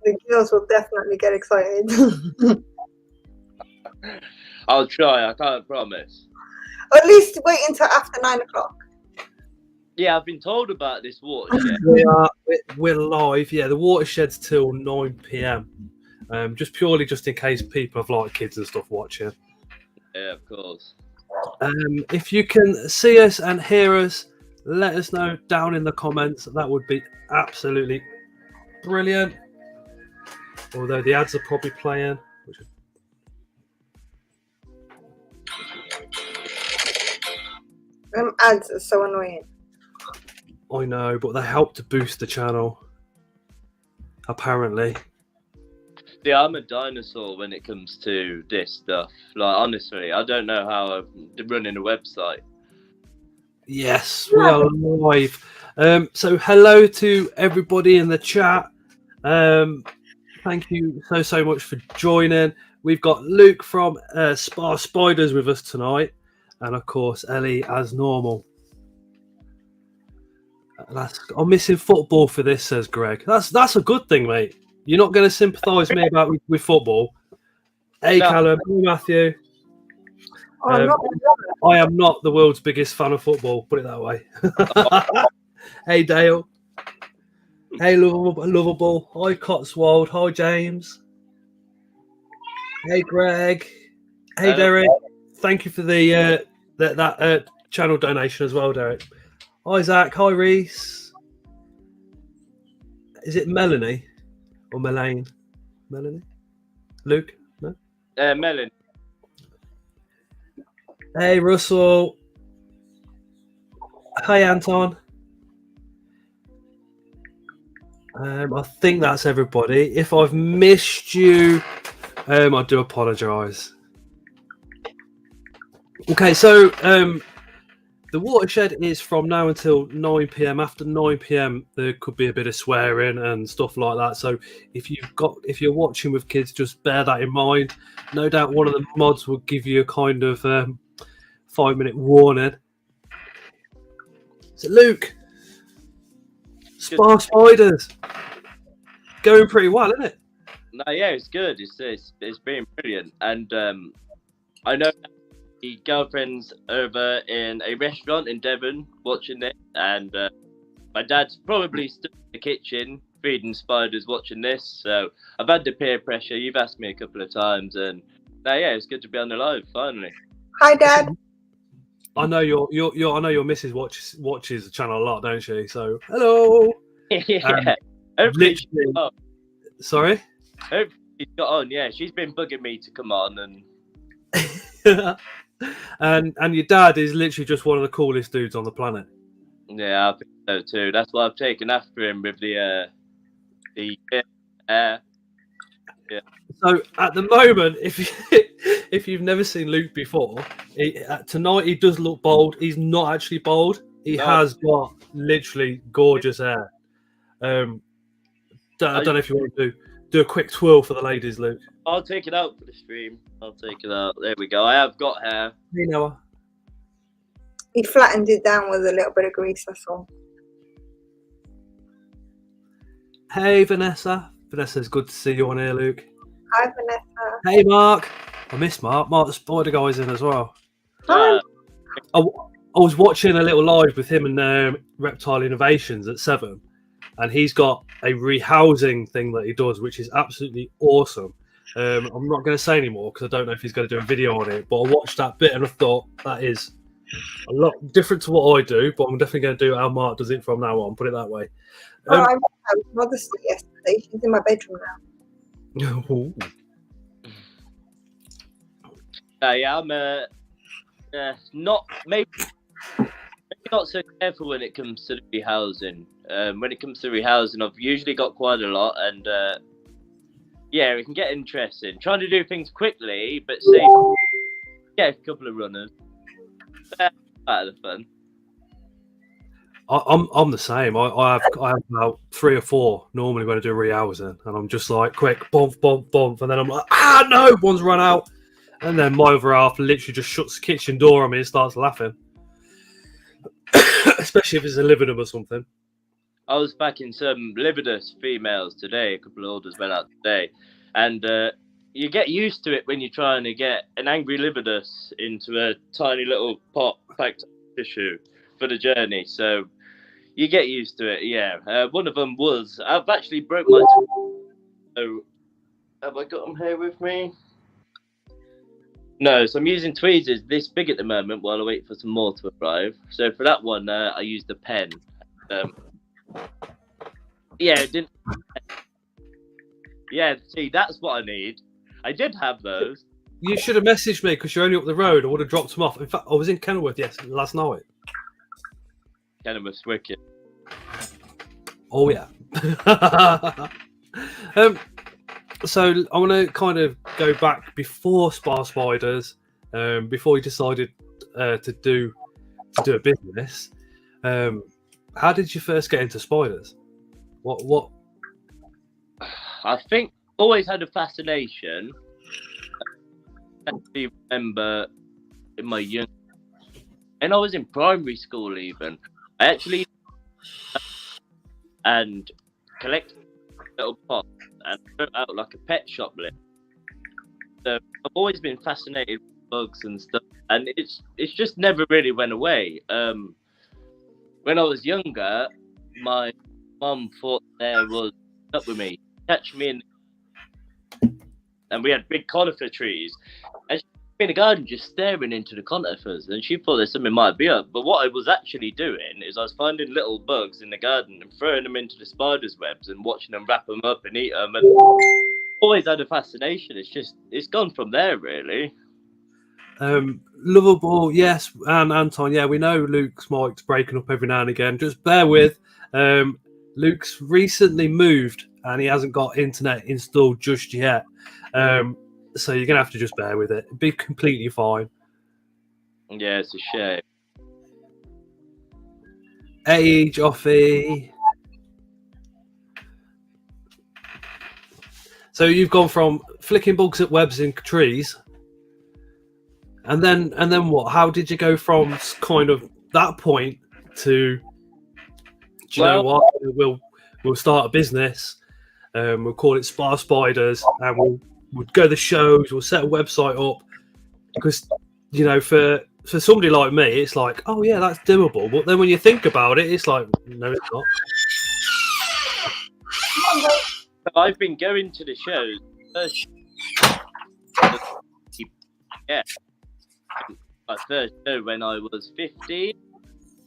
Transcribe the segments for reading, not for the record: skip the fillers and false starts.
The girls will definitely get excited. I'll try. I can't promise. At least wait until after 9 o'clock. Yeah, I've been told about this watershed. We're live. Yeah, the watershed's till 9 p.m. Just in case people have like kids and stuff watching. Yeah, of course. If you can see us and hear us, let us know down in the comments. That would be absolutely brilliant. Although the ads are probably playing. Ads are so annoying. I know, but they help to boost the channel. Apparently. Yeah, I'm a dinosaur when it comes to this stuff. Like, honestly, I don't know how I'm running a website. Yes, we are live. So hello to everybody in the chat. Thank you so much for joining. We've got Luke from Spar Spiders with us tonight, and of course Ellie as normal. I'm missing football for this, says Greg. That's a good thing, mate. You're not going to sympathise with football. Hey, no. Callum, hey, Matthew. I am not the world's biggest fan of football, put it that way. Hey, Dale. Hey, Lovable. Hi, Cotswold. Hi, James. Hey, Greg. Hey, Derek. Thank you for the that channel donation as well, Derek. Hi, Zach. Hi, Reese. Is it Melanie or Melanie? Melanie? Luke? No? Melanie. Hey, Russell. Hi, Anton. I think that's everybody. If I've missed you, I do apologise. Okay, so the watershed is from now until 9 p.m. After 9 p.m, there could be a bit of swearing and stuff like that. So if you're watching with kids, just bear that in mind. No doubt one of the mods will give you a kind of 5-minute warning. Is it Luke? Spar Spiders. Going pretty well, isn't it? No, yeah, it's good. It's been brilliant. And I know the girlfriend's over in a restaurant in Devon watching this, and my dad's probably still in the kitchen feeding spiders watching this. So I've had the peer pressure. You've asked me a couple of times, and yeah, it's good to be on the live finally. Hi, Dad. I know I know your missus watches the channel a lot, don't she? So hello. Yeah. Literally. Sorry. Hopefully she's got on. Yeah, she's been bugging me to come on, and and your dad is literally just one of the coolest dudes on the planet. Yeah, I think so too. That's why I've taken after him with the yeah. So at the moment, if you've never seen Luke before, tonight he does look bald. He's not actually bald. He has got literally gorgeous hair. I don't know if you want to do a quick twirl for the ladies, Luke. I'll take it out for the stream. I'll take it out. There we go. I have got hair. Hey, Noah. He flattened it down with a little bit of grease, that's all. Hey, Vanessa. Vanessa's good to see you on here, Luke. Hi, Vanessa. Hey, Mark. I miss Mark. Mark the Spider Guy's in as well. Hi. I was watching a little live with him and Reptile Innovations at 7, and he's got a rehousing thing that he does, which is absolutely awesome. I'm not going to say anymore because I don't know if he's going to do a video on it, but I watched that bit and I thought that is a lot different to what I do, but I'm definitely going to do how Mark does it from now on, put it that way. I was modestly yesterday. She's in my bedroom now. Yeah, I'm not maybe not so careful when it comes to the rehousing. When it comes to rehousing, I've usually got quite a lot, and yeah, it can get interesting. Trying to do things quickly, but get a couple of runners. Part of the fun. I'm the same. I have about 3 or 4 normally when I do rehousing, and I'm just like quick, bump, and then I'm like, no, one's run out, and then my other half literally just shuts the kitchen door on me and starts laughing, especially if it's a living room or something. I was backing some libidinous females today. A couple of orders went out today, and you get used to it when you're trying to get an angry libidinous into a tiny little pot packed tissue for the journey. So you get used to it. Yeah, one of them was. I've actually broke my. So have I got them here with me? No, so I'm using tweezers this big at the moment while I wait for some more to arrive. So for that one, I used a pen. Yeah, it didn't. Yeah, see, that's what I need. I did have those. You should have messaged me because you're only up the road. I would have dropped them off. In fact, I was in Kenilworth last night. Kenilworth's wicked. Oh yeah. So I want to kind of go back before Spar Spiders, before you decided to do a business. How did you first get into spiders? What? I think always had a fascination. I actually remember in my young, and I was in primary school even. I actually and collected little pots and put out like a pet shop list. So I've always been fascinated with bugs and stuff, and it's just never really went away. When I was younger, my mum thought there was up with me, catch me in, and we had big conifer trees, and she'd be in the garden just staring into the conifers, and she thought there's something might be up. But what I was actually doing is I was finding little bugs in the garden and throwing them into the spiders' webs and watching them wrap them up and eat them. And always had a fascination. It's gone from there, really. Lovable, yes, and Anton, yeah, we know Luke's mic's breaking up every now and again. Just bear with. Luke's recently moved and he hasn't got internet installed just yet. So you're gonna have to just bear with it. It'll be completely fine. Yeah, it's a shame. Hey, Joffy. So you've gone from flicking bugs at webs in trees, and then what? How did you go from kind of that point to? Do you know what? We'll start a business. We'll call it Spar Spiders, and we'll go to the shows. We'll set a website up because for somebody like me, it's like, oh yeah, that's doable. But then when you think about it, it's like, no, it's not. I've been going to the shows. Yeah, my first show when I was 15.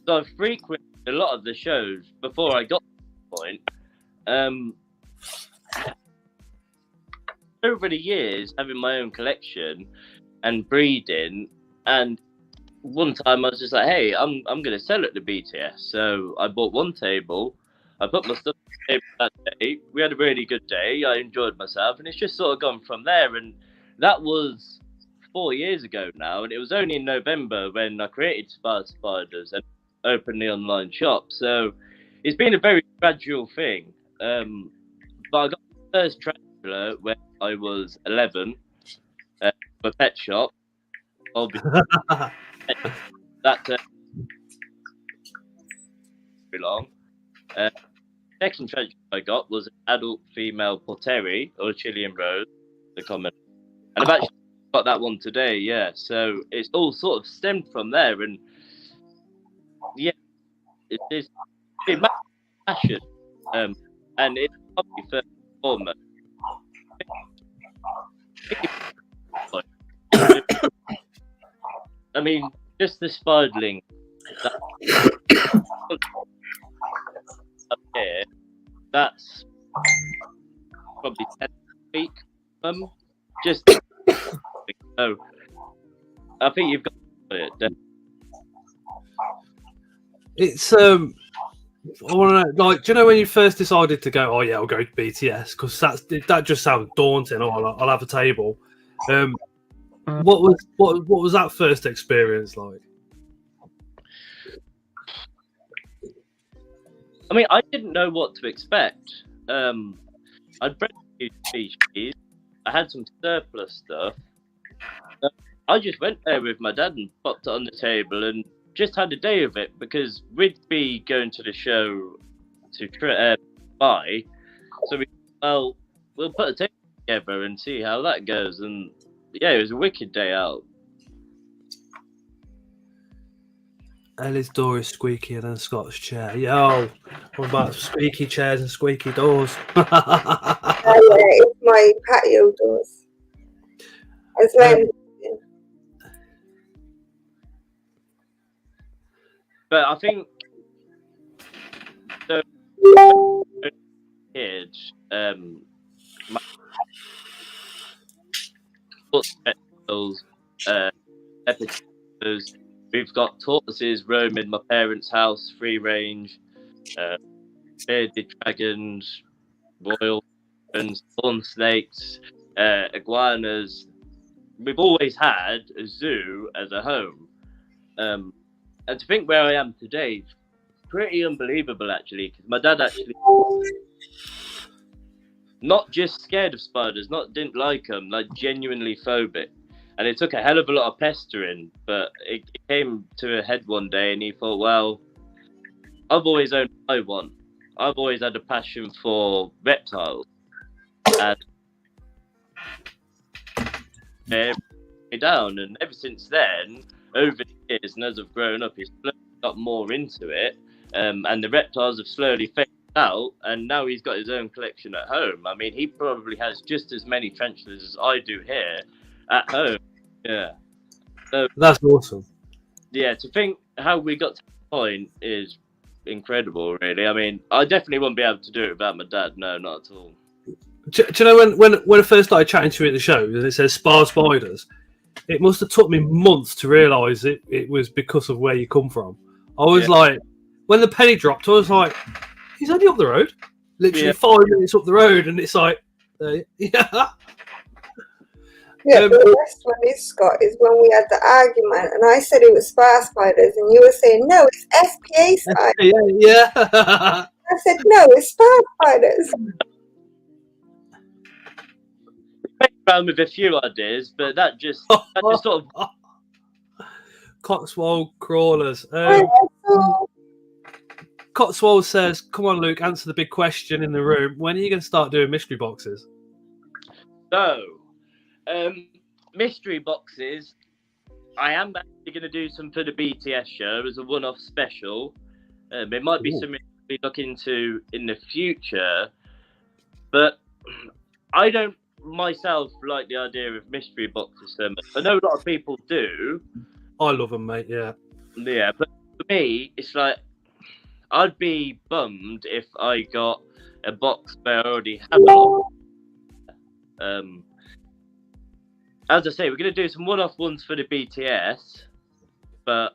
So I frequented a lot of the shows before I got to the point. Over the years, having my own collection and breeding, and one time I was just like, hey, I'm going to sell at the BTS. So I bought one table. I put my stuff on the table that day. We had a really good day. I enjoyed myself, and it's just sort of gone from there. And that was 4 years ago now, and it was only in November when I created Spar Spiders and opened the online shop. So it's been a very gradual thing. But I got the first Tarantula when I was 11, a pet shop. Obviously, that very long. Second Tarantula I got was an adult female Porteri or Chilean Rose, the common, and I've actually got that one today. Yeah, so it's all sort of stemmed from there, and yeah, it's been passion, and it's probably first and foremost. I mean, just the spiderling up here, that's probably 10 a week. Just so I think you've got it. It's I want to know, like, do you know when you first decided to go? Oh yeah, I'll go to BTS because that just sounds daunting. Oh, I'll have a table. What was that first experience like? I mean, I didn't know what to expect. I'd bred a few species. I had some surplus stuff. I just went there with my dad and popped it on the table and just had a day of it because we'd be going to the show buy. So we'll put a table together and see how that goes. And yeah, it was a wicked day out. Ellie's door is squeakier than Scott's chair. Yo, what about squeaky chairs and squeaky doors? It's my patio doors. As well. But I think the kids, episodes. We've got tortoises roaming my parents' house, free range, bearded dragons, royal and spawn snakes, iguanas. We've always had a zoo as a home. And to think where I am today is pretty unbelievable, actually, because my dad actually not just scared of spiders, didn't like them, like genuinely phobic. And it took a hell of a lot of pestering, but it came to a head one day, and he thought, well, I've always owned what I want. I've always had a passion for reptiles. And it me down. And ever since then, over the years, and as I've grown up, he's slowly got more into it. And the reptiles have slowly faded out, and now he's got his own collection at home. I mean, he probably has just as many tarantulas as I do here at home. Yeah. So, that's awesome. Yeah, to think how we got to the point is incredible, really. I mean, I definitely wouldn't be able to do it without my dad. No, not at all. Do you know when I first started chatting to you at the show, and it says spa spiders, it must have took me months to realise it was because of where you come from. I was like, when the penny dropped, I was like, he's only up the road, literally 5 minutes up the road, and it's like, Yeah, but the best one is, Scott, is when we had the argument and I said it was spa spiders and you were saying, no, it's SPA spiders. Yeah. I said, no, it's spa spiders. I played around with a few ideas, but that just sort of... Cotswold crawlers. Cotswold says, come on, Luke, answer the big question in the room. When are you going to start doing mystery boxes? So... mystery boxes. I am actually going to do some for the BTS show as a one-off special. It might be something we look into in the future, but I don't myself like the idea of mystery boxes so much. I know a lot of people do. I love them, mate. Yeah, but for me, it's like I'd be bummed if I got a box where I already have a lot. As I say, we're going to do some one-off ones for the BTS, but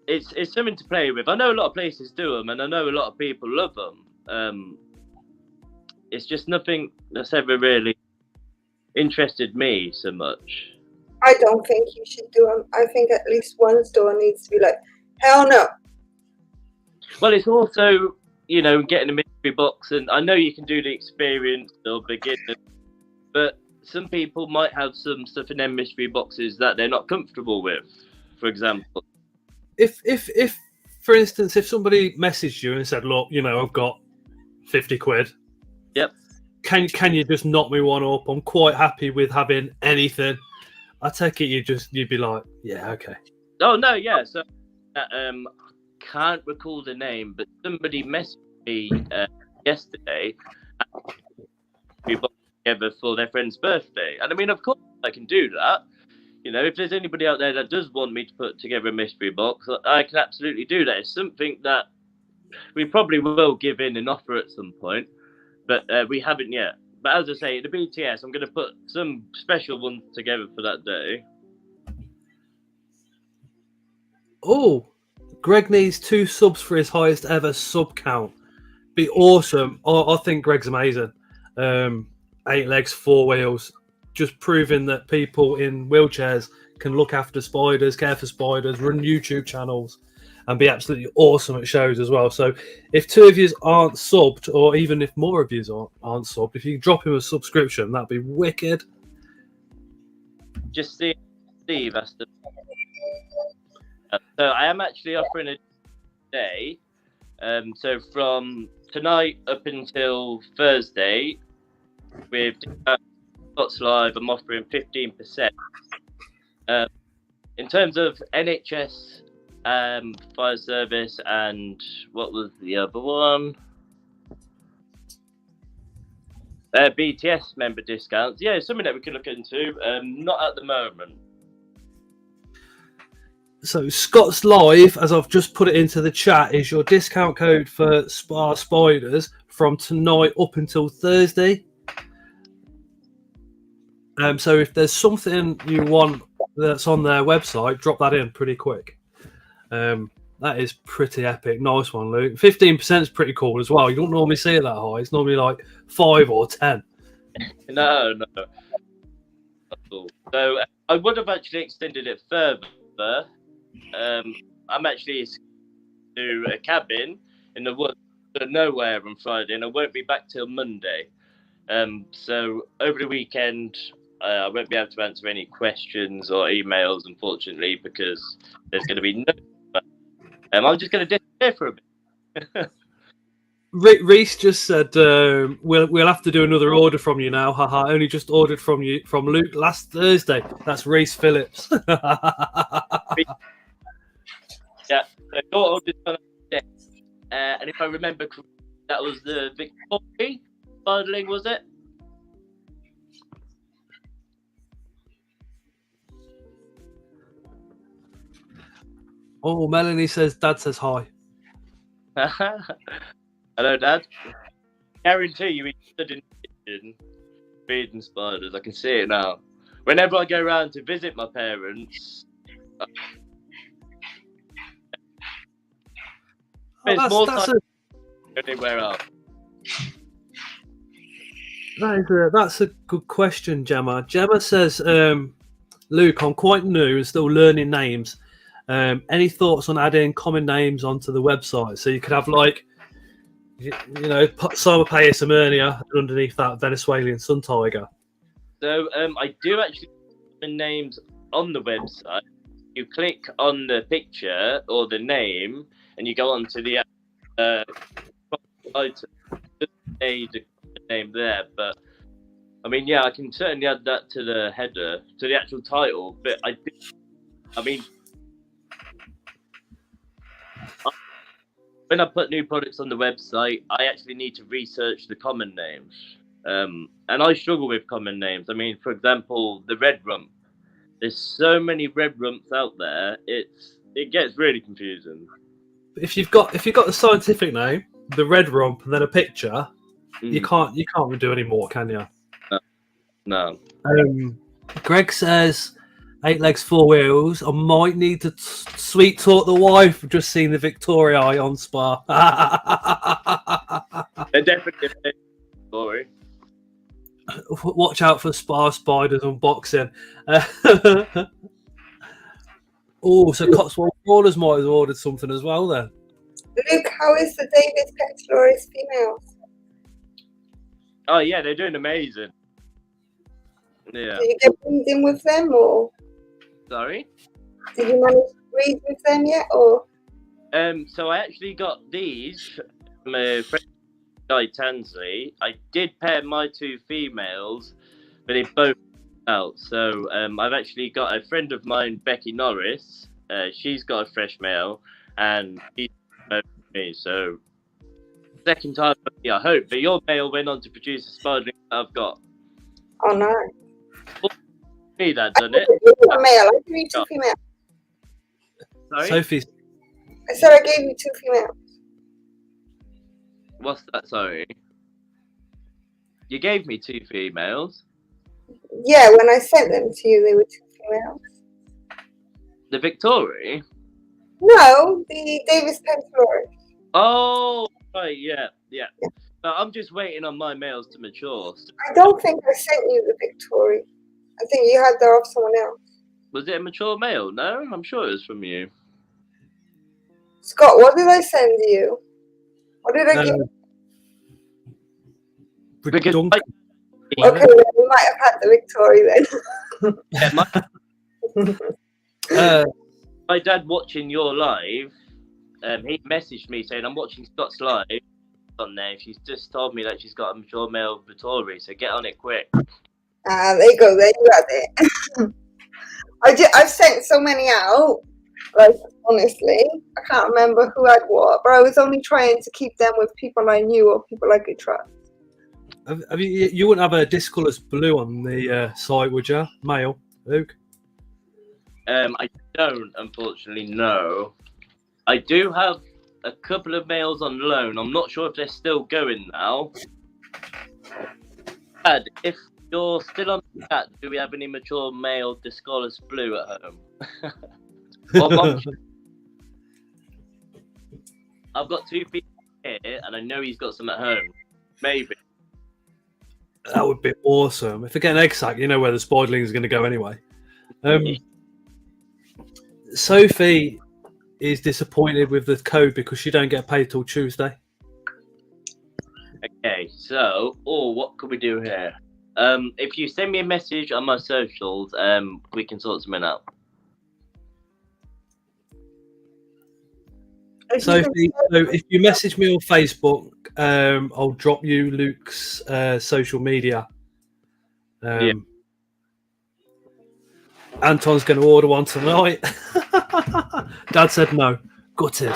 it's something to play with. I know a lot of places do them, and I know a lot of people love them. It's just nothing that's ever really interested me so much. I don't think you should do them. I think at least one store needs to be like, hell no. Well, it's also, getting a mystery box, and I know you can do the experience or beginner, but some people might have some stuff in their mystery boxes that they're not comfortable with, for example. If for instance, if somebody messaged you and said, look, I've got 50 quid. Yep. Can you just knock me one up? I'm quite happy with having anything. I take it you'd be like, yeah, okay. Oh no, yeah. So can't recall the name, but somebody messaged me yesterday. We both together for their friend's birthday, and I mean, of course, I can do that. If there's anybody out there that does want me to put together a mystery box, I can absolutely do that. It's something that we probably will give in an offer at some point, but we haven't yet. But as I say, the BTS, I'm going to put some special ones together for that day. Oh, Greg needs 2 subs for his highest ever sub count. Be awesome. I think Greg's amazing. 8 legs, 4 wheels, just proving that people in wheelchairs can look after spiders, care for spiders, run YouTube channels, and be absolutely awesome at shows as well. So if 2 of you aren't subbed, or even if more of you aren't subbed, if you can drop him a subscription, that'd be wicked. Just see Steve as the... So I am actually offering a day. So from tonight up until Thursday, with Scots Live, I'm offering 15%. In terms of NHS, fire service, and what was the other one? BTS member discounts. Yeah, something that we could look into. Not at the moment. So Scots Live, as I've just put it into the chat, is your discount code for Spa Spiders from tonight up until Thursday. So if there's something you want that's on their website, drop that in pretty quick. That is pretty epic. Nice one, Luke. 15% is pretty cool as well. You don't normally see it that high. It's normally like 5 or 10. No. Not cool. So I would have actually extended it further. I'm actually to a cabin in the woods of nowhere on Friday, and I won't be back till Monday. So over the weekend, I won't be able to answer any questions or emails, unfortunately, because there's going to be no. I'm just going to disappear for a bit. Reese just said we'll have to do another order from you now. Haha! Only just ordered from Luke last Thursday. That's Reese Phillips. Yeah, your order's on today. And if I remember correctly, that was the Victoria bundling, was it? Oh, Melanie says Dad says hi. Hello, Dad. Guarantee you stood in the kitchen feeding spiders. I can see it now. Whenever I go around to visit my parents, there's more time anywhere else. That's a good question, Gemma. Gemma says, Luke, I'm quite new and still learning names. Any thoughts on adding common names onto the website? So you could have like, Sama Payas Emernia underneath that Venezuelan sun tiger. So I do actually have names on the website. You click on the picture or the name, and you go on to the item. The name there, but I mean, yeah, I can certainly add that to the header, to the actual title. But when I put new products on the website, I actually need to research the common names. And I struggle with common names. I mean, for example, the red rump. There's so many red rumps out there. It gets really confusing. If you've got the scientific name, the red rump, and then a picture, you can't do any more, can you? No. Greg says 8 legs, 4 wheels. I might need to sweet talk the wife. I've just seen the Victoria on Spa. They're definitely a story. Watch out for Spa Spiders unboxing. So Cotswold Crawlers might have ordered something as well then. Luke, how is the Davis Pectoris females? Oh yeah, they're doing amazing. Yeah. Did you get breeding with them, or? Sorry? Did you manage to breed with them yet, or? So I actually got these from a friend, Guy Tansley. I did pair my 2 females, but they both out. So I've actually got a friend of mine, Becky Norris. She's got a fresh male, and he's me. So second time, I hope. But your male went on to produce a spiderling that I've got. Oh no! Me that done it. A male. I gave you 2 females. Sorry? Sophie. I said I gave you 2 females. What's that? Sorry. You gave me 2 females. Yeah, when I sent them to you, they were 2 females. The Victoria? No, the Davis Pectoris. Oh, right, yeah. But I'm just waiting on my males to mature. So. I don't think I sent you the Victoria. I think you had that off someone else. Was it a mature male? No, I'm sure it was from you. Scott, what did I send you? What did I give you? Because okay, then we might have had the Victoria then. Yeah, my dad watching your live he messaged me saying, I'm watching Scott's live on there. She's just told me that she's got a mature male Vittori, so get on it quick. There you go. There you got it. I've sent so many out. Like, honestly, I can't remember who I'd what, but I was only trying to keep them with people I knew or people I could trust. You wouldn't have a discolored blue on the site, would you, male, Luke? I don't, unfortunately, no. I do have a couple of males on loan. I'm not sure if they're still going now. Dad, if you're still on the chat, do we have any mature male discolored blue at home? Well, Mom, I've got 2 people here, and I know he's got some at home. Maybe. That would be awesome. If they get an egg sack, you know where the spiderling is going to go anyway. Sophie is disappointed with the code because she don't get paid till Tuesday. Okay, so, what could we do here? If you send me a message on my socials, we can sort something out. Sophie, so if you message me on Facebook, I'll drop you Luke's social media. Yeah. Anton's going to order one tonight. Dad said no. Gutted.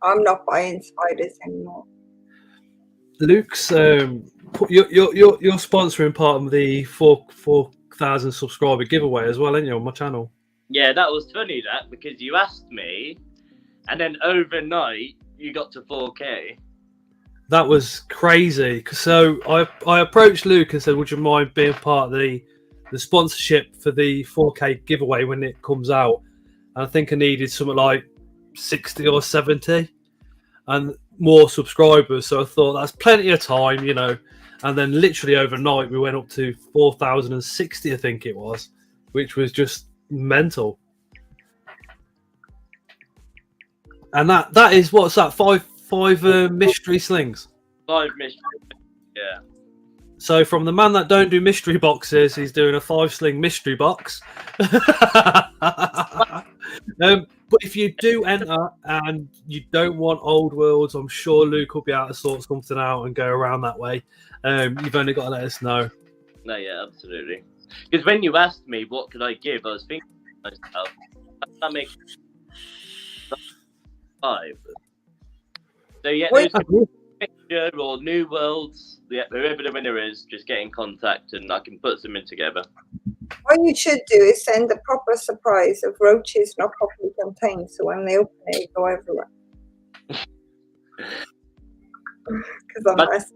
I'm not buying spiders anymore. Luke's you're sponsoring part of the 4,000 subscriber giveaway as well, aren't you, on my channel? Yeah, that was funny, that, because you asked me, and then overnight you got to 4K. That was crazy. So I approached Luke and said, would you mind being part of the sponsorship for the 4K giveaway when it comes out? And I think I needed something like 60 or 70 and more subscribers. So I thought that's plenty of time, you know. And then literally overnight we went up to 4,060, I think it was, which was just mental. And that is, what's that, five mystery slings? 5 mystery, yeah. So from the man that don't do mystery boxes, he's doing a 5-sling mystery box. But if you do enter and you don't want old worlds, I'm sure Luke will be able to sort something out and go around that way. You've only got to let us know. No, yeah, absolutely. Because when you asked me what could I give, I was thinking to myself, that makes 5. So yeah, mixture or new worlds, yeah, whoever the winner is, just get in contact and I can put something together. What you should do is send a proper surprise of roaches not properly contained, so when they open it, it go everywhere. Because I'm nice.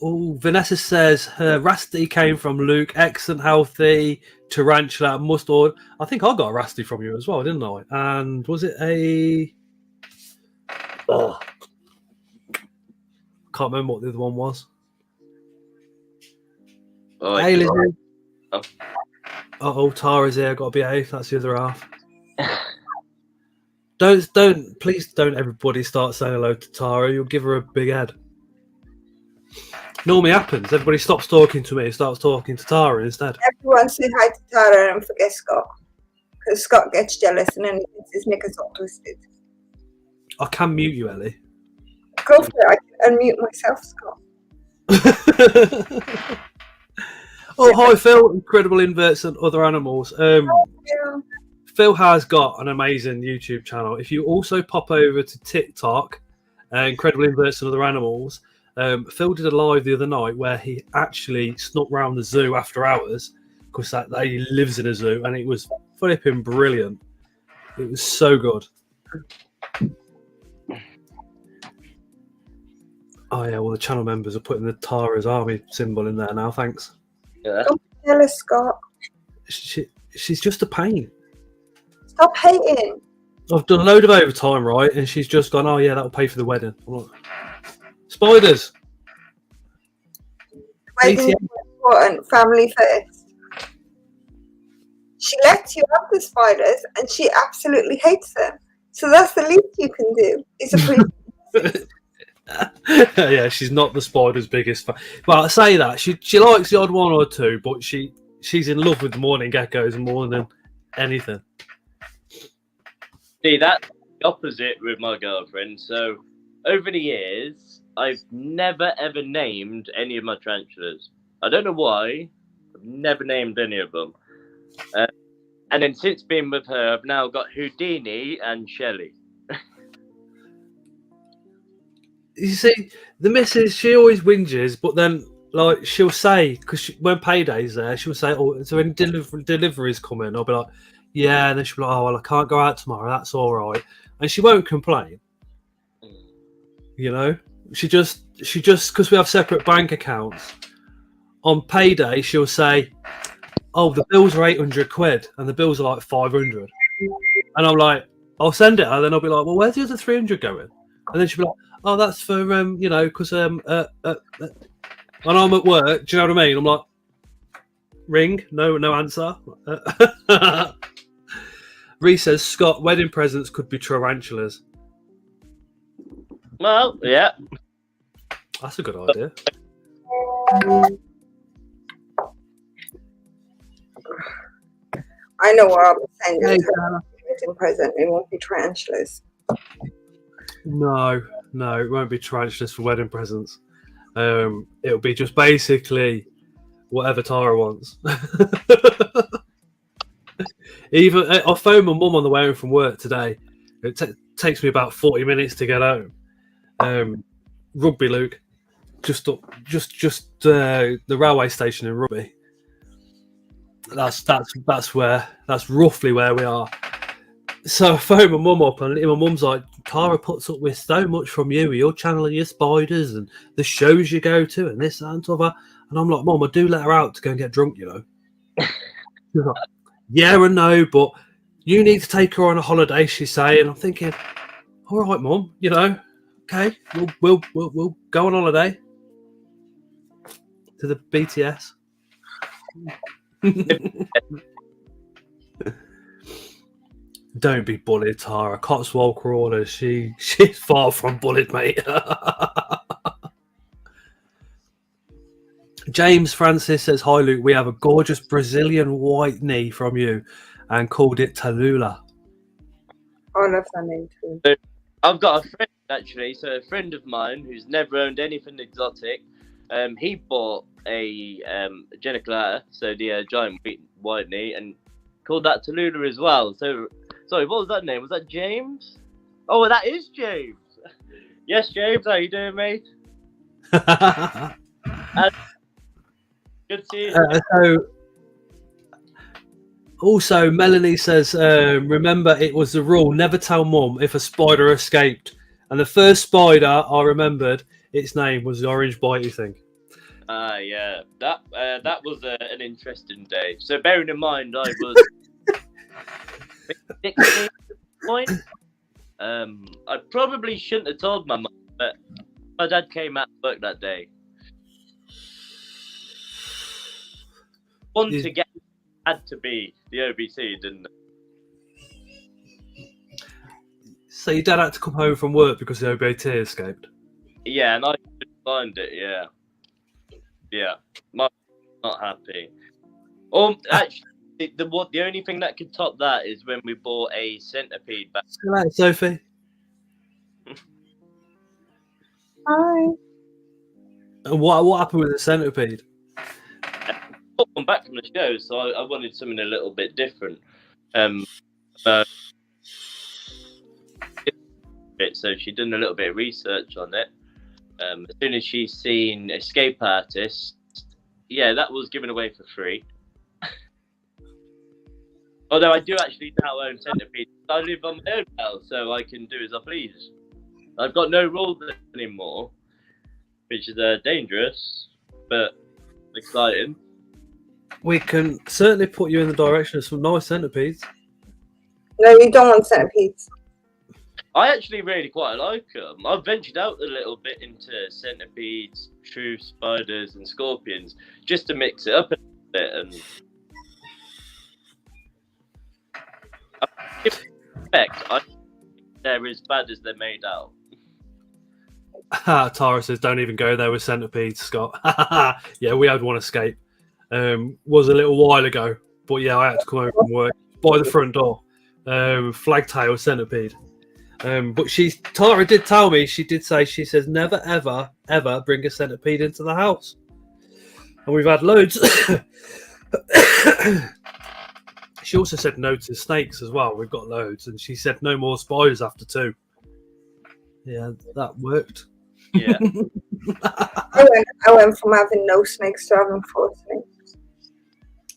Oh, Vanessa says her Rasty came from Luke, excellent, healthy, Tarantula, must order. I think I got a Rasty from you as well, didn't I? And was it a... Oh, can't remember what the other one was. Oh, hey, Lizzie. Oh, Tara's here. Got to behave. That's the other half. Please don't everybody start saying hello to Tara. You'll give her a big head. Normally happens. Everybody stops talking to me and starts talking to Tara instead. Everyone say hi to Tara and forget Scott. Because Scott gets jealous and then he gets his knickers all twisted. I can mute you, Ellie. Go for it. I can unmute myself, Scott. Oh, hi, Phil. Incredible Inverts and Other Animals. Phil has got an amazing YouTube channel. If you also pop over to TikTok, Incredible Inverts and Other Animals, Phil did a live the other night where he actually snuck round the zoo after hours because he lives in a zoo, and it was flipping brilliant. It was so good. Oh, yeah, well, the channel members are putting the Tara's Army symbol in there now. Thanks. Yeah. Don't be jealous, Scott. She's just a pain. Stop hating. I've done a load of overtime, right? And she's just gone, oh, yeah, that'll pay for the wedding. I'm like, spiders. Wedding is important. Family first. She lets you have the spiders and she absolutely hates them. So that's the least you can do is appreciate. Yeah, she's not the spider's biggest fan. Well, I say that she likes the odd one or two, but she's in love with the morning geckos more than anything. See, that's the opposite with my girlfriend. So, over the years, I've never ever named any of my tarantulas. I don't know why. I've never named any of them. And then since being with her, I've now got Houdini and Shelley. You see, the missus, she always whinges, but then like she'll say, because when payday's there, she'll say, "Oh, is there any deliveries coming?" I'll be like, "Yeah," and then she'll be like, "Oh, well, I can't go out tomorrow. That's all right," and she won't complain. You know, she just because we have separate bank accounts. On payday, she'll say, "Oh, the bills are 800 quid, and the bills are like 500," and I'm like, "I'll send it," and then I'll be like, "Well, where's the other 300 going?" And then she'll be like, "Oh, that's for you know, because when I'm at work, do you know what I mean?" I'm like, "Ring, no answer." Reese says, "Scott, wedding presents could be tarantulas." Well, yeah. That's a good idea. I know what I'll send them to wedding present. It won't be tarantulas. No, it won't be tarantulas for wedding presents. It'll be just basically whatever Tara wants. Even I phoned my mum on the way home from work today. It takes me about 40 minutes to get home. Rugby, Luke, just the railway station in Rugby. That's roughly where we are. So I phoned my mum up, and my mum's like, "Tara puts up with so much from you. You're channeling your spiders and the shows you go to, and this and that." And I'm like, "Mum, I do let her out to go and get drunk, you know." She's like, "Yeah and no, but you need to take her on a holiday," she's saying. I'm thinking, "All right, Mum, you know, okay, we'll go on holiday to the BTS." Don't be bullied, Tara. Cotswold Crawler, she's far from bullied, mate. James Francis says, "Hi, Luke. We have a gorgeous Brazilian white knee from you and called it Tallulah." I love that name too. I've got a friend, actually. So, a friend of mine who's never owned anything exotic, he bought a geniculata, so the giant white knee, and called that Tallulah as well. So, sorry, what was that name? Was that James? Oh, that is James. Yes, James, how you doing, mate? Good to see you. So, also, Melanie says, "Remember, it was the rule: never tell Mum if a spider escaped." And the first spider I remembered, its name was the orange bitey thing. Yeah, that was an interesting day. So, bearing in mind, I was 16 at the point. I probably shouldn't have told my mum, but my dad came out to work that day. To get had to be the OBT, didn't it? So your dad had to come home from work because the OBT escaped? Yeah, and I couldn't find it, yeah. Mum's not happy. Actually, the only thing that could top that is when we bought a centipede back. Hello, Sophie. Hi. And what happened with the centipede? I got one back from the show, so I wanted something a little bit different. So she'd done a little bit of research on it. As soon as she's seen Escape Artist, yeah, that was given away for free. Although I do actually now own centipedes. I live on my own now, so I can do as I please. I've got no rules anymore, which is dangerous, but exciting. We can certainly put you in the direction of some nice centipedes. No, you don't want centipedes. I actually really quite like them. I've ventured out a little bit into centipedes, true spiders, and scorpions just to mix it up a bit. And I think they're as bad as they're made out. Tara says, "Don't even go there with centipedes, Scott." Yeah, we had one escape. Was a little while ago, but yeah, I had to come home from work. by the front door. Flagtail centipede. But Tara did tell me, she says never ever bring a centipede into the house. And we've had loads. She also said no to snakes as well. We've got loads, and she said no more spiders after 2. Yeah, that worked. Yeah. I went from having no snakes to having 4 snakes.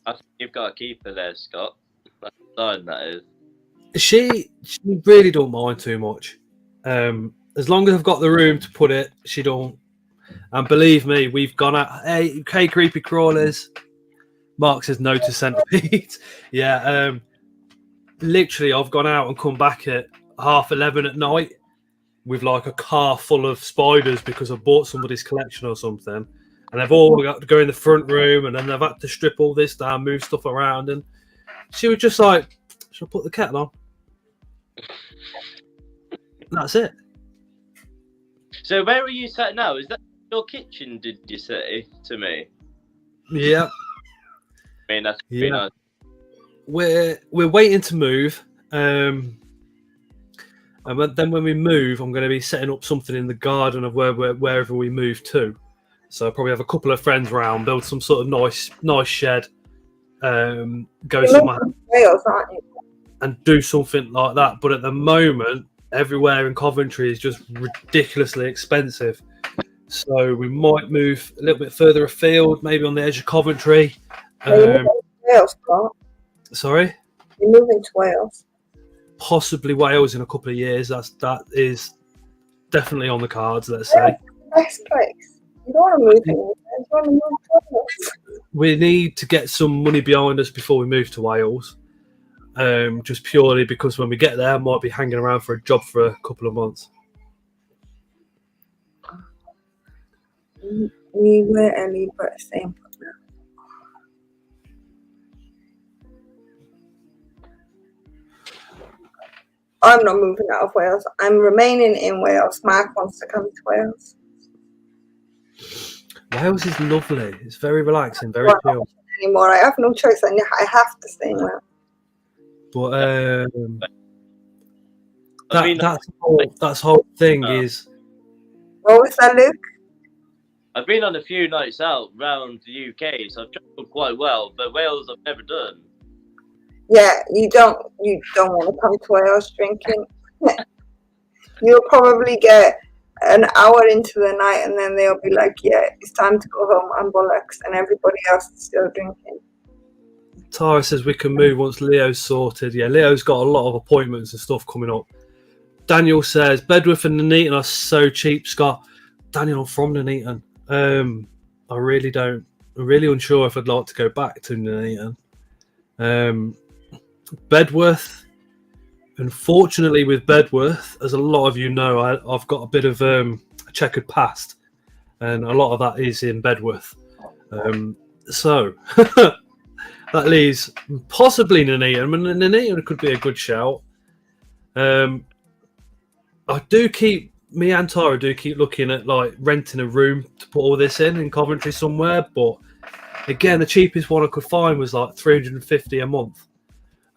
I think you've got to keep her there, Scott. That's the sign, that is. She really don't mind too much. As long as I've got the room to put it, she don't. And believe me, we've gone out. Hey, creepy crawlers. Mark says no to centipedes. Yeah, literally, I've gone out and come back at 11:30 at night with like a car full of spiders because I bought somebody's collection or something, and they've all got to go in the front room, and then they've had to strip all this down, move stuff around, and she was just like, "Shall I put the kettle on?" That's it. So where are you sat now? Is that your kitchen? Did you say to me? Yeah. I mean, that's pretty nice. We're waiting to move, and then when we move, I'm going to be setting up something in the garden of wherever we move to. So I'll probably have a couple of friends around, build some sort of nice shed, go somewhere Wales, aren't you? and do something like that. But at the moment, everywhere in Coventry is just ridiculously expensive. So we might move a little bit further afield, maybe on the edge of Coventry. You're moving to Wales, Scott. Sorry? You're moving to Wales. Possibly Wales in a couple of years. That is definitely on the cards, let's say. Best place. You don't want to move anywhere. You want to move to Wales. We need to get some money behind us before we move to Wales. Just purely because when we get there, I might be hanging around for a job for a couple of months. We were early, but same. I'm not moving out of Wales. I'm remaining in Wales. Mark wants to come to Wales. Wales is lovely. It's very relaxing, very chill. Anymore, I have no choice. I have to stay in Wales. But that's whole thing is. What was that, Luke? I've been on a few nights out around the UK, so I've travelled quite well. But Wales, I've never done. Yeah, you don't want to come to Wales drinking. You'll probably get an hour into the night, and then they'll be like, "Yeah, it's time to go home," and bollocks, and everybody else is still drinking. Tara says we can move once Leo's sorted. Yeah, Leo's got a lot of appointments and stuff coming up. Daniel says Bedworth and Nuneaton are so cheap, Scott. Daniel, I'm from Nuneaton. I really don't. I'm really unsure if I'd like to go back to Nuneaton. Bedworth, unfortunately, with Bedworth, as a lot of you know, I've got a bit of a checkered past, and a lot of that is in Bedworth. So that leaves possibly Nuneaton. I mean, Nuneaton could be a good shout. Me and Tara do keep looking at like renting a room to put all this in Coventry somewhere, but again, the cheapest one I could find was like $350 a month,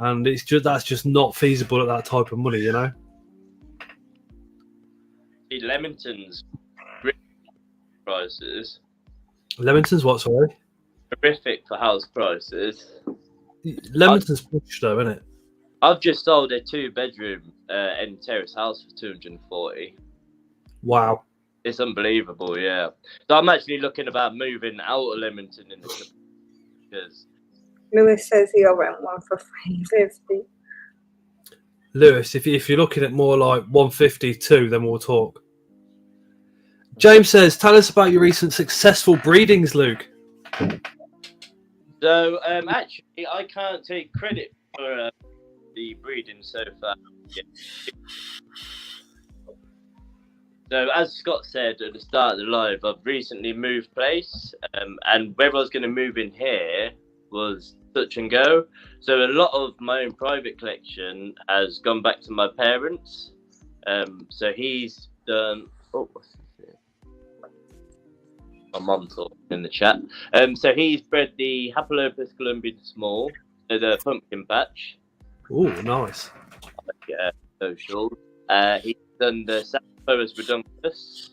and that's just not feasible at that type of money, you know. Leamington's prices. Leamington's what? Sorry. Horrific for house prices. Leamington's push though, isn't it? I've just sold a 2-bedroom end terrace house for $240. Wow. It's unbelievable, yeah. So I'm actually looking about moving out of Leamington in the because Lewis says he'll rent one for $350. Lewis, if you're looking at more like 152, then we'll talk. James says, tell us about your recent successful breedings, Luke. So actually, I can't take credit for the breeding so far. Yeah. So as Scott said at the start of the live, I've recently moved place, and whether I was going to move in here was touch and go. So a lot of my own private collection has gone back to my parents. So he's done. Oh, what's this? My mum's talking in the chat. So he's bred the Hapalopus columbian small, the pumpkin patch. Oh, nice. Yeah, social. He's done the Sappho's Redunculus.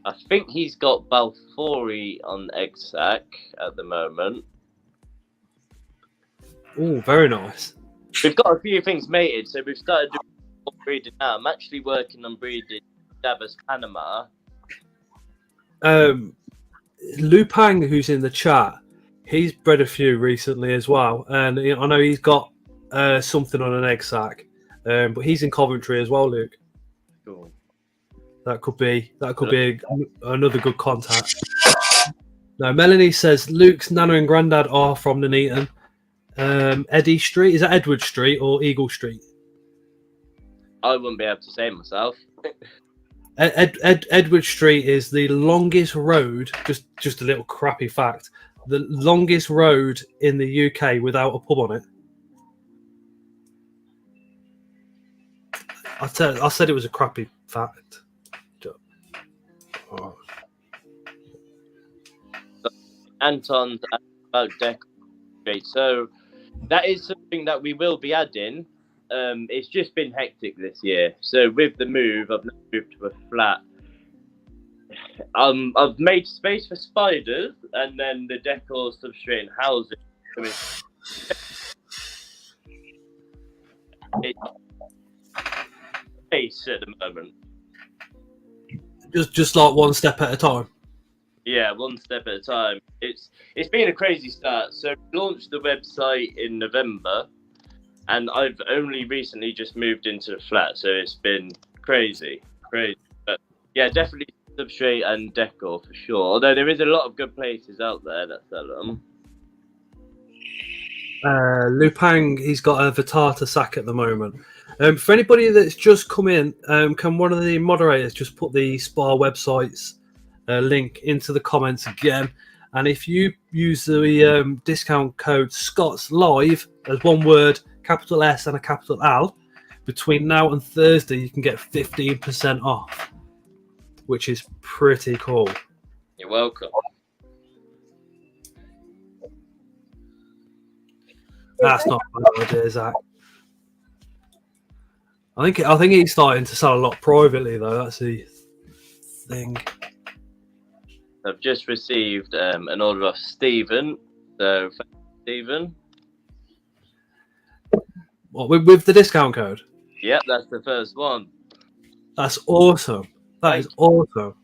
I think he's got Balfouri on Exac at the moment. Oh, very nice. We've got a few things mated, so we've started doing breeding now. I'm actually working on breeding Davos Panama. Lupang, who's in the chat, he's bred a few recently as well, and I know he's got something on an egg sac, but he's in Coventry as well, Luke. Cool. That could be another good contact. No, Melanie says Luke's nana and granddad are from Nuneaton. Eddie Street, is that Edward Street or Eagle Street? I wouldn't be able to say myself. Edward Street is the longest road. Just a little crappy fact: the longest road in the UK without a pub on it. I said it was a crappy fact. Oh. Anton's about Deck Street, so that is something that we will be adding. It's just been hectic this year. So with the move, I've now moved to a flat. I've made space for spiders, and then the decor, substrate, and housing. It's space at the moment. Just like one step at a time. Yeah, one step at a time. It's been a crazy start. So we launched the website in November. And I've only recently just moved into the flat, so it's been crazy. But yeah, definitely substrate and decor for sure. Although there is a lot of good places out there that sell them. Lupang, he's got a Vitata sack at the moment. For anybody that's just come in, can one of the moderators just put the Spa website's link into the comments again? And if you use the discount code Scots Live as one word, capital S and a capital L, between now and Thursday, you can get 15% off, which is pretty cool. You're welcome. That's not a bad idea, Zach. I think he's starting to sell a lot privately, though. That's the thing. I've just received an order off Stephen. So, thank you, Stephen. What, with the discount code? Yep, that's the first one. That's awesome. That is awesome.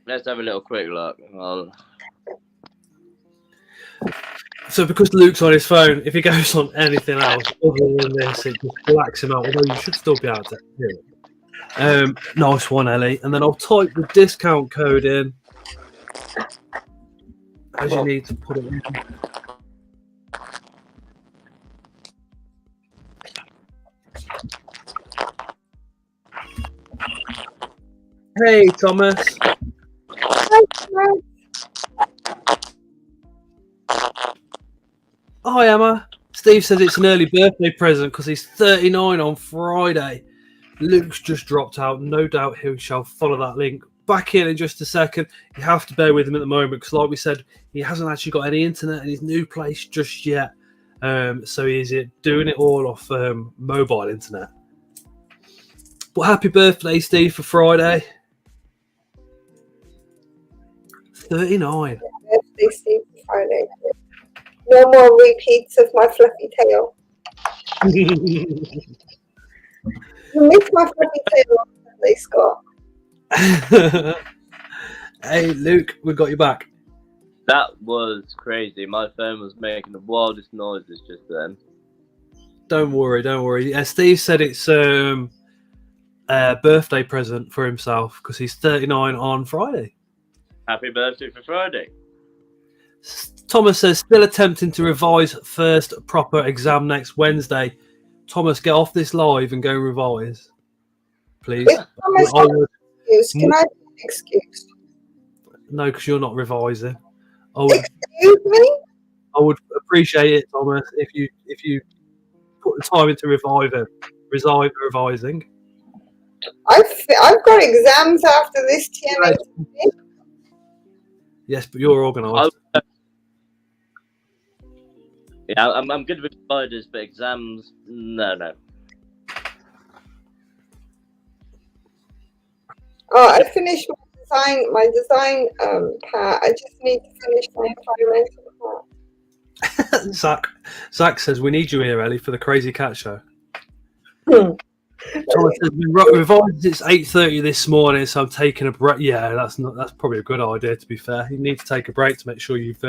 Let's have a little quick look. So because Luke's on his phone, if he goes on anything else other than this, it just blacks him out, although you should still be able to hear it. Nice one, Ellie. And then I'll type the discount code in as you need to put it in. Hey, Thomas. Hi, Emma. Steve says it's an early birthday present because he's 39 on Friday. Luke's just dropped out. No doubt he shall follow that link. Back in just a second. You have to bear with him at the moment because, like we said, he hasn't actually got any internet in his new place just yet. So he's doing it all off mobile internet. But happy birthday, Steve, for Friday. 39. Birthday, Steve, Friday. No more repeats of my fluffy tail. You missed my fluffy tail on Sunday, Scott. Hey, Luke, we got you back. That was crazy. My phone was making the wildest noises just then. Don't worry. Yeah, Steve said it's a birthday present for himself because he's 39 on Friday. Happy birthday for Friday. Thomas says, still attempting to revise first proper exam next Wednesday. Thomas, get off this live and go and revise, please. Can I be excused? No, because you're not revising. Excuse me? I would appreciate it, Thomas, if you put the time into revising. I've got exams after this TMA. Yes, but you're organised. Yeah, I'm good with spiders, but exams, no. Oh, I finished my design part. I just need to finish my environmental part. Zach says we need you here, Ellie, for the Crazy Cat Show. Hmm. Thomas says we revised. It's 8:30 this morning, so I'm taking a break. Yeah, that's probably a good idea. To be fair, you need to take a break to make sure you've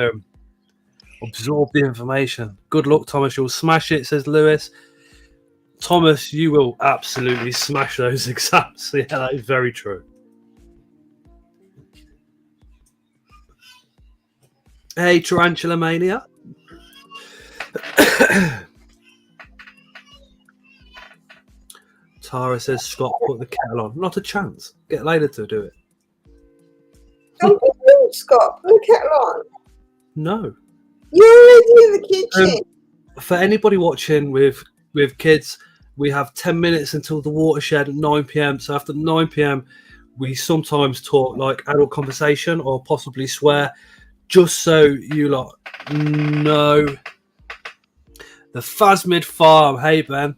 absorbed the information. Good luck, Thomas. You'll smash it, says Lewis. Thomas, you will absolutely smash those exams. Yeah, that is very true. Hey, Tarantula Mania. Tara says, Scott, put the kettle on. Not a chance. Get Layla to do it. Don't be rude, Scott. Put the kettle on. No. You're already in the kitchen. For anybody watching with kids, we have 10 minutes until the watershed at 9 p.m. So after 9 p.m, we sometimes talk like adult conversation or possibly swear, just so you lot know. The Phasmid Farm. Hey, Ben.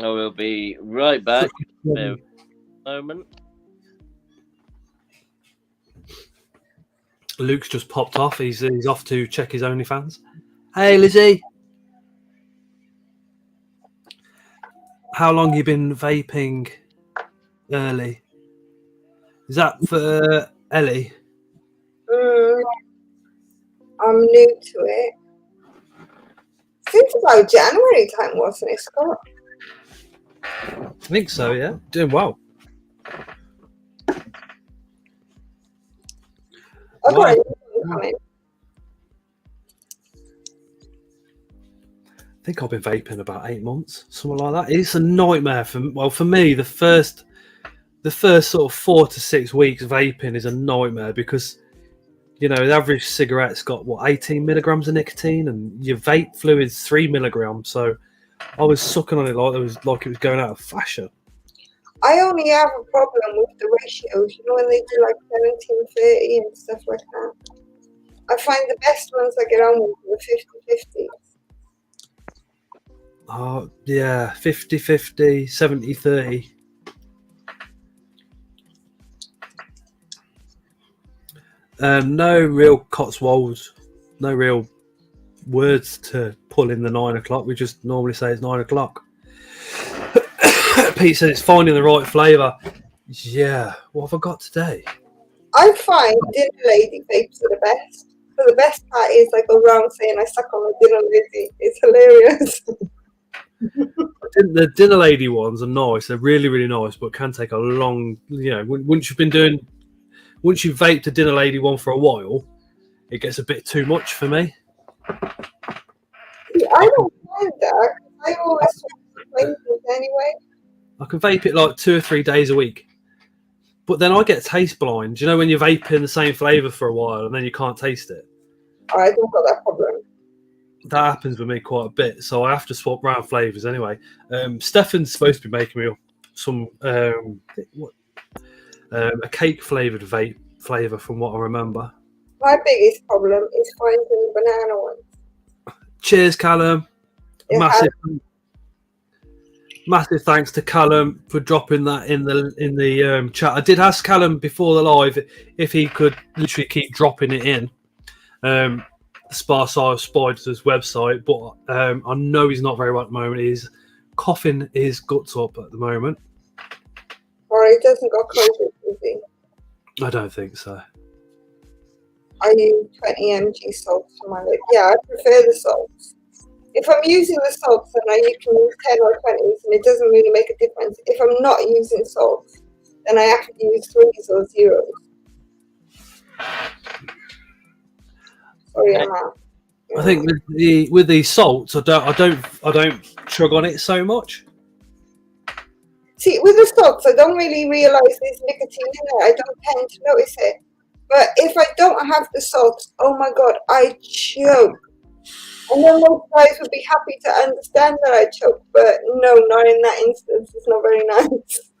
I will be right back in a moment. Luke's just popped off. He's off to check his OnlyFans. Hey, Lizzie. How long you been vaping early? Is that for Ellie? I'm new to it. Since about January time, wasn't it, Scott? I think so, yeah. Doing well. Okay. Wow. I think I've been vaping about 8 months, something like that. It's a nightmare for me. The first sort of 4 to 6 weeks vaping is a nightmare because, you know, the average cigarette's got 18 milligrams of nicotine, and your vape fluid's 3 milligrams. So I was sucking on it like it was going out of fashion. I only have a problem with the ratios. You know, when they do like 17-30 and stuff like that. I find the best ones I get on with the 50-50. Oh, yeah, 50-50, 70-30. No real Cotswolds, no real words to pull in the 9 o'clock. We just normally say it's 9 o'clock. Pete said it's finding the right flavour. Yeah, what have I got today? I find dinner lady vapes are the best. So the best part is I go around saying I suck on the dinner lady. It's hilarious. The dinner lady ones are nice. They're really, really nice, but can take a long, you know, once you've vaped a dinner lady one for a while, it gets a bit too much for me. See, I don't mind that. I always flavors anyway. I can vape it like 2 or 3 days a week. But then I get taste blind. You know when you're vaping the same flavour for a while and then you can't taste it? I don't got that problem. That happens with me quite a bit. So I have to swap around flavours anyway. Stefan's supposed to be making me some a cake flavoured vape flavour from what I remember. My biggest problem is finding the banana ones. Cheers, Callum. Massive thanks to Callum for dropping that in the chat. I did ask Callum before the live if he could literally keep dropping it in Sparse Eye of Spiders' website, but I know he's not very well at the moment. He's coughing his guts up at the moment. Or he doesn't got COVID, does he? I don't think so. I use 20 mg salts for my lip. Yeah, I prefer the salts. If I'm using the salts, then you can use 10 or 20s, and it doesn't really make a difference. If I'm not using salts, then I have to use 3s or 0s. Sorry, I'm out. I think with the salts, I don't chug on it so much. See, with the salts, I don't really realise there's nicotine in there. I don't tend to notice it. But if I don't have the salts, oh my god, I choke. And then most guys would be happy to understand that I choke, but no, not in that instance. It's not very nice.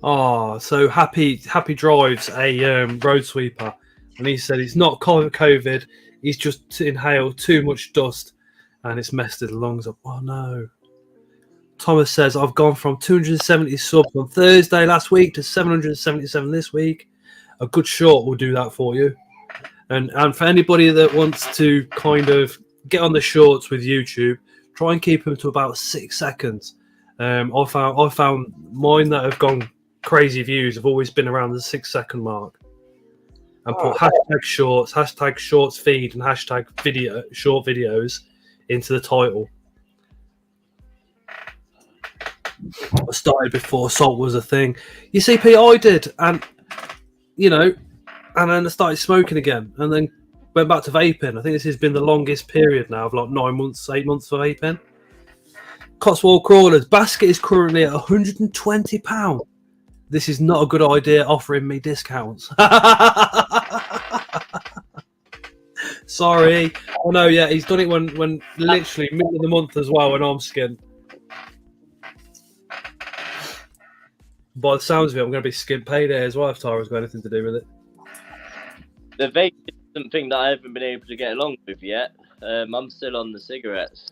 Oh, so Happy drives a road sweeper, and he said it's not COVID, He's just inhaled too much dust and it's messed his lungs up. Oh no. Thomas says, I've gone from 270 subs on Thursday last week to 777 this week. A good short will do that for you. And for anybody that wants to kind of get on the shorts with YouTube, try and keep them to about 6 seconds. I found mine that have gone crazy views have always been around the 6 second mark. And put hashtag shorts feed, and hashtag short videos into the title. I started before salt was a thing. You see, Pete, I did, and and then I started smoking again, and then went back to vaping. I think this has been the longest period now of like 9 months, 8 months for vaping. Cotswold Crawlers basket is currently at £120. This is not a good idea offering me discounts. Sorry. Oh no, yeah, he's done it when literally middle of the month as well when I'm skint. By the sounds of it, I'm going to be skint payday as well if Tara's got anything to do with it. The vape is something that I haven't been able to get along with yet. I'm still on the cigarettes.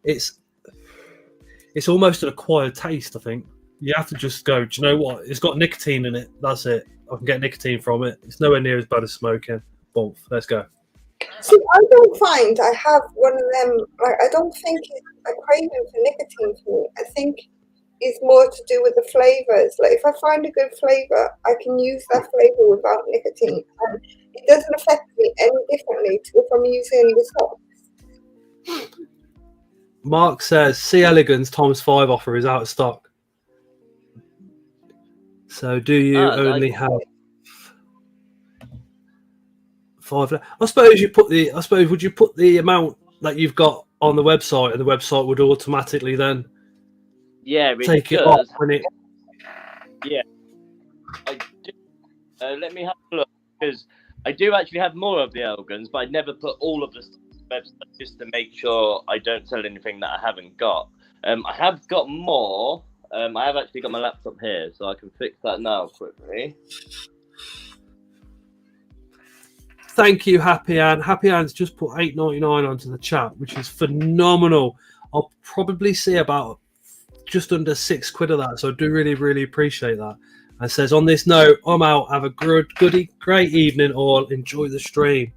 It's almost an acquired taste, I think. You have to just go, do you know what? It's got nicotine in it. That's it. I can get nicotine from it. It's nowhere near as bad as smoking. Boom, let's go. See, I don't find I have one of them, like, I don't think it's a craving for nicotine for me. I think it's more to do with the flavors. Like, if I find a good flavor, I can use that flavor without nicotine. And it doesn't affect me any differently to if I'm using the socks. Mark says, C. Elegans Times 5 offer is out of stock. So do you only have 5? I suppose would you put the amount that you've got on the website, and the website would automatically then take it off when it. Yeah. Let me have a look, because I do actually have more of the Elegans, but I never put all of the stuff on the website just to make sure I don't sell anything that I haven't got. I have got more. I have actually got my laptop here, so I can fix that now quickly. Thank you, Happy Ann. Happy Ann's just put $8.99 onto the chat, which is phenomenal. I'll probably see about just under £6 of that, so I do really, really appreciate that. And says, on this note, I'm out. Have a great evening, all. Enjoy the stream.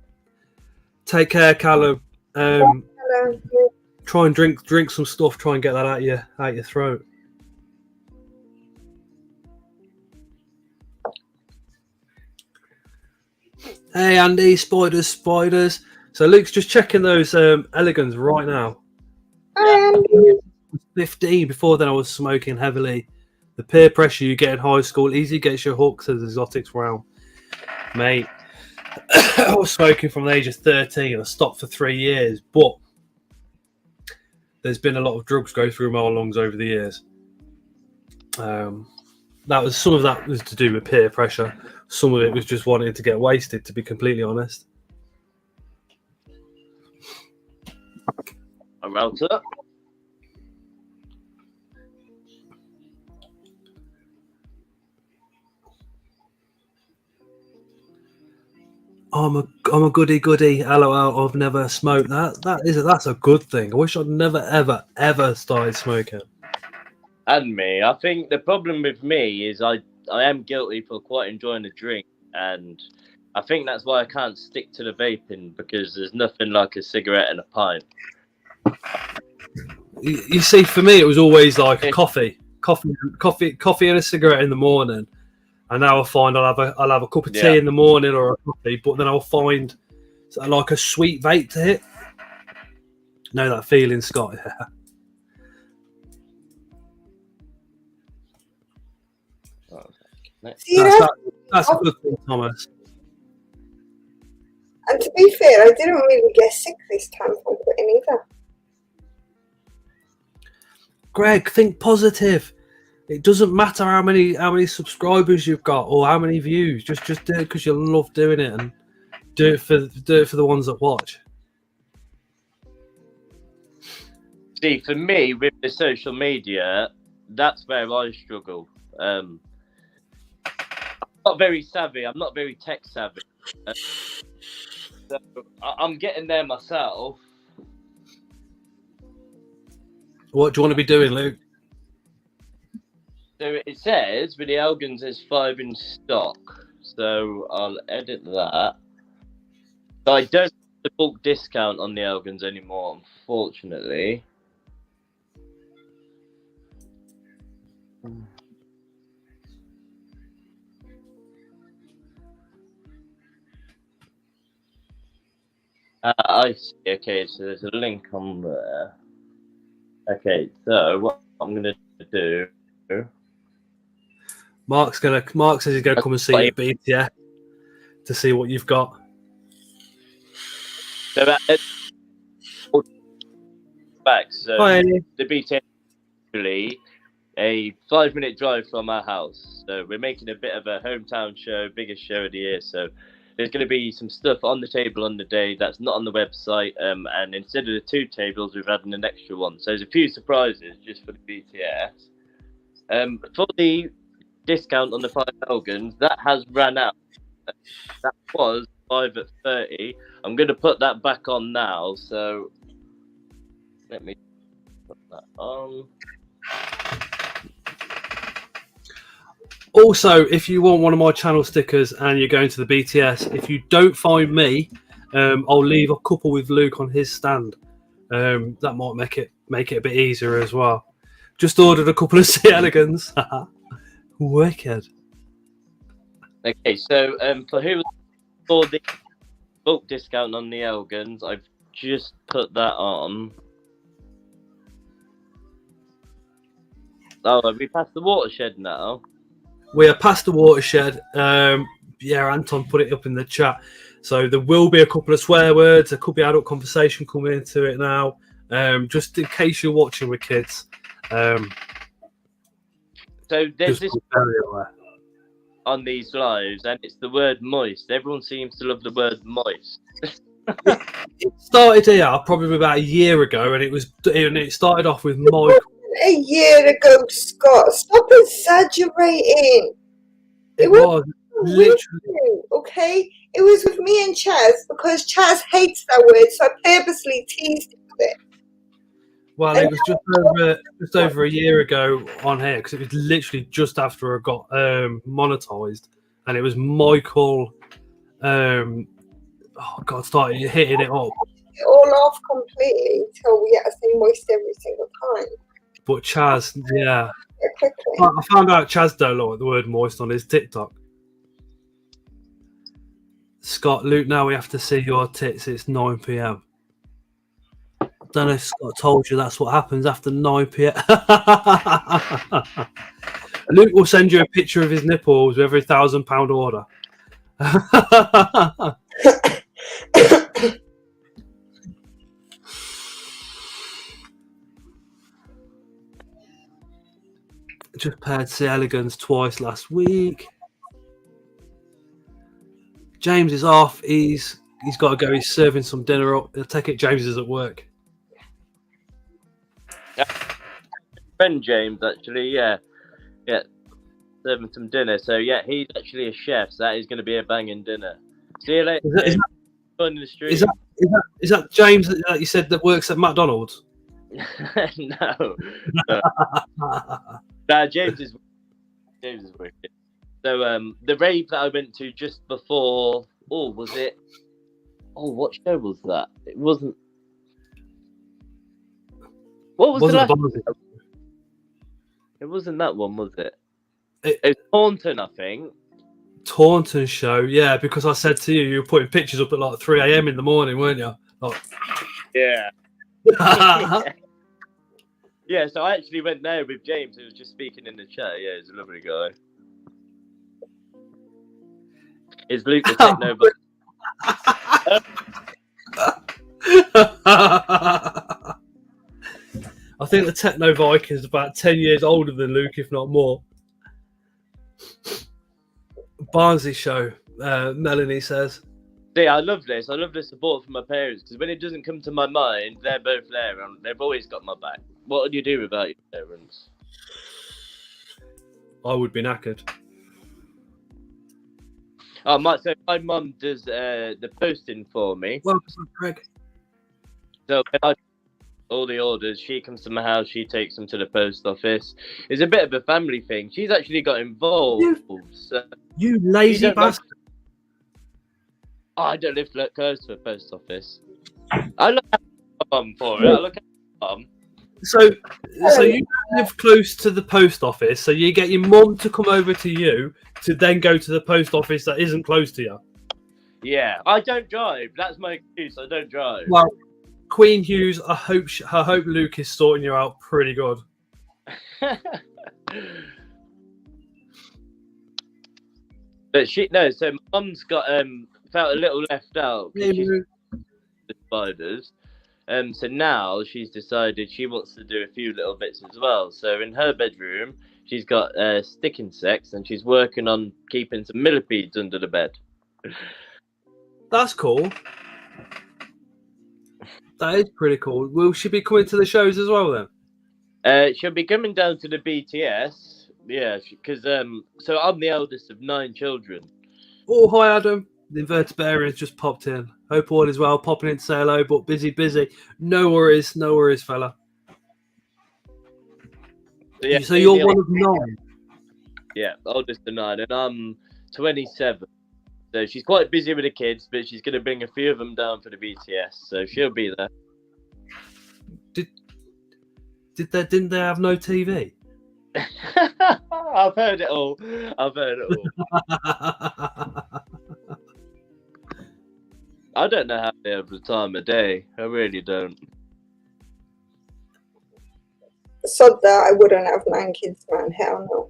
Take care, Callum. Try and drink some stuff. Try and get that out your throat. Hey, Andy, spiders. So Luke's just checking those Elegans right now. Hi, Andy. 15. Before then, I was smoking heavily. The peer pressure you get in high school easily gets your hooks as exotics realm. Mate, I was smoking from the age of 13 and I stopped for 3 years, but there's been a lot of drugs go through my lungs over the years. Some of that was to do with peer pressure. Some of it was just wanting to get wasted, to be completely honest. A router. I'm a goody. LOL. I've never smoked. That's a good thing. I wish I'd never ever started smoking. And me, I think the problem with me is I am guilty for quite enjoying a drink, and I think that's why I can't stick to the vaping, because there's nothing like a cigarette and a pint. You see, for me, it was always like coffee and a cigarette in the morning. And now I find I'll have a cup of tea in the morning or a coffee, but then I'll find like a sweet vape to hit. Know that feeling, Scott? That's a good thing, Thomas. And to be fair, I didn't really get sick this time from quitting either. Greg, think positive. It doesn't matter how many subscribers you've got or how many views. Just do it because you love doing it, and do it for the ones that watch. See, for me, with the social media, that's where I struggle. I'm not very savvy. I'm not very tech savvy. So I'm getting there myself. What do you want to be doing, Luke? So it says with the Elgins there's 5 in stock. So I'll edit that. So I don't have the bulk discount on the Elgins anymore, unfortunately. I see. Okay, so there's a link on there. Okay, so what I'm gonna do. Mark says he's gonna come and see you at BTS to see what you've got. So back. So Hi. the BTS actually a 5-minute drive from our house. So we're making a bit of a hometown show, biggest show of the year. So there's going to be some stuff on the table on the day that's not on the website. And instead of the 2 tables, we've added an extra one. So there's a few surprises just for the BTS. For the discount on the 5 Elgins, that has ran out. That was 5 at 30. I'm going to put that back on now. So let me put that on. Also, if you want one of my channel stickers and you're going to the BTS, if you don't find me, I'll leave a couple with Luke on his stand. That might make it a bit easier as well. Just ordered a couple of C Elegans. Wicked. Okay, so for the bulk discount on the Elgins, I've just put that on. Oh, have we passed the watershed now? We are past the watershed. Anton put it up in the chat. So there will be a couple of swear words. There could be adult conversation coming into it now. Just in case you're watching with kids. So there's this on these lives, and it's the word moist. Everyone seems to love the word moist. It started here probably about a year ago, and it started off with Michael. A year ago, Scott. Stop exaggerating. It was literally okay. It was with me and Chaz because Chaz hates that word, so I purposely teased him with it. Well, it was just over a year ago on here because it was literally just after I got monetized, and it was Michael. Started hitting it up. It all off completely until we had to say moist every single time. But Chaz, yeah. Quickly. I found out Chaz don't like the word moist on his TikTok. Scott, Luke, now we have to see your tits. It's 9 p.m. Don't know if Scott told you that's what happens after 9 p.m. Luke will send you a picture of his nipples with every £1,000 order. Just paired C Elegans twice last week. James is off. He's got to go. He's serving some dinner up. I take it James is at work. Friend James, actually, yeah, serving some dinner. So yeah, he's actually a chef. So that is going to be a banging dinner. See you later. Is that James that you said that works at McDonald's? No. Nah, James is wicked. So the rave that I went to just before, what show was that? It wasn't. What was the last? It wasn't that one, was it? It was Taunton, I think. Taunton show, yeah, because I said to you, you were putting pictures up at like 3 a.m. in the morning, weren't you? Like... Yeah. Yeah, so I actually went there with James, who was just speaking in the chat. Yeah, he's a lovely guy. Is Luke the techno? I think the Techno Viking is about 10 years older than Luke, if not more. Barnsley show, Melanie says. See, I love this. I love the support from my parents, because when it doesn't come to my mind, they're both there and they've always got my back. What would you do without your parents? I would be knackered. my mum does the posting for me. Welcome, Greg. So when I all the orders, she comes to my house, she takes them to the post office. It's a bit of a family thing. She's actually got involved. So You lazy don't bastard. I don't live close to a post office. I look at my mum for it. I look at my mum. So you live close to the post office, so you get your mum to come over to you to then go to the post office that isn't close to you. Yeah, I don't drive. That's my excuse. I don't drive. Well, Queen Hughes, I hope Luke is sorting you out pretty good. But so my mum's got felt a little left out because she's the spiders. So now she's decided she wants to do a few little bits as well. So in her bedroom, she's got stick insects and she's working on keeping some millipedes under the bed. That's cool. That is pretty cool. Will she be coming to the shows as well then? She'll be coming down to the BTS. Yeah, because so I'm the eldest of 9 children. Oh, hi Adam. The invertebrarian's just popped in. Hope all is well. Popping in to say hello, but busy. No worries, fella. Yeah, so you're one of 9. Yeah, oldest of 9, and I'm 27. So she's quite busy with the kids, but she's going to bring a few of them down for the BTS, so she'll be there. Didn't they have no TV? I've heard it all. I don't know how they have the time of day. I really don't. So that I wouldn't have 9 kids, man. Hell no.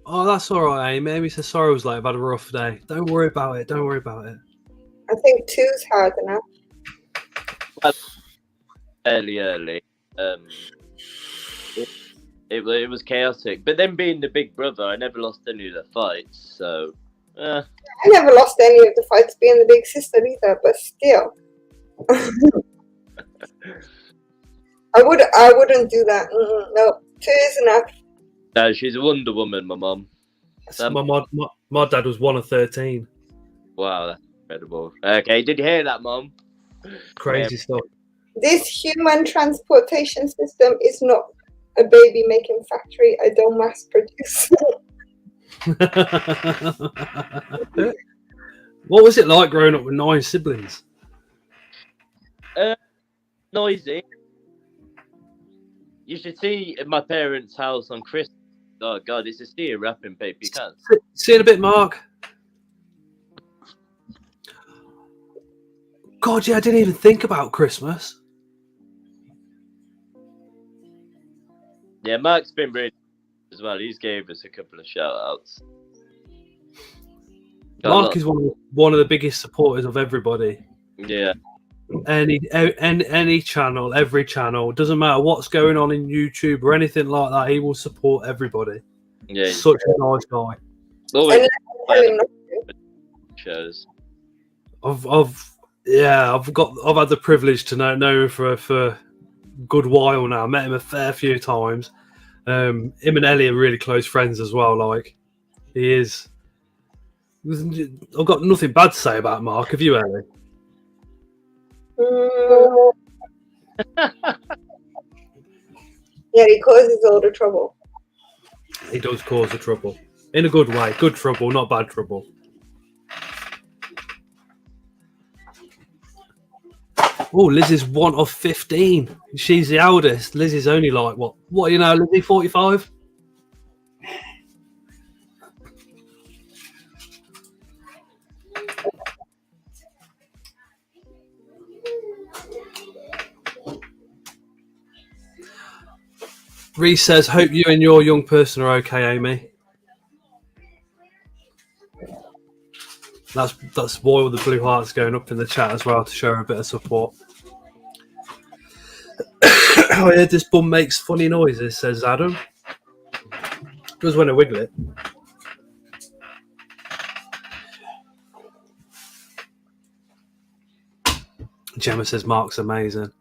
Oh, that's all right, Amy. Amy says sorry, I was like, I've had a rough day. Don't worry about it. I think 2's hard enough. Fairly early. It was chaotic. But then being the big brother, I never lost any of the fights. So, I never lost any of the fights being the big sister either. But still, I wouldn't do that. No, 2 is enough. No, she's a Wonder Woman, my mum. My dad was 1 of 13. Wow, that's incredible. Okay, did you hear that, Mum? Crazy stuff. This human transportation system is not a baby making factory. I don't mass produce. What was it like growing up with 9 siblings? Noisy. You should see my parents' house on Christmas. Oh God, it's a sea of wrapping paper. You can't. See you in a bit, Mark. God, yeah, I didn't even think about Christmas. Yeah, Mark's been really as well. He's gave us a couple of shout outs. Mark is one of the biggest supporters of everybody. Yeah. Any channel, every channel, doesn't matter what's going on in YouTube or anything like that, he will support everybody. Yeah, such a nice guy. Always shows. I've had the privilege to know him for a good while now. I met him a fair few times. Him and Ellie are really close friends as well. Like he is. I've got nothing bad to say about Mark. Have you, Ellie? Yeah, he causes all the trouble. He does cause the trouble. In a good way. Good trouble, not bad trouble. Oh, Liz is 1 of 15. She's the eldest. Liz is only like, what are you now, Lizzie, 45? Reese says, hope you and your young person are okay, Amy. That's why all the blue hearts going up in the chat as well to show her a bit of support. Oh yeah, this bum makes funny noises, says Adam. Does when I wiggle it. Gemma says Mark's amazing.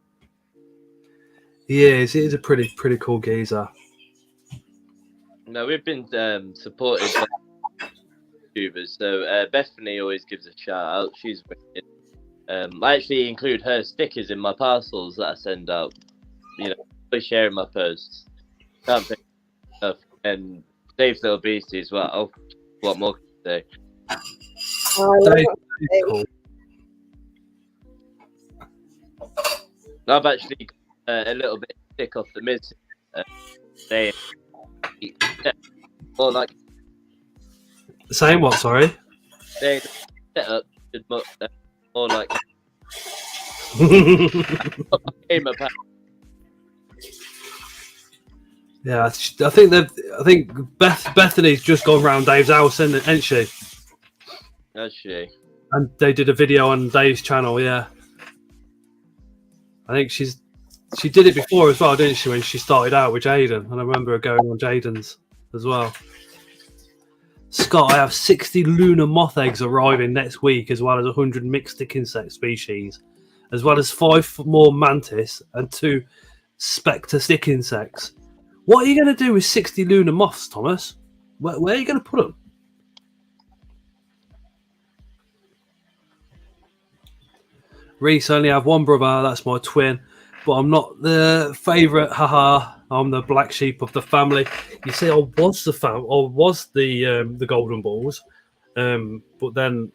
He is a pretty cool geezer. No, we've been supported by YouTubers. So Bethany always gives a shout out. She's wicked. I actually include her stickers in my parcels that I send out. You know, always sharing my posts. Can't think of stuff. And Dave's Little Beastie as well. What more can I say? Oh, I love Dave that. is cool. I've actually got a little bit sick off the mids. Saying more like Saying what? Sorry. they set up more like game about. Yeah, I think Bethany's just gone round Dave's house, isn't she? Actually, And they did a video on Dave's channel. Yeah, I think she did it before as well, didn't she? When she started out with Jaden, and I remember her going on Jaden's as well. Scott, I have 60 lunar moth eggs arriving next week, as well as 100 mixed stick insect species, as well as 5 more mantis and 2 spectre stick insects. What are you going to do with 60 lunar moths, Thomas? Where are you going to put them? Reese, I only have one brother, that's my twin, but I'm not the favourite, haha. I'm the black sheep of the family. You see, I was the Golden Balls, but then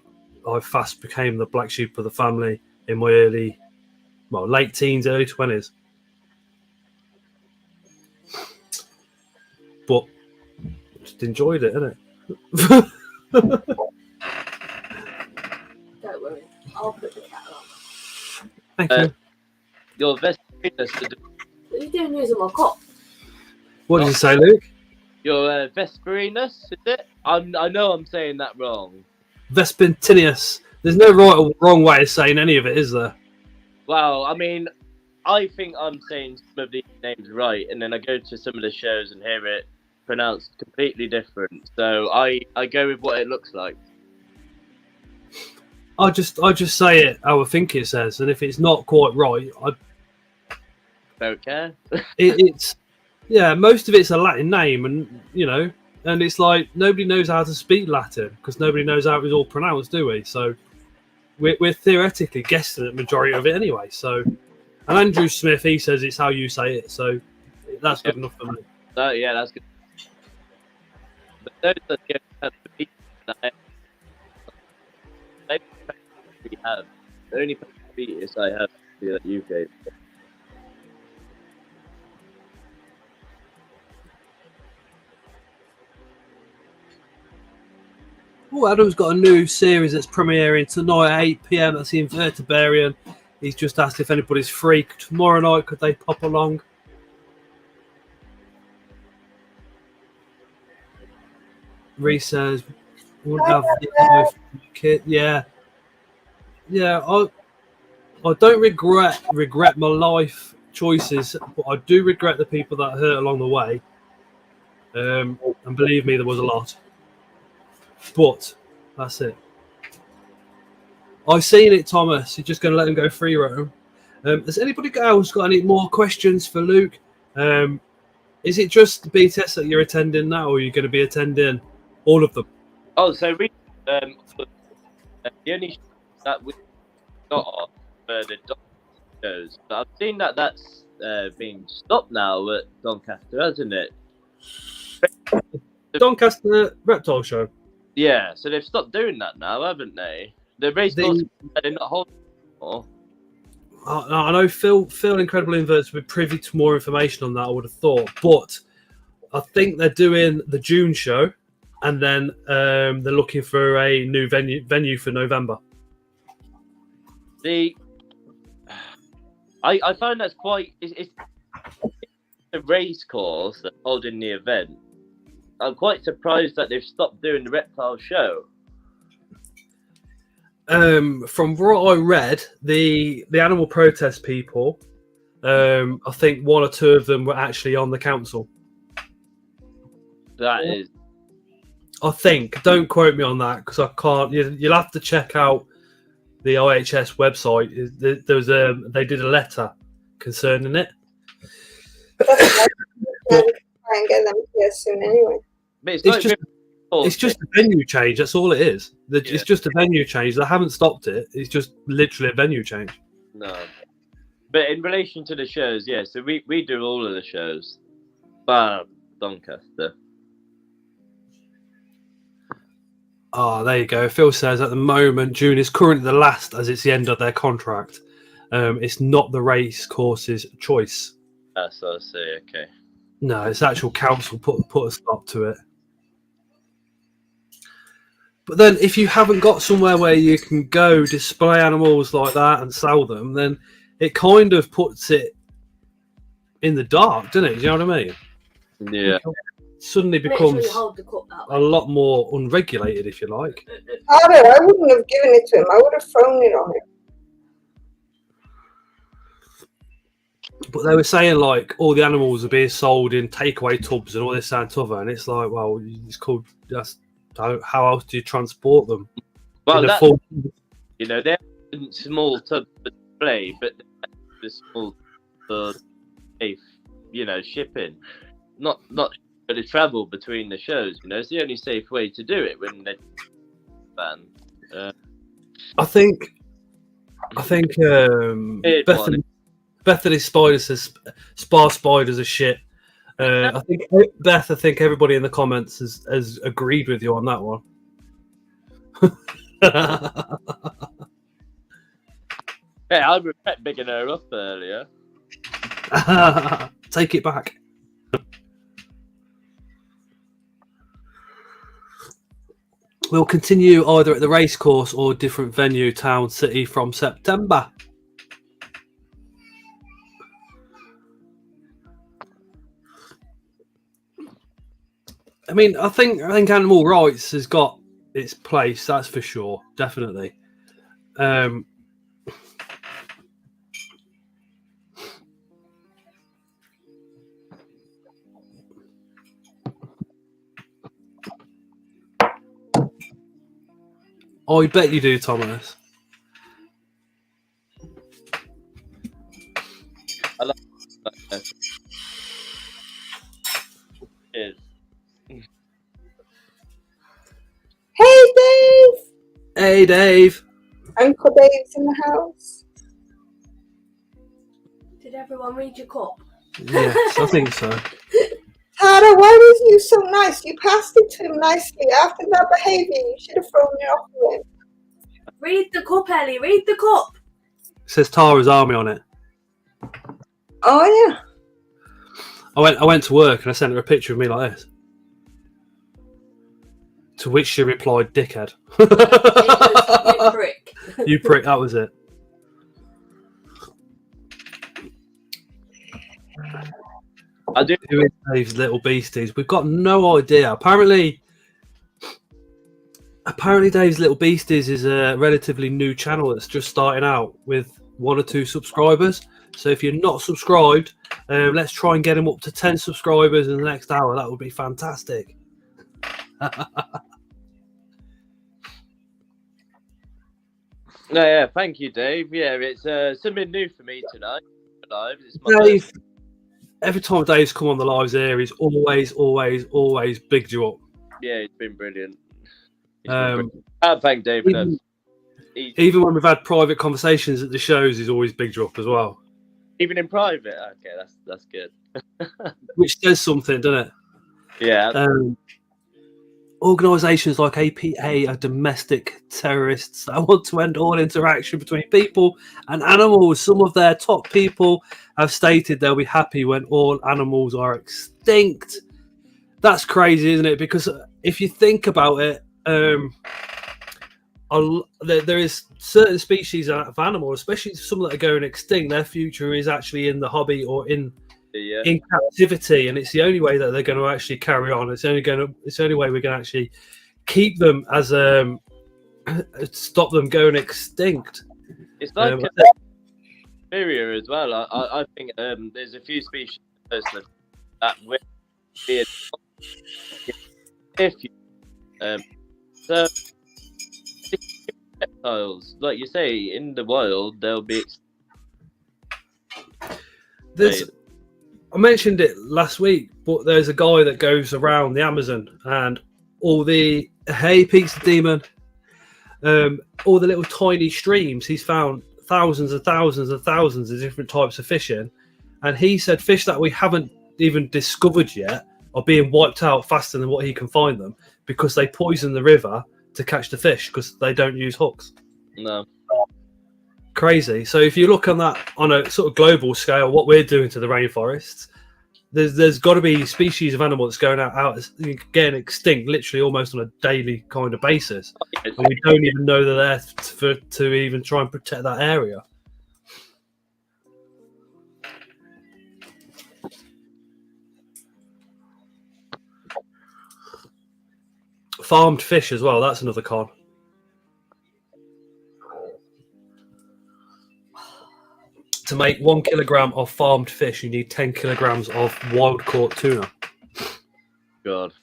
I fast became the black sheep of the family in my late teens, early 20s. But just enjoyed it, innit? Don't worry, I'll put the cat on. Thank you. your Vesperinus, What are you doing using my cock? What did you say, Luke? your Vesperinus, is it? I know I'm saying that wrong. Vespentinius. There's no right or wrong way of saying any of it, is there? Well, I mean, I think I'm saying some of these names right, and then I go to some of the shows and hear it pronounced completely different. So I go with what it looks like. I just say it how I think it says, and if it's not quite right, Don't care. it's most of it's a Latin name, and and it's like nobody knows how to speak Latin because nobody knows how it's all pronounced, do we? So we're theoretically guessing the majority of it anyway. So, and Andrew Smith, he says it's how you say it, so that's good enough for me. So yeah, that's good. But those are the only we have. The only fetus I have is the UK. Oh, Adam's got a new series that's premiering tonight at 8 PM. That's the Invertebrarian. He's just asked if anybody's free tomorrow night. Could they pop along? Reese says, wouldn't have the kid. Yeah. I don't regret my life choices, but I do regret the people that hurt along the way. And believe me, there was a lot. But that's it. I've seen it, Thomas. You're just going to let him go free roam. Has anybody else got any more questions for Luke? Is it just the BTS that you're attending now, or are you going to be attending all of them? Oh, so we the only show that we got the shows, but I've seen that's been stopped now at Doncaster, hasn't it? Doncaster Reptile Show. Yeah, so they've stopped doing that now, haven't they? The race course they're not holding anymore. I know Phil Incredible Inverts will be privy to more information on that, I would have thought. But I think they're doing the June show, and then they're looking for a new venue for November. I find that's quite... It's a race course that's holding the event. I'm quite surprised that they've stopped doing the reptile show. From what I read, the animal protest people, I think one or two of them were actually on the council. That is... I think. Don't quote me on that because I can't. You'll have to check out the IHS website. They did a letter concerning it. Try and get them here soon anyway. But it's It's like just It's just a venue change. That's all it is. It's just a venue change. They haven't stopped it. It's just literally a venue change. No. But in relation to the shows, yeah, so we do all of the shows. Bar Doncaster. Oh, there you go. Phil says at the moment, June is currently the last as it's the end of their contract. It's not the race course's choice. That's what I say, okay. No, it's actual council put a stop to it. But then if you haven't got somewhere where you can go display animals like that and sell them, then it kind of puts it in the dark, doesn't it? Do you know what I mean? Yeah. It suddenly Make sure becomes you hold the cup that a way. lot more unregulated, if you like. Harder, I wouldn't have given it to him. I would have thrown it on him. But they were saying like all the animals are being sold in takeaway tubs and all this and t'other, and it's like, well, it's called that's how else do you transport them? Well, In a that, full- you know, they're small tubs for display, but they're small for safe, you know, shipping. Not for the travel between the shows. You know, it's the only safe way to do it when they're banned. I think Bethany Spider says spa spiders are shit. I think everybody in the comments has agreed with you on that one. Hey, I regret bigging her up earlier. Take it back. We'll continue either at the racecourse or different venue, town, city from September. I mean, I think animal rights has got its place. That's for sure, definitely. I bet you do, Thomas. I like that. Cheers. Hey, Dave! Hey, Dave. Uncle Dave's in the house. Did everyone read your cup? Yes, I think so. Tara, why was you so nice? You passed it to him nicely. After that behaviour, you should have thrown it off of him. Read the cup, Ellie. Read the cup. It says Tara's Army on it. Oh, yeah. I went to work and I sent her a picture of me like this. To which she replied, "Dickhead." You prick. You prick. That was it. I do. Who is Dave's Little Beasties? We've got no idea. Apparently, Dave's Little Beasties is a relatively new channel that's just starting out with 1 or 2 subscribers. So if you're not subscribed, let's try and get him up to 10 subscribers in the next hour. That would be fantastic. No, yeah, thank you, Dave. Yeah, it's something new for me tonight. Live. It's my Dave, every time Dave's come on the lives here, he's always bigged you up. Yeah, it's been brilliant. Um, Thank Dave. Even when we've had private conversations at the shows, he's always bigged you up as well. Even in private. Okay, that's good. Which says something, doesn't it? Yeah. Organisations like APA are domestic terrorists that want to end all interaction between people and animals. Some of their top people have stated they'll be happy when all animals are extinct. That's crazy, isn't it? Because if you think about it, there is certain species of animals, especially some that are going extinct, their future is actually in the hobby or in captivity, and it's the only way that they're going to actually carry on. It's the only way we can actually keep them as stop them going extinct. It's like superior as well. I think there's a few species that will be if you so reptiles, like you say, in the wild they'll be. I mentioned it last week, but there's a guy that goes around the Amazon and all the hey pizza demon, all the little tiny streams. He's found thousands and thousands and thousands of different types of fish in, and he said fish that we haven't even discovered yet are being wiped out faster than what he can find them because they poison the river to catch the fish because they don't use hooks. No. Crazy. So if you look on that on a sort of global scale, what we're doing to the rainforests, there's got to be species of animal that's going out getting extinct literally almost on a daily kind of basis, and we don't even know they're there to even try and protect that area. Farmed fish as well, that's another con. To make 1 kilogram of farmed fish, you need 10 kilograms of wild caught tuna. God.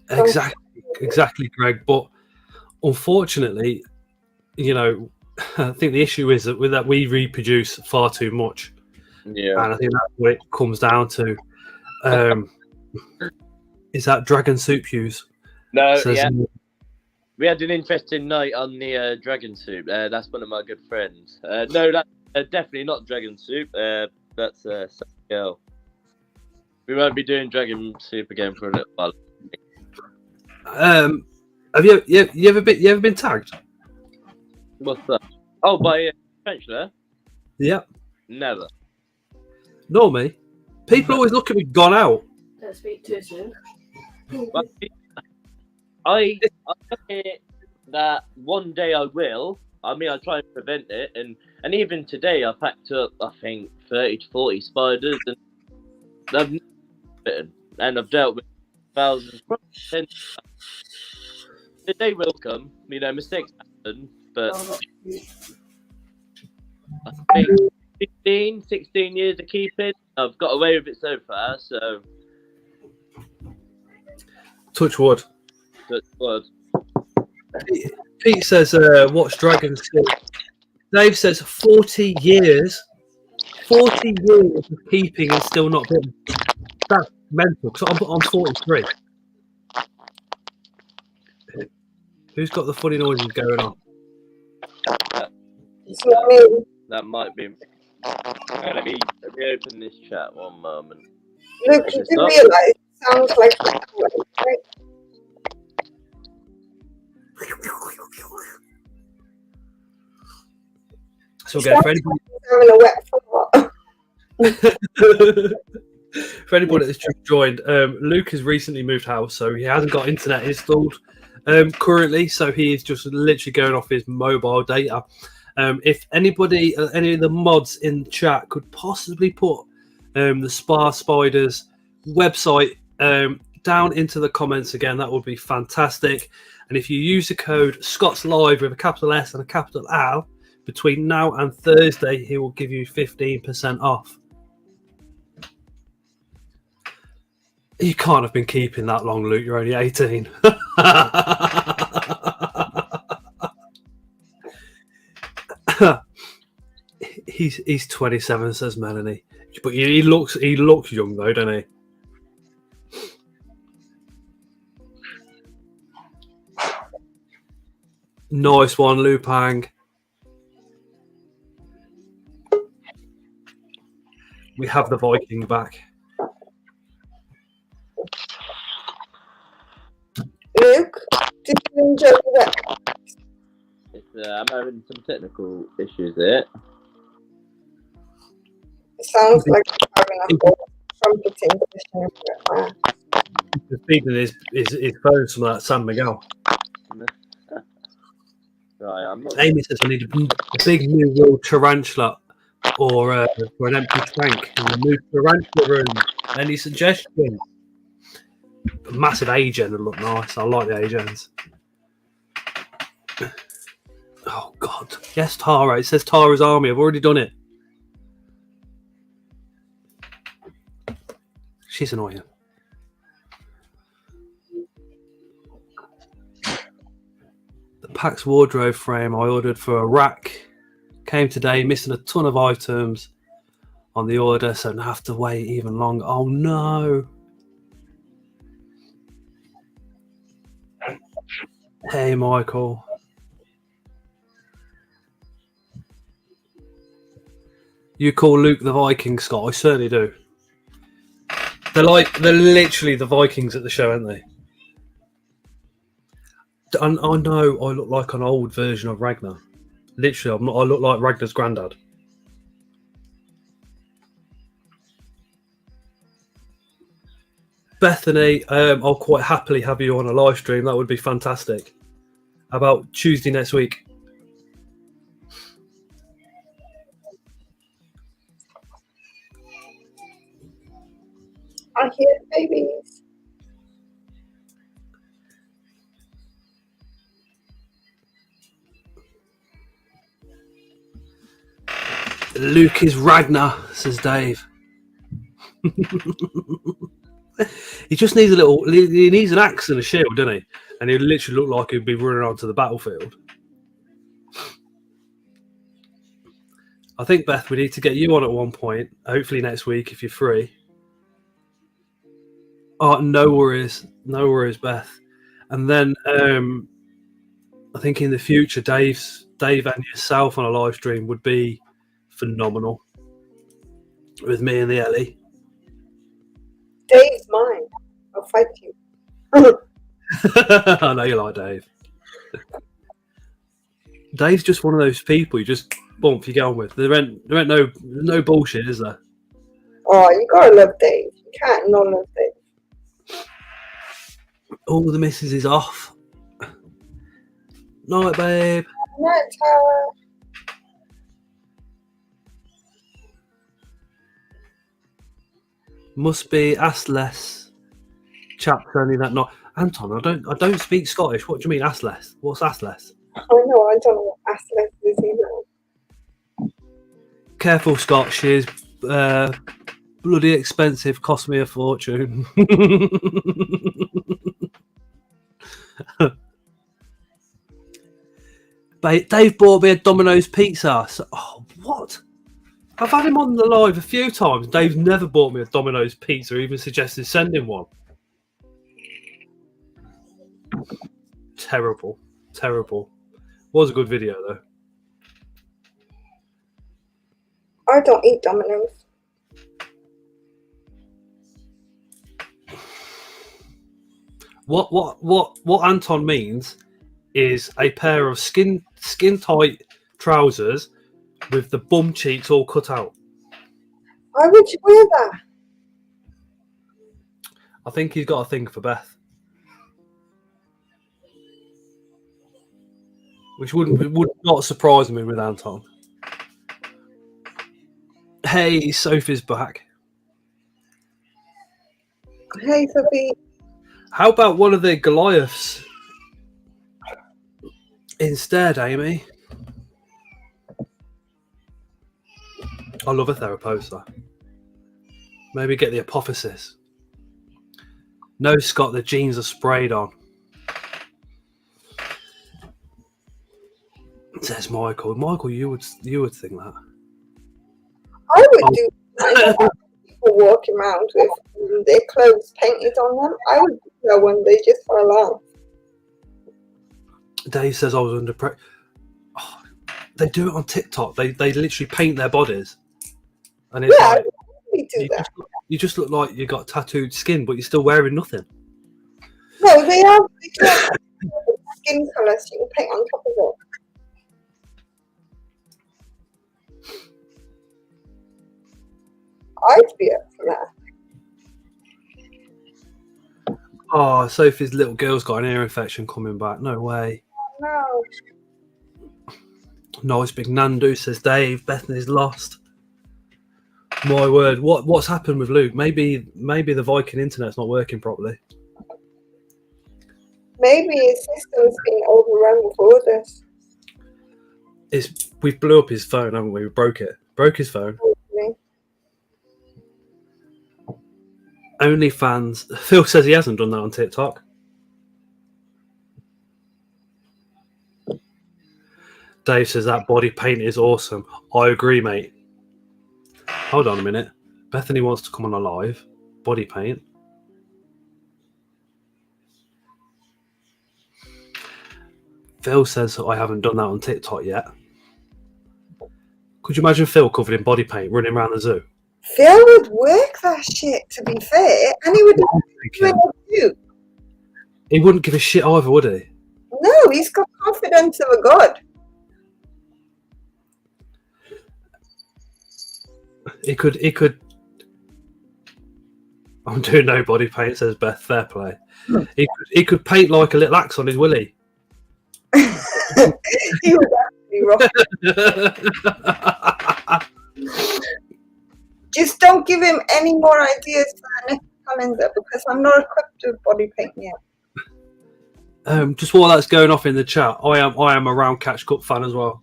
Exactly, Greg. But unfortunately, you know, I think the issue is that we reproduce far too much. Yeah. And I think that's what it comes down to. Is that dragon soup use? No, Says, yeah. We had an interesting night on the dragon soup. That's one of my good friends. No, that's definitely not dragon soup. That's girl. We won't be doing dragon soup again for a little while. Have you ever been tagged? What's that? Oh, by Tarantula? Yeah. Never. Nor me. People always look at me gone out. Don't speak too soon. But I think that one day I will. I mean, I try and prevent it, and even today I packed up, I think, 30 to 40 spiders, and I've never bitten, and I've dealt with thousands. The day will come. You know, mistakes happen, but I think 16 years of keeping, I've got away with it so far. So, touch wood. Touch wood. Pete says, watch Dragon Soup. Dave says 40 years. 40 years of keeping and still not bitten. That's mental. Because I'm 43. Who's got the funny noises going on? That might be. Let me open this chat one moment. Luke, did you realise it sounds like right? So again, for anybody, having a wet floor. for anybody that's just joined, Luke has recently moved house, so he hasn't got internet installed currently, so he is just literally going off his mobile data. If anybody, any of the mods in the chat could possibly put the Spa Spiders website down into the comments again, that would be fantastic. And if you use the code ScottsLive with a capital S and a capital L between now and Thursday, he will give you 15% off. You can't have been keeping that long, Luke. You're only 18. He's 27, says Melanie. But he looks young though, doesn't he? Nice one, Lupang. We have the Viking back. Luke, did you enjoy that? I'm having some technical issues here. It sounds like you're having a whole trumpeting session. He's feeding his phone some of that San Miguel. Right, I'm not. Amy says I need a big new wheel tarantula or for an empty tank in the new tarantula room. Any suggestions? A massive A-gen would look nice. I like the A-gens. Oh God! Yes, Tara. It says Tara's Army. I've already done it. She's annoying. The Pax wardrobe frame I ordered for a rack came today, missing a ton of items. on the order, so I have to wait even longer. Oh no! Hey, Michael. You call Luke the Viking, Scott? I certainly do. They're literally the Vikings at the show, aren't they? I know I look like an old version of Ragnar. Literally, I look like Ragnar's granddad. Bethany, I'll quite happily have you on a live stream. That would be fantastic. How about Tuesday next week? I hear babies. Luke is Ragnar, says Dave. He just needs he needs an axe and a shield, doesn't he? And he'd literally look like he'd be running onto the battlefield. I think, Beth, we need to get you on at one point, hopefully next week if you're free. Oh, no worries, Beth. And then I think in the future, Dave and yourself on a live stream would be phenomenal with me and the Ellie. Dave's mine. I'll fight you. I know you like Dave. Dave's just one of those people you just bump, you get on with. There ain't no bullshit, is there? Oh, you gotta love Dave. You can't not love Dave. Oh, the missus is off. Night, babe. Night, Tara. Must be ask less. Chaps only that night. Anton, I don't speak Scottish. What do you mean ask less? What's ask less? I know, I don't know what Astless is either. Careful, Scott. She is bloody expensive. Cost me a fortune. Dave bought me a Domino's pizza. So, oh, what? I've had him on the live a few times. Dave's never bought me a Domino's pizza, or even suggested sending one. Terrible. Was a good video though. I don't eat Domino's. What Anton means is a pair of skin tight trousers with the bum cheeks all cut out. Why would you wear that? I think he's got a thing for Beth. Which would not surprise me with Anton. Hey, Sophie's back. Hey, Sophie. How about one of the Goliaths instead, Amy? I love a Theraposa. Maybe get the Apophysis. No, Scott, the jeans are sprayed on. Says Michael. Michael, you would think that. I would do that. People walking around with their clothes painted on them. I would do that one day just for a laugh. Dave says I was under pressure. Oh, they do it on TikTok. They literally paint their bodies, and it's like, we do that. You just look like you got tattooed skin, but you're still wearing nothing. No, they have skin colours you can paint on top of it. I'd be up for that. Oh, Sophie's little girl's got an ear infection coming back. No way. No. Nice big Nandu, says Dave. Bethany's lost. My word. What's happened with Luke? Maybe the Viking internet's not working properly. Maybe his system's been overrun before this. We blew up his phone, haven't we? We broke it. Broke his phone. OnlyFans. Phil says he hasn't done that on TikTok. Dave says that body paint is awesome. I agree, mate. Hold on a minute. Bethany wants to come on a live. Body paint. Phil says I haven't done that on TikTok yet. Could you imagine Phil covered in body paint running around the zoo? Phil would work that shit, to be fair, and he would do it too. He wouldn't give a shit either, would he? No, he's got confidence of a god. He could. I'm doing no body paint, says Beth. Fair play. He could paint like a little axe on his willy. He would actually rock. Just don't give him any more ideas for our next calendar, because I'm not equipped with body paint yet. Just while that's going off in the chat, I am a round catch cup fan as well.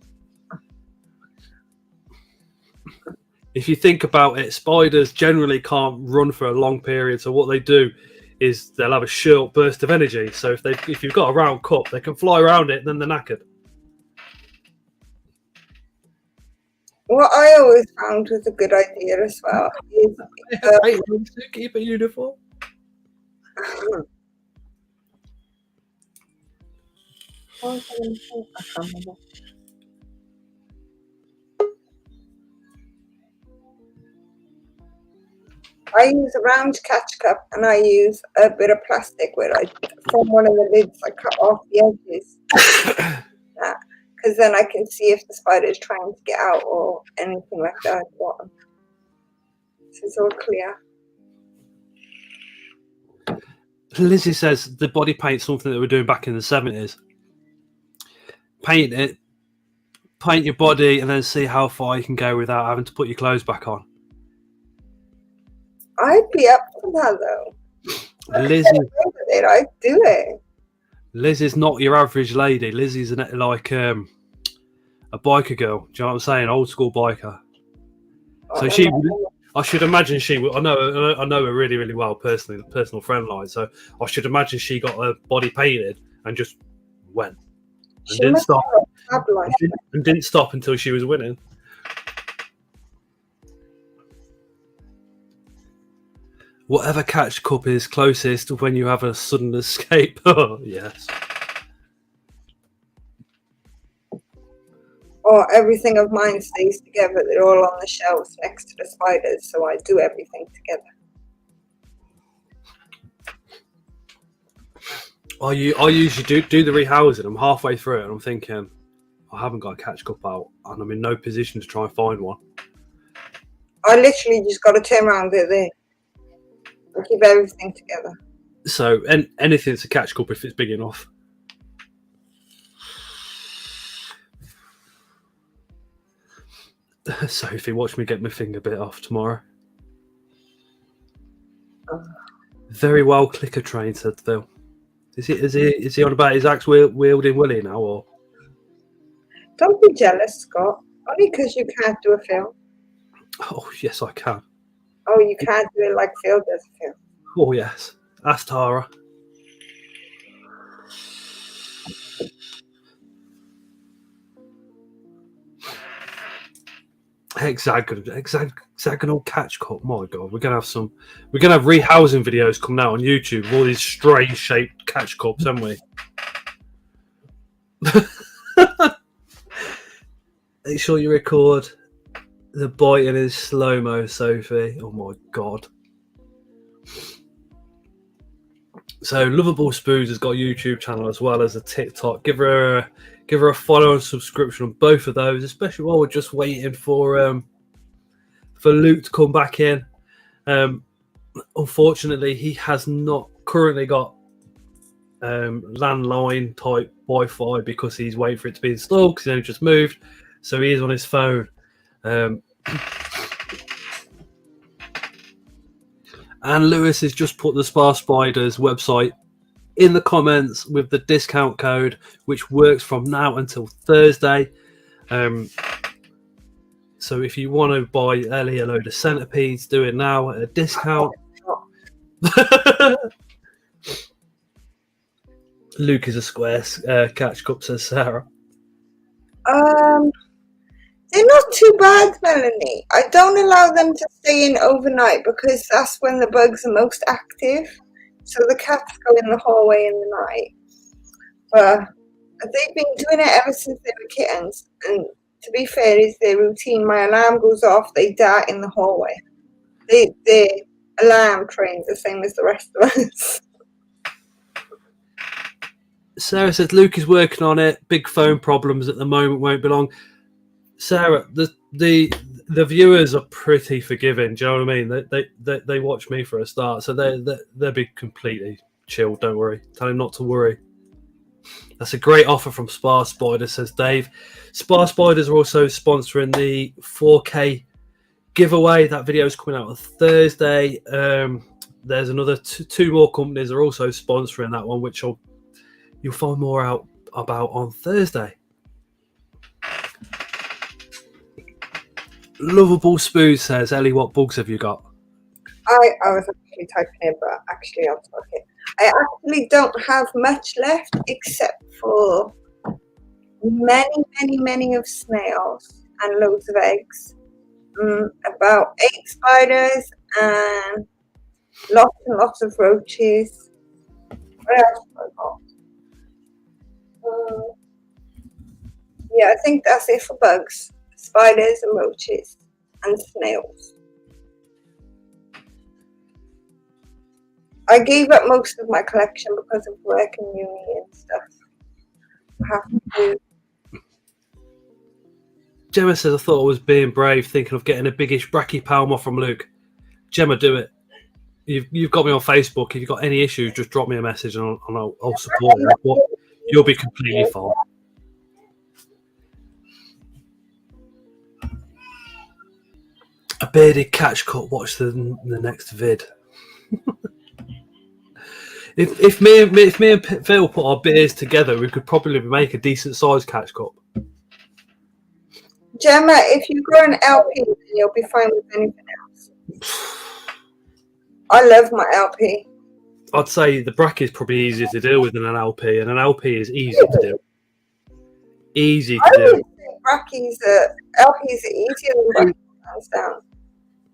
If you think about it, spiders generally can't run for a long period, so what they do is they'll have a short burst of energy. So if you've got a round cup, they can fly around it, and then they're knackered. What I always found was a good idea as well is keep a uniform. I use a round catch cup, and I use a bit of plastic where I from one of the lids I cut off the edges, because then I can see if the spider is trying to get out or anything like that at the bottom. This is all clear. Lizzie says the body paint's something that we're doing back in the 70s. Paint it, paint your body, and then see how far you can go without having to put your clothes back on. I'd be up for that though. Lizzie, I'd do it. Lizzie's not your average lady. Lizzie's like a biker girl. Do you know what I'm saying? Old school biker. So I should imagine she would. I know her really, really well personally, personal friend line. So I should imagine she got her body painted and just went and didn't stop. And didn't stop until she was winning. Whatever catch cup is closest when you have a sudden escape. Oh, yes. Or everything of mine stays together. They're all on the shelves next to the spiders, so I do everything together. I usually do the rehousing. I'm halfway through it and I'm thinking, I haven't got a catch cup out and I'm in no position to try and find one. I literally just got to turn around there. I keep everything together. So anything's a catch cup if it's big enough. Sophie, watch me get my finger bit off tomorrow. Very well, clicker train, said Phil. Is he on about his axe wielding Willie now, or? Don't be jealous, Scott. Only because you can't do a film. Oh yes, I can. Oh, you can't do it like Phil does a film. Oh yes, ask Tara. Hexagonal catch cup. My God, we're gonna have rehousing videos coming out on YouTube of all these strange shaped catch cups, haven't we? Make sure you record the bite in his slow-mo, Sophie. Oh my God. So Lovable Spoons has got a YouTube channel as well as a TikTok. Give her a follow and subscription on both of those, especially while we're just waiting for Luke to come back in. Unfortunately, he has not currently got landline type Wi-Fi because he's waiting for it to be installed because he only just moved. So he is on his phone. And Lewis has just put the Spar Spiders website in the comments with the discount code, which works from now until Thursday. So if you want to buy Ellie a load of centipedes, do it now at a discount. Luke is a square catch cup, says Sarah. They're not too bad, Melanie. I don't allow them to stay in overnight because that's when the bugs are most active. So the cats go in the hallway in the night. But they've been doing it ever since they were kittens. And to be fair, it's their routine. My alarm goes off, they dart in the hallway. They're alarm trained the same as the rest of us. Sarah says Luke is working on it. Big phone problems at the moment, won't be long. Sarah, the viewers are pretty forgiving. Do you know what I mean? They watch me for a start, so they'll be completely chill. Don't worry. Tell him not to worry. That's a great offer from Spar Spider, says Dave. Spar Spiders are also sponsoring the 4K giveaway. That video is coming out on Thursday. There's another two more companies are also sponsoring that one, which you'll find more out about on Thursday. Lovable Spoo says, Ellie, what bugs have you got? I was actually typing it, but actually I'll talk it. I actually don't have much left except for many of snails and loads of eggs. About 8 spiders and lots of roaches. What else have I got? Yeah, I think that's it for bugs. Spiders and roaches and snails. I gave up most of my collection because of work and uni and stuff. I have to. Gemma says, I thought I was being brave, thinking of getting a biggish brachypalma from Luke. Gemma, do it. You've got me on Facebook. If you've got any issues, just drop me a message and I'll support you. You'll be completely fine. A bearded catch cut. Watch the next vid. If me and Phil put our beers together, we could probably make a decent sized catch cup. Gemma, if you grow an LP, then you'll be fine with anything else. I love my LP. I'd say the bracky is probably easier to deal with than an LP, and an LP is easy to do. Easy to do. I would say LPs are easier than brackies, hands down.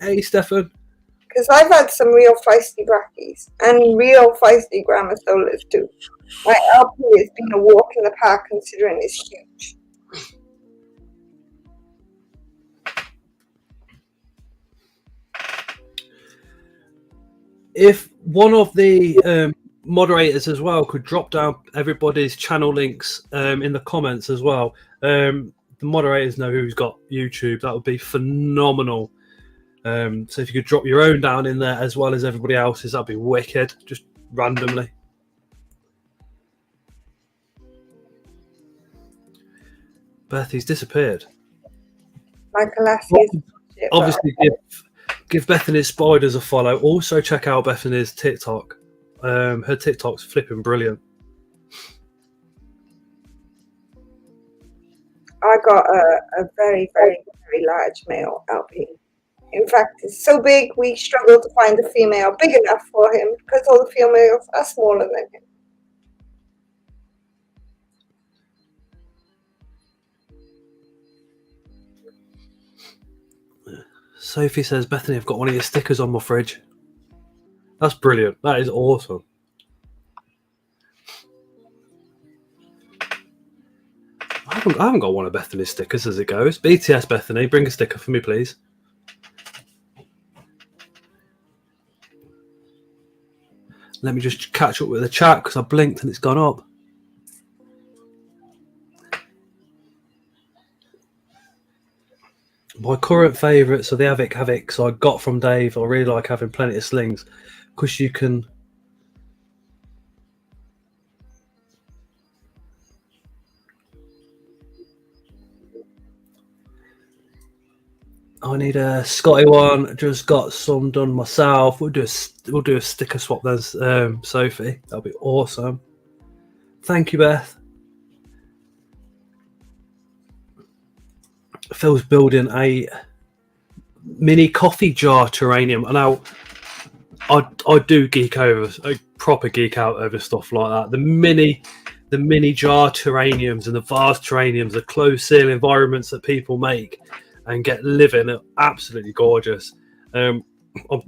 Hey, Stefan. Because I've had some real feisty brackies and real feisty grammar solas too. My LP has been a walk in the park considering it's huge. If one of the moderators as well could drop down everybody's channel links in the comments as well. The moderators know who's got YouTube. That would be phenomenal. So if you could drop your own down in there as well as everybody else's, that'd be wicked. Just randomly. Bethy's disappeared. Like a lassie. Obviously, give Bethany's Spiders a follow. Also, check out Bethany's TikTok. Her TikTok's flipping brilliant. I got a very large male LP. In fact, it's so big we struggle to find a female big enough for him because all the females are smaller than him. Sophie says, Bethany, I've got one of your stickers on my fridge. That's brilliant. That is awesome. I haven't got one of Bethany's stickers as it goes. BTS Bethany, bring a sticker for me, please. Let me just catch up with the chat because I blinked and it's gone up. My current favourites are the Havocs I got from Dave. I really like having plenty of slings because you can... I need a Scotty one. Just got some done myself. We'll do a sticker swap then, Sophie. That'll be awesome. Thank you, Beth. Phil's building a mini coffee jar terrarium. Now, I do proper geek out over stuff like that. The the mini jar terrariums and the vase terrariums, the closed seal environments that people make and get living are absolutely gorgeous. I'm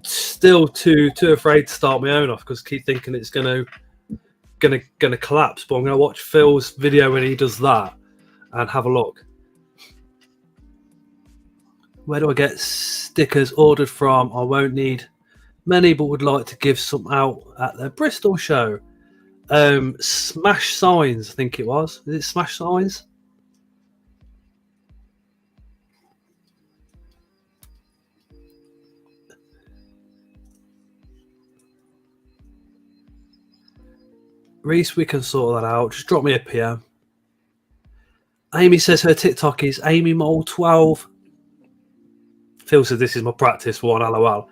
still too afraid to start my own off because I keep thinking it's gonna collapse. But I'm gonna watch Phil's video when he does that and have a look. Where do I get stickers ordered from? I won't need many, but would like to give some out at the Bristol show. Smash Signs, I think it was. Is it Smash Signs? Reese, we can sort that out. Just drop me a PM. Amy says her TikTok is AmyMole12. Phil says this is my practice one, lol.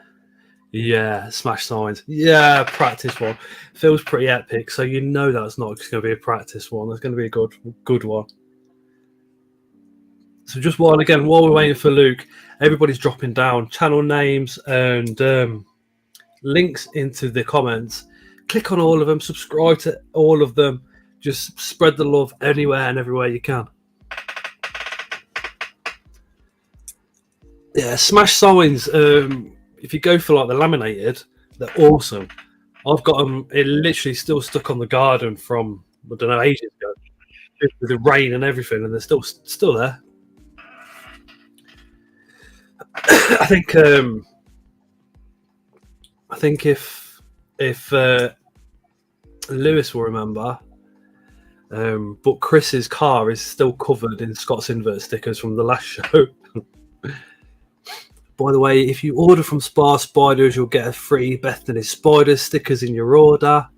Yeah, Smash Signs. Yeah, practice one. Phil's pretty epic, so you know that's not just going to be a practice one. That's going to be a good one. So just while we're waiting for Luke, everybody's dropping down channel names and links into the comments. Click on all of them, subscribe to all of them. Just spread the love anywhere and everywhere you can. Yeah, Smash Signs. If you go for like the laminated, they're awesome. I've got them. It literally still stuck on the garden from I don't know ages ago, with the rain and everything, and they're still there. I think if Lewis will remember, but Chris's car is still covered in Scott's Invert stickers from the last show. By the way, if you order from Spar Spiders, you'll get a free Bethany Spiders stickers in your order.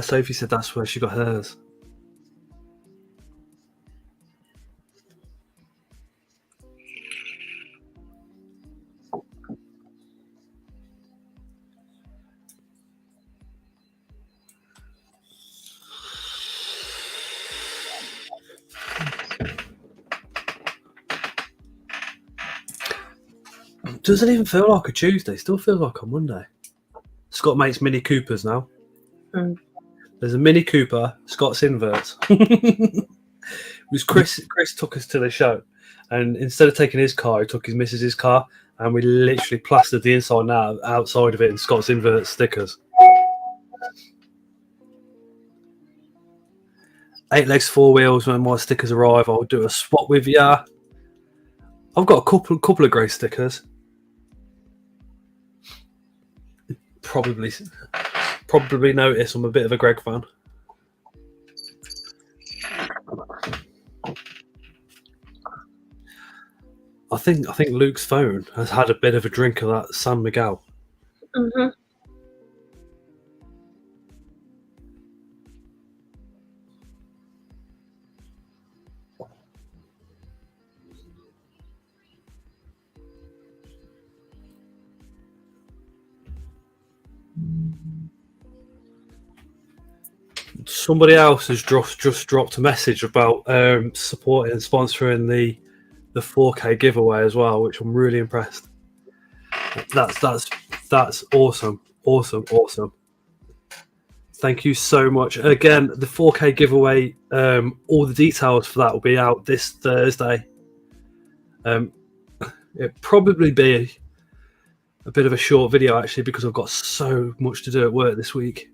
Sophie said that's where she got hers. Doesn't even feel like a Tuesday. Still feels like a Monday. Scott makes Mini Coopers now. There's a Mini Cooper, Scott's Inverts. It was Chris took us to the show, and instead of taking his car, he took his missus's car, and we literally plastered the inside and outside of it in Scott's Invert stickers. 8 legs, 4 wheels. When my stickers arrive, I'll do a swap with you. I've got a couple of grey stickers. Probably notice I'm a bit of a Greg fan. I think Luke's phone has had a bit of a drink of that San Miguel. Mm-hmm. Somebody else has just dropped a message about supporting and sponsoring the 4K giveaway as well, which I'm really impressed. That's awesome. Thank you so much. Again, the 4K giveaway, all the details for that will be out this Thursday. It'll probably be a bit of a short video actually because I've got so much to do at work this week.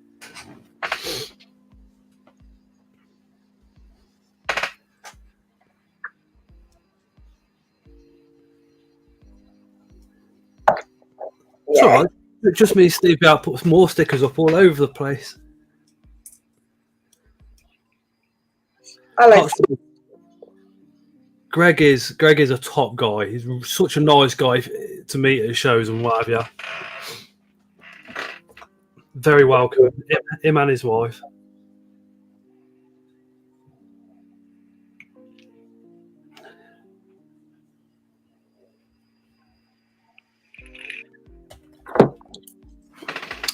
It's all right. It just means Steve out puts more stickers up all over the place. Alex. Greg is a top guy. He's such a nice guy to meet at shows and what have you. Very welcome. Him and his wife.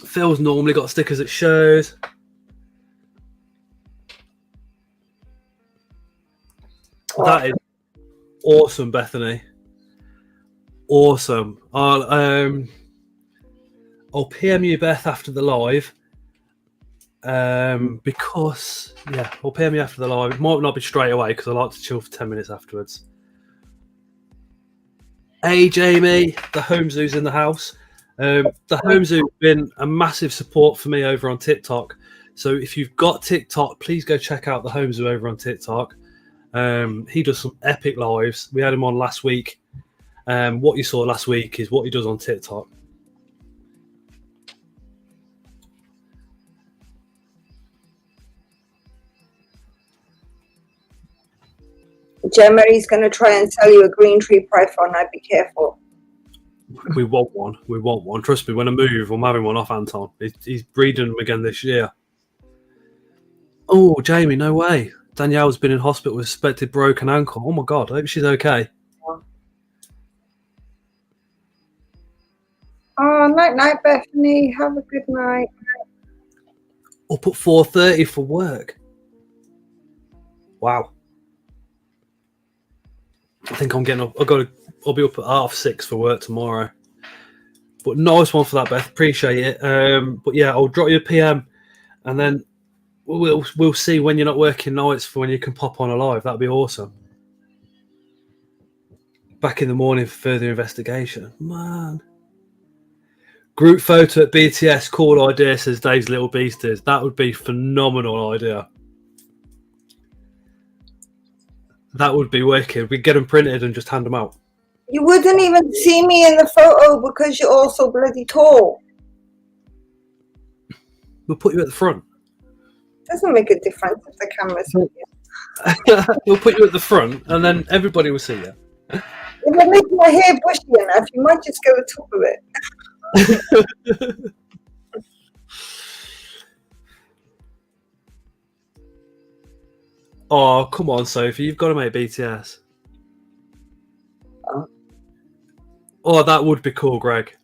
Phil's normally got stickers at shows. That is awesome, Bethany. Awesome. I'll PM you, Beth, after the live. Because I'll PM you after the live. It might not be straight away because I like to chill for 10 minutes afterwards. Hey, Jamie, the Home Zoo's in the house. The Home Zoo's been a massive support for me over on TikTok. So if you've got TikTok, please go check out the Home Zoo over on TikTok. He does some epic lives. We had him on last week. What you saw last week is what he does on TikTok. Gemma's going to try and sell you a green tree python. I'd be careful. We want one. We want one. Trust me, when I move, I'm having one off Anton. He's breeding them again this year. Oh, Jamie, no way. Danielle's been in hospital with suspected broken ankle. Oh, my God. I hope she's okay. Oh, night, Bethany. Have a good night. Up at 4:30 for work. Wow. I think I'm getting up. I'll be up at 6:30 for work tomorrow. But nice one for that, Beth. Appreciate it. But yeah, I'll drop you a PM, and then we'll see when you're not working nights for when you can pop on a live. That'd be awesome. Back in the morning for further investigation, man. Group photo at BTS, cool idea, says Dave's Little Beasties. That would be phenomenal idea. That would be wicked. We'd get them printed and just hand them out. You wouldn't even see me in the photo because you're all so bloody tall. We'll put you at the front. Doesn't make a difference if the camera's on you. We'll put you at the front and then everybody will see you. If I make my hair bushy enough, you might just go the top of it. Oh, come on, Sophie. You've got to make BTS. Oh, that would be cool, Greg.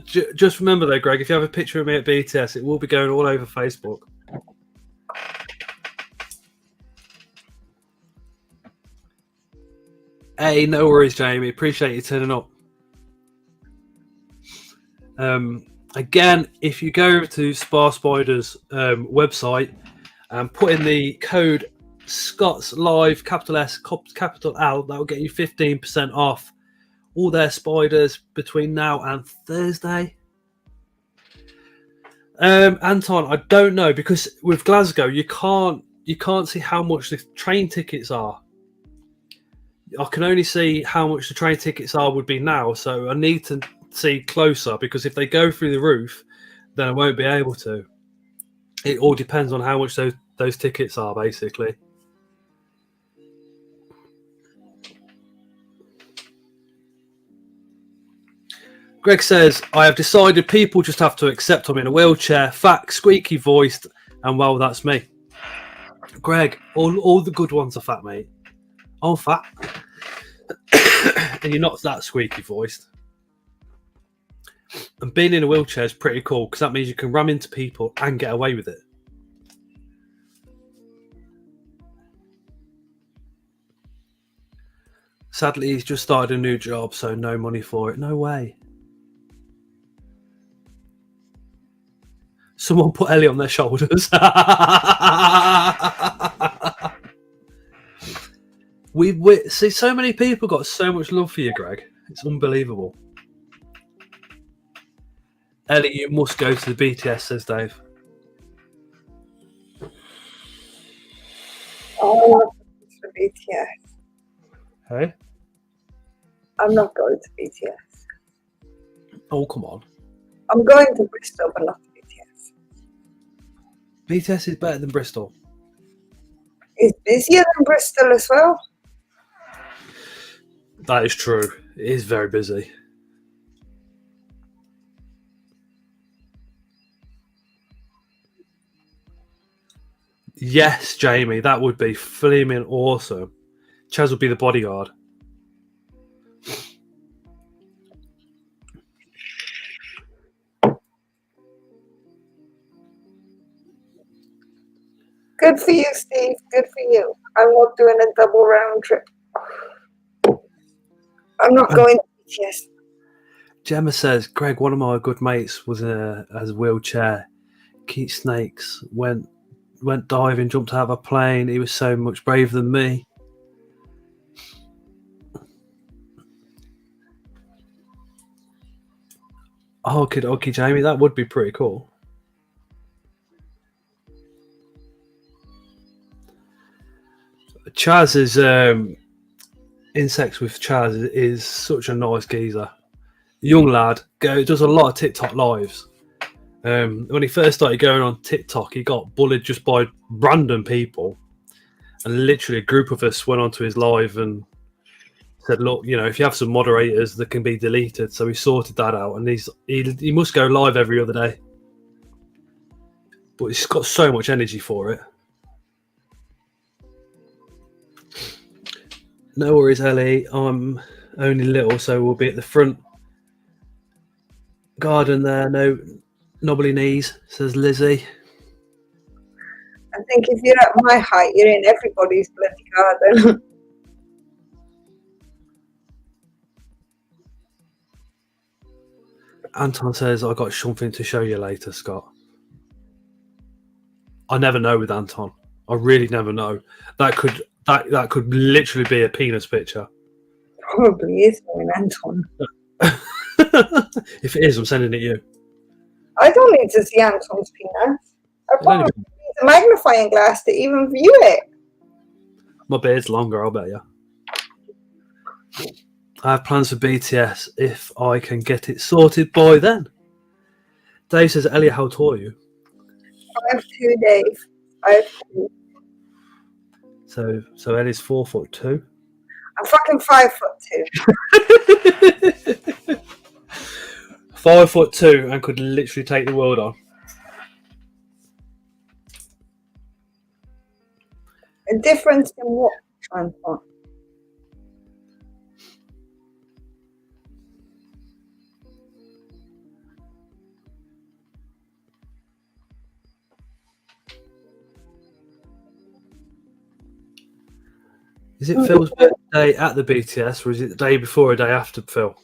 Just remember, though, Greg, if you have a picture of me at BTS, it will be going all over Facebook. Hey, no worries, Jamie. Appreciate you turning up. Again, if you go to Spar Spider's website and put in the code Scott's Live, capital S, capital L, that will get you 15% off all their spiders between now and Thursday. Anton, I don't know, because with Glasgow you can't see how much the train tickets are. I can only see how much the train tickets would be now, so I need to see closer, because if they go through the roof, then I won't be able to. It all depends on how much those tickets are, basically. Greg says, I have decided people just have to accept I'm in a wheelchair, fat, squeaky voiced, and well, that's me. Greg, all the good ones are fat, mate. I'm fat. And you're not that squeaky voiced. And being in a wheelchair is pretty cool, because that means you can ram into people and get away with it. Sadly, he's just started a new job, so no money for it. No way. Someone put Ellie on their shoulders. we see so many people got so much love for you, Greg. It's unbelievable. Ellie, you must go to the BTS, says Dave. Oh, for BTS. Hey? I'm not going to BTS. Oh, come on. I'm going to Bristol, but not to BTS. BTS is better than Bristol. It's busier than Bristol as well. That is true. It is very busy. Yes, Jamie, that would be flaming awesome. Chaz would be the bodyguard. Good for you, Steve. Good for you. I love doing a double round trip. I'm not going to BTS. Gemma says, Greg, one of my good mates was has a wheelchair. Keith Snakes went diving, jumped out of a plane. He was so much braver than me. Oh, okay, Jamie, that would be pretty cool. Chaz is Insects with Chaz is such a nice geezer. Young lad, does a lot of TikTok lives. When he first started going on TikTok, he got bullied just by random people, and literally a group of us went onto his live and said, "Look, you know, if you have some moderators that can be deleted," so he sorted that out, and he must go live every other day. But he's got so much energy for it. No worries, Ellie. I'm only little, so we'll be at the front garden there. No knobbly knees, says Lizzie. I think if you're at my height, you're in everybody's bloody garden. Anton says, I got something to show you later, Scott. I never know with Anton. I really never know. That could literally be a penis picture. Probably is going Anton. If it is, I'm sending it you. I don't need to see Anton's penis. I probably need a magnifying glass to even view it. My beard's longer, I'll bet you. I have plans for BTS if I can get it sorted by then. Dave says, Elliot, how tall are you? 5'2", Dave. 5'2". So Ellie's 4'2". I'm fucking 5'2". 5'2" and could literally take the world on. A difference in what, Anton? Is it Phil's birthday at the BTS, or is it the day before or day after Phil?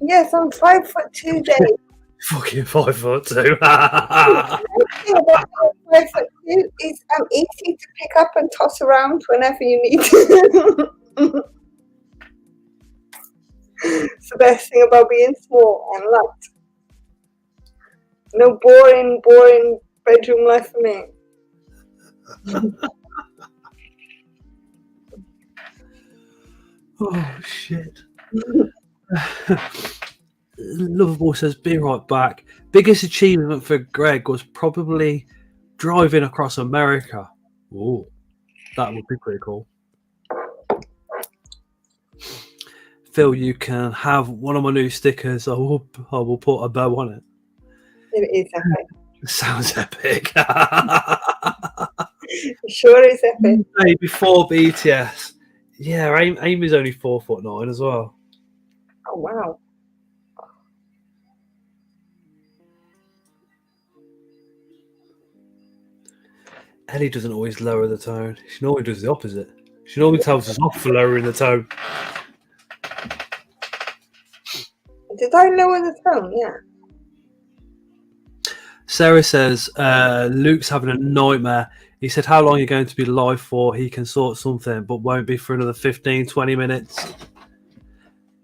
Yes, I'm 5'2", Dave. Fucking 5'2". 5'2" is I'm easy to pick up and toss around whenever you need to. It's the best thing about being small and light. No boring bedroom life for me. Oh shit. Lovable says, be right back. Biggest achievement for Greg was probably driving across America. Ooh, that would be pretty cool. Phil, you can have one of my new stickers. I will put a bow on it. It is epic. Sounds epic. It sure is epic. Hey, before BTS. Yeah, Amy's only 4'9" as well. Oh wow. Ellie doesn't always lower the tone. She normally does the opposite. She normally tells us off for lowering the tone. Did I lower the tone? Yeah. Sarah says, Luke's having a nightmare. He said, how long are you going to be live for? He can sort something, but won't be for another 15, 20 minutes.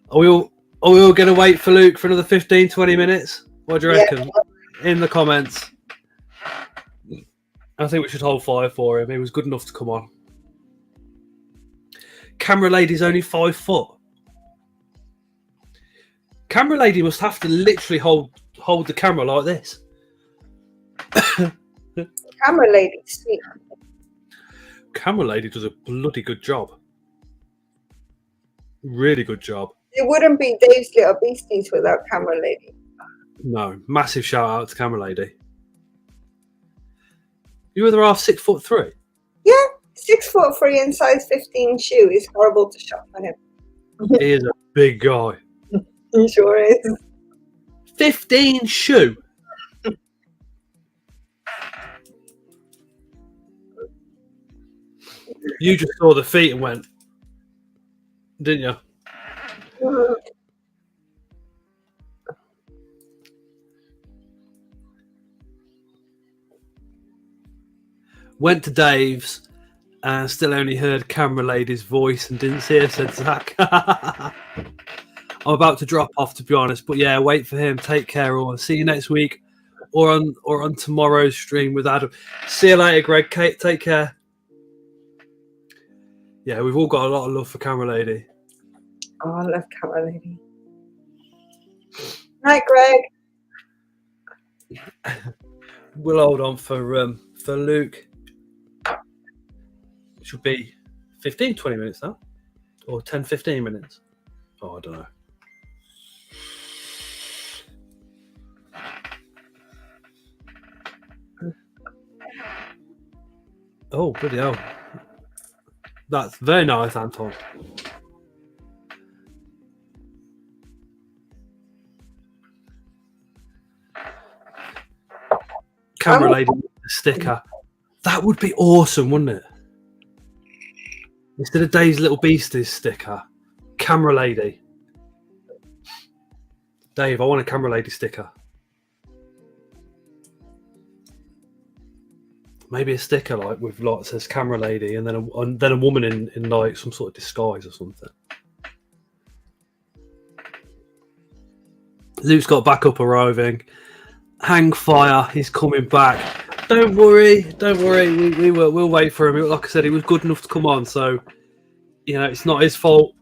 Are we all going to wait for Luke for another 15, 20 minutes? What do you reckon? Yeah. In the comments. I think we should hold fire for him. He was good enough to come on. Camera lady's only 5 foot. Camera lady must have to literally hold the camera like this. Camera lady, sweet. Camera lady does a bloody good job. Really good job. It wouldn't be Dave's Little Beasties without camera lady. No, massive shout out to camera lady. You were the half 6'3". Yeah, 6'3" and size 15 shoe is horrible to shop for him. He is a big guy. He sure is. 15 shoe. You just saw the feet and went, didn't you? Went to Dave's and still only heard camera lady's voice and didn't see her, said Zach. I'm about to drop off, to be honest, but yeah, wait for him. Take care, or see you next week, or on tomorrow's stream with Adam. See you later, Greg. Kate, take care. Yeah, we've all got a lot of love for camera lady. Oh, I love camera lady. Night, Greg. We'll hold on for Luke. It should be 15, 20 minutes now, or 10, 15 minutes. Oh, I don't know. Oh, bloody hell. That's very nice, Anton. Camera lady with a sticker. That would be awesome, wouldn't it? Instead of Dave's Little Beasties sticker, camera lady. Dave, I want a camera lady sticker. Maybe a sticker like with like says camera lady, and then a woman in like some sort of disguise or something. Luke's got backup arriving. Hang fire, he's coming back. Don't worry. We'll wait for him. Like I said, he was good enough to come on, so you know it's not his fault.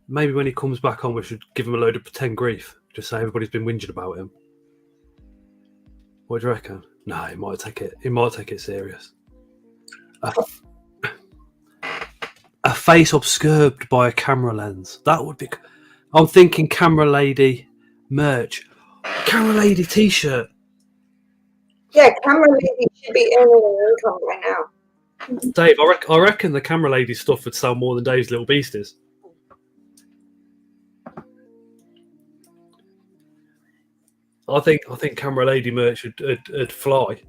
Maybe when he comes back on, we should give him a load of pretend grief. Just say everybody's been whinging about him. What do you reckon? No, he might take it serious. A face obscured by a camera lens. That would be. I'm thinking camera lady merch, camera lady t-shirt. Yeah, camera lady should be earning an income right now. Dave, I reckon the camera lady stuff would sell more than Dave's Little Beasties. I think camera lady merch would fly.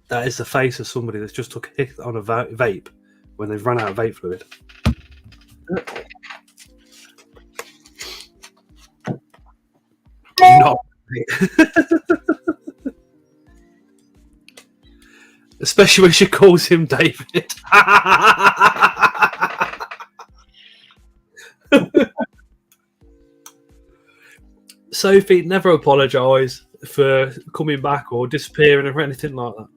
That is the face of somebody that's just took a hit on a vape when they've run out of vape fluid. Not. Especially when she calls him David. Sophie, never apologise for coming back or disappearing or anything like that.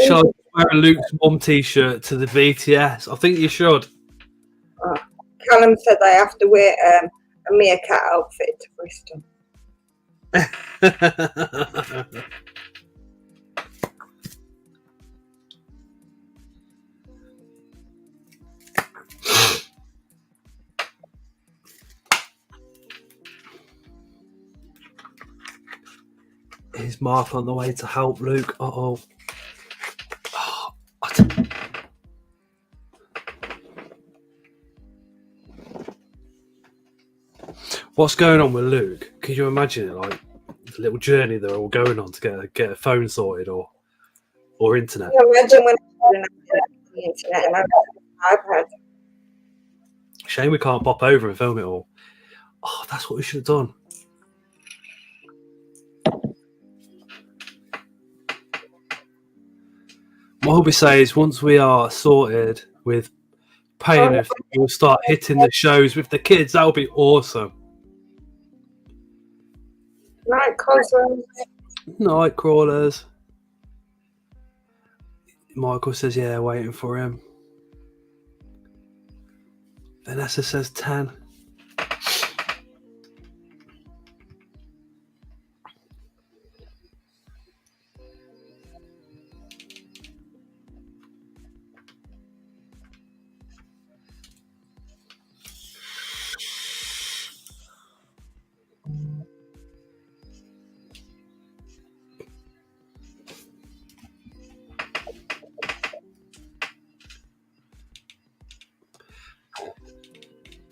Shall I wear a Luke's mum t-shirt to the VTS? I think you should. Callum said I have to wear a meerkat outfit to Bristol. Is Mark on the way to help Luke? Uh-oh. What's going on with Luke? Could you imagine it, like the little journey they're all going on to get a phone sorted or internet? Can you imagine when I had the internet and I had an iPad? Shame we can't pop over and film it all. Oh, that's what we should have done. My hobby says once we are sorted with paying it, we'll start hitting the shows with the kids. That would be awesome. Night cousins. Night crawlers. Michael says, yeah, waiting for him. Vanessa says 10.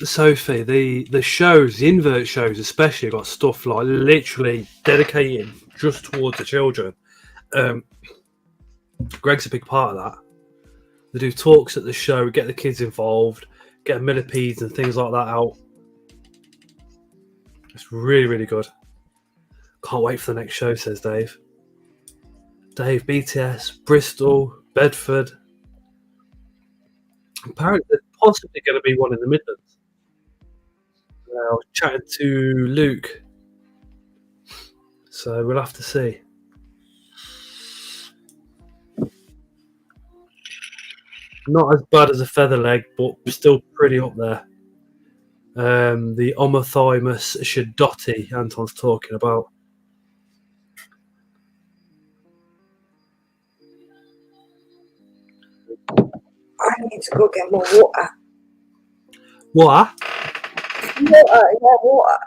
Sophie, the shows, the invert shows especially, got stuff like literally dedicated just towards the children. Greg's a big part of that. They do talks at the show, get the kids involved, get millipedes and things like that out. It's really, really good. Can't wait for the next show, says Dave. Dave, BTS, Bristol, Bedford. Apparently, there's possibly going to be one in the Midlands. I was chatting to Luke, so we'll have to see. Not as bad as a feather leg, but still pretty up there. The Omothymus Shadotti Anton's talking about. I need to go get more water. What? Water.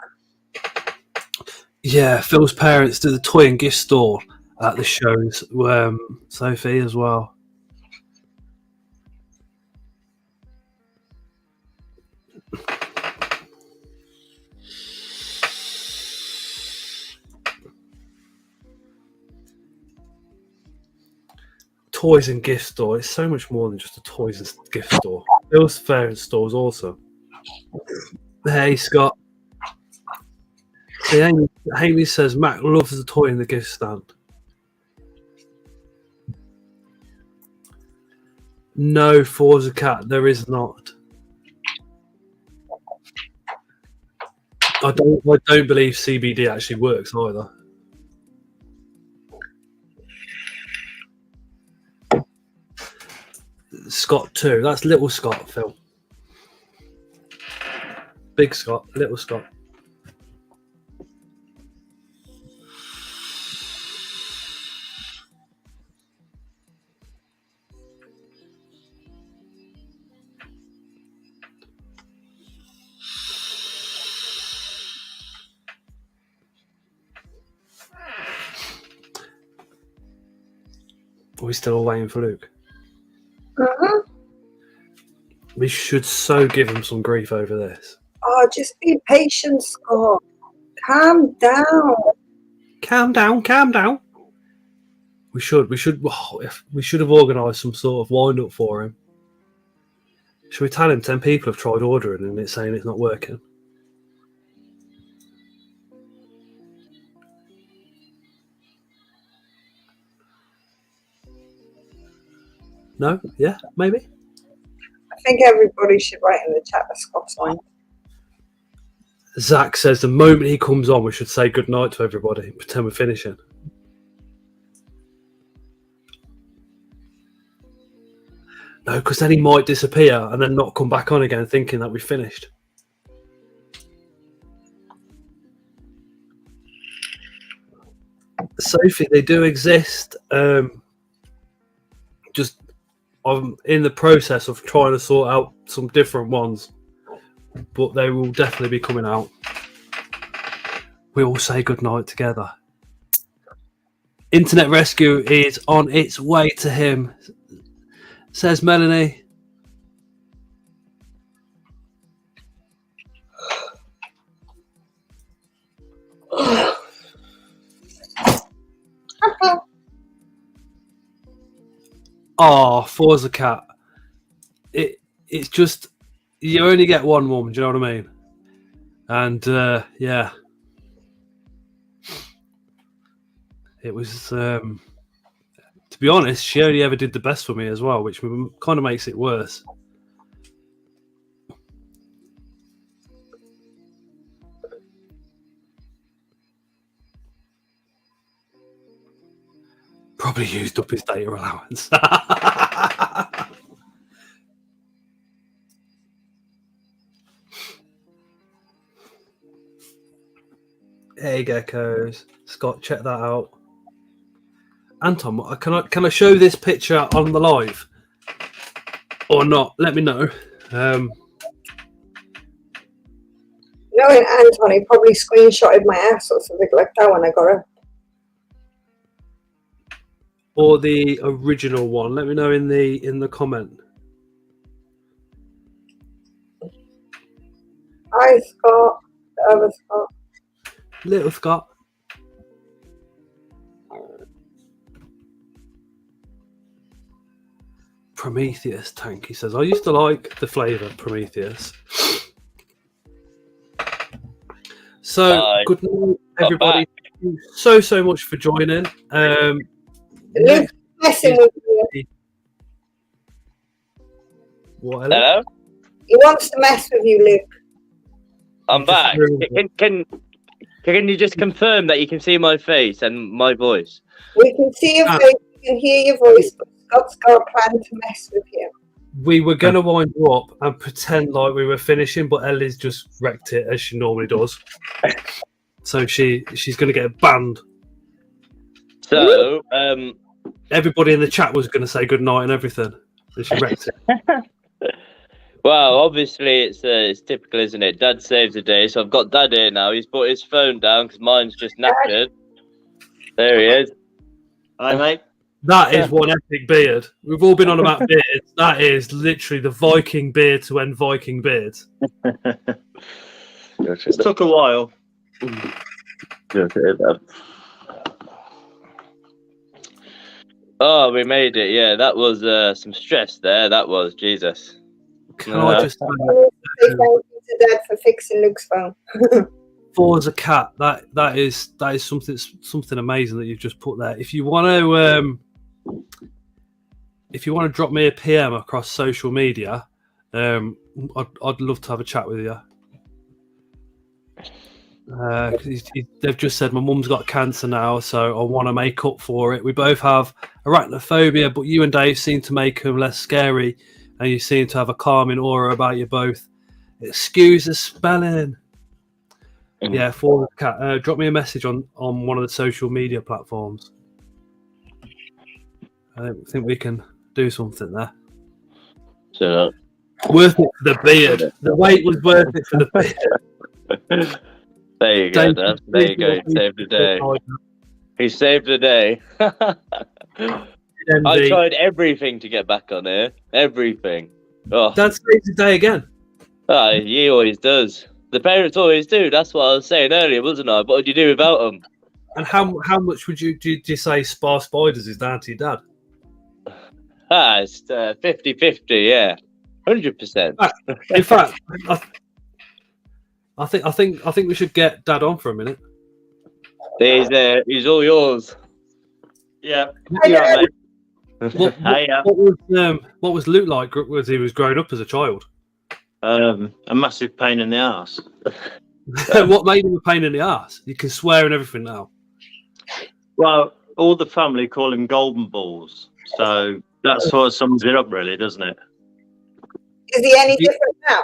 Yeah, Phil's parents do the toy and gift store at the shows. Sophie as well. Toys and gift store. It's so much more than just a toys and gift store. Phil's parents store is awesome. Hey, Scott. See, Amy says Mac loves the toy in the gift stand. No, Forza Cat, there is not. I don't believe CBD actually works either. Scott too. That's little Scott, Phil. Big Scott, little Scott. Are we still waiting for Luke? We should so give him some grief over this. Oh, just be patient, Scott. Calm down. Calm down, calm down. We should have organised some sort of wind up for him. Should we tell him 10 people have tried ordering and it's saying it's not working? No? Yeah? Maybe? I think everybody should write in the chat that Scott's fine. Zach says the moment he comes on, we should say good night to everybody. Pretend we're finishing. No, because then he might disappear and then not come back on again thinking that we've finished. Sophie, they do exist. Just I'm in the process of trying to sort out some different ones, but they will definitely be coming out. We all say goodnight together. Internet rescue is on its way to him, says Melanie. Oh, Forza Cat. It's just you only get one woman, do you know what I mean? And yeah. It was to be honest, she only ever did the best for me as well, which kind of makes it worse. Probably used up his data allowance. Hey geckos, Scott, check that out. Anton, can I show this picture on the live or not? Let me know. Knowing Anton, he probably screenshotted my ass or something like that when I got her. Or the original one. Let me know in the comment. Hi, Scott. The other Scott. Little Scott. Prometheus tank, he says. I used to like the flavour Prometheus. So, good night, everybody. Thank you so much for joining. Luke's messing with you. What, Hello? He wants to mess with you, Luke. I'm back. Can you just confirm that you can see my face and my voice? We can see your face, we can hear your voice, but Scott's got a plan to mess with you. We were going to wind you up and pretend like we were finishing, but Ellie's just wrecked it as she normally does. So she's going to get banned. So, everybody in the chat was going to say good night and everything. So she wrecked it. Well, obviously it's typical, isn't it? Dad saves the day, so I've got Dad here now. He's put his phone down because mine's just knackered. There he is. Hi, mate. That is one epic beard. We've all been on about beards. That is literally the Viking beard to end Viking beards. It took a while. Oh, we made it. Yeah, that was some stress there. That was, Jesus. Can I just Say thank you to Dad for fixing Luke's phone. for as a cat, that is something amazing that you've just put there. If you want to drop me a PM across social media, I'd love to have a chat with you. They've just said my mum's got cancer now, so I want to make up for it. We both have arachnophobia, but you and Dave seem to make them less scary, and you seem to have a calming aura about you both. Excuse the spelling. Yeah, for the cat. Drop me a message on one of the social media platforms. I think we can do something there. So Worth it for the beard. The wait was worth it for the beard. there you go, Dad. There you go. He saved the day. He saved the day. I tried everything to get back on here. Everything. Oh. Dad saves the day again. He always does. The parents always do. That's what I was saying earlier, wasn't I? What would you do without them? And how much would you say Spar Spiders is down to your dad? It's 50-50, yeah. 100%. In fact, I think we should get Dad on for a minute. He's all yours. Yeah. What was Luke like as he was growing up as a child? A massive pain in the ass. What made him a pain in the ass? You can swear and everything now. Well, all the family call him Golden Balls, so that sort of sums it up, really, doesn't it? Is he any different now?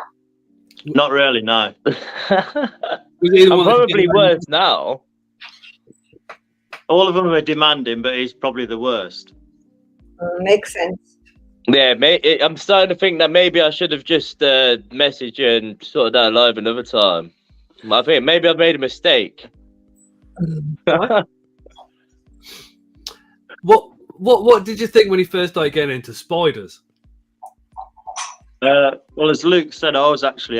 Not really, no. I'm probably worse now. All of them are demanding, but he's probably the worst. Makes sense. Yeah, I'm starting to think that maybe I should have just messaged you and sorted that live another time. I think maybe I made a mistake. What did you think when you first started getting into spiders? Well, as Luke said, I was actually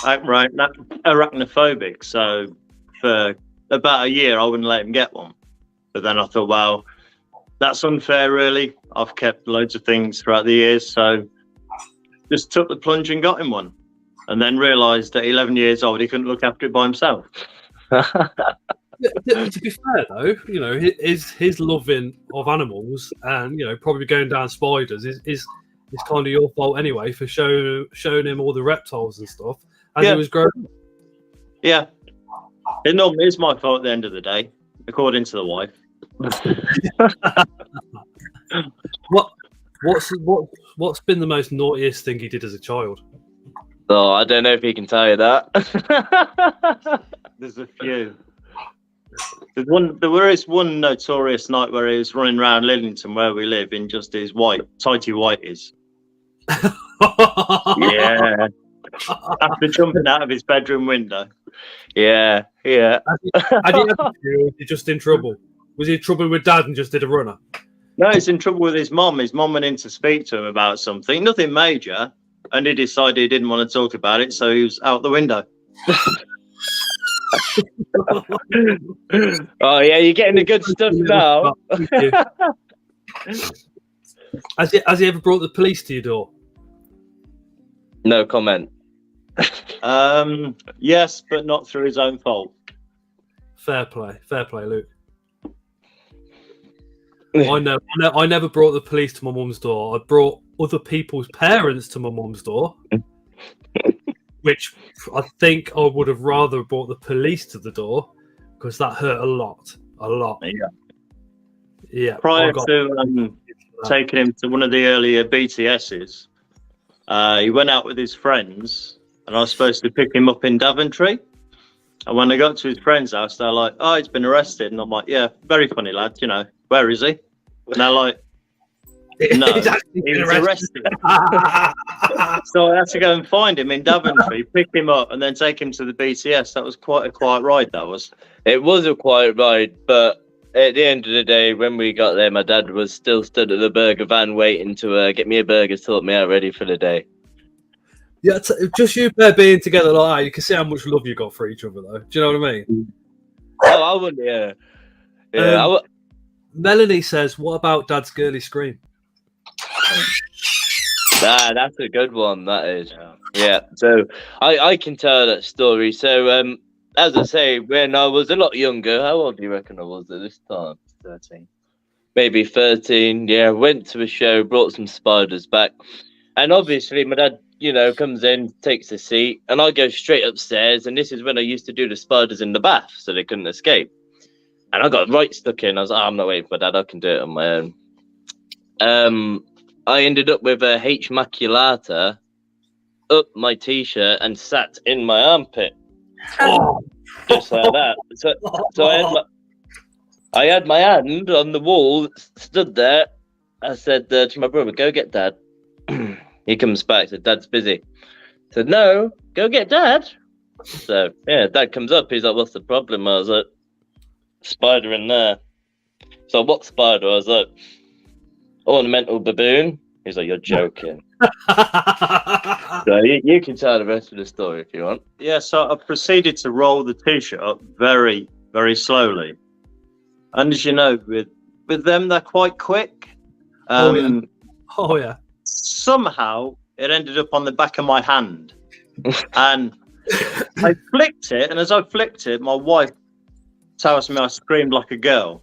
arachnophobic, so for about a year I wouldn't let him get one. But then I thought, well, that's unfair, really. I've kept loads of things throughout the years, so just took the plunge and got him one. And then realised at 11 years old he couldn't look after it by himself. To be fair, though, you know, his loving of animals and, you know, probably going down spiders is kind of your fault anyway for showing him all the reptiles and stuff as he was growing up. Yeah. It normally is my fault at the end of the day, according to the wife. What's been the most naughtiest thing he did as a child? Oh, I don't know if he can tell you that. There's a few. There is one notorious night where he was running around Lillington, where we live, in just his tighty whities. Yeah. After jumping out of his bedroom window. Yeah. Had he was he just in trouble? Was he in trouble with Dad and just did a runner? No, he's in trouble with his mum. His mum went in to speak to him about something, nothing major, and he decided he didn't want to talk about it, so he was out the window. Oh yeah, you're getting the good stuff now. Has he ever brought the police to your door? No comment. Yes, but not through his own fault. Fair play, Luke. I never brought the police to my mum's door. I brought other people's parents to my mum's door, which I think I would have rather brought the police to the door because that hurt a lot. Yeah. Prior to taking him to one of the earlier BTSs, he went out with his friends, and I was supposed to pick him up in Daventry. And when I got to his friend's house, they're like, "Oh, he's been arrested." And I'm like, "Yeah, very funny lad. You know, where is he?" And they're like, "No, he was arrested." So I had to go and find him in Daventry, pick him up, and then take him to the BTS. That was quite a quiet ride. That was. It was a quiet ride, but at the end of the day, when we got there, my dad was still stood at the burger van waiting to get me a burger, sort me out ready for the day. Yeah, just you pair being together like that, you can see how much love you got for each other, though. Do you know what I mean? Oh, I wouldn't. Yeah. Melanie says, "What about Dad's girly scream?" That's a good one. That is. Yeah. So I can tell that story. So as I say, when I was a lot younger, how old do you reckon I was at this time? 13. Maybe 13. Yeah. Went to a show, brought some spiders back, and obviously my dad, comes in, takes a seat, and I go straight upstairs. And this is when I used to do the spiders in the bath, so they couldn't escape. And I got right stuck in. I was like, I'm not waiting for Dad. I can do it on my own. I ended up with a H maculata up my t-shirt and sat in my armpit. Just like that. So I had my hand on the wall, stood there. I said to my brother, "Go get Dad." He comes back, said, "Dad's busy." I said, "No, go get Dad." So, yeah, Dad comes up. He's like, "What's the problem?" I was like, "Spider in there." So, "What spider?" I was like, "Ornamental baboon." He's like, "You're joking." So you can tell the rest of the story if you want. Yeah, so I proceeded to roll the t-shirt up very, very slowly. And as you know, with them, they're quite quick. Oh, yeah. Somehow, it ended up on the back of my hand. And I flicked it, and as I flicked it, my wife tells me I screamed like a girl.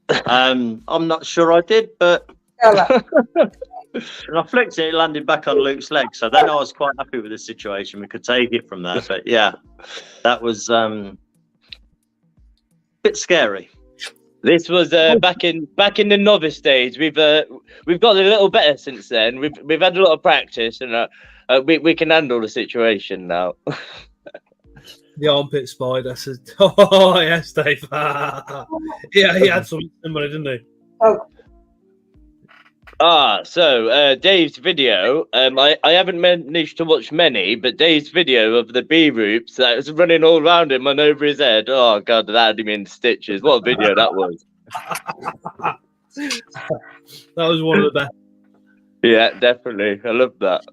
I'm not sure I did, but... And I flicked it, it landed back on Luke's leg. So then I was quite happy with the situation. We could take it from there. But yeah, that was a bit scary. This was back in the novice days. We've got a little better since then. We've had a lot of practice, and we can handle the situation now. The armpit spider says, "Oh yes, Dave." Yeah, he had something similar, didn't he? Oh, So Dave's video. I haven't managed to watch many, but Dave's video of the bee roots that was running all around him and over his head. Oh God, that had him in stitches. What a video that was! That was one of the best. Yeah, definitely. I love that.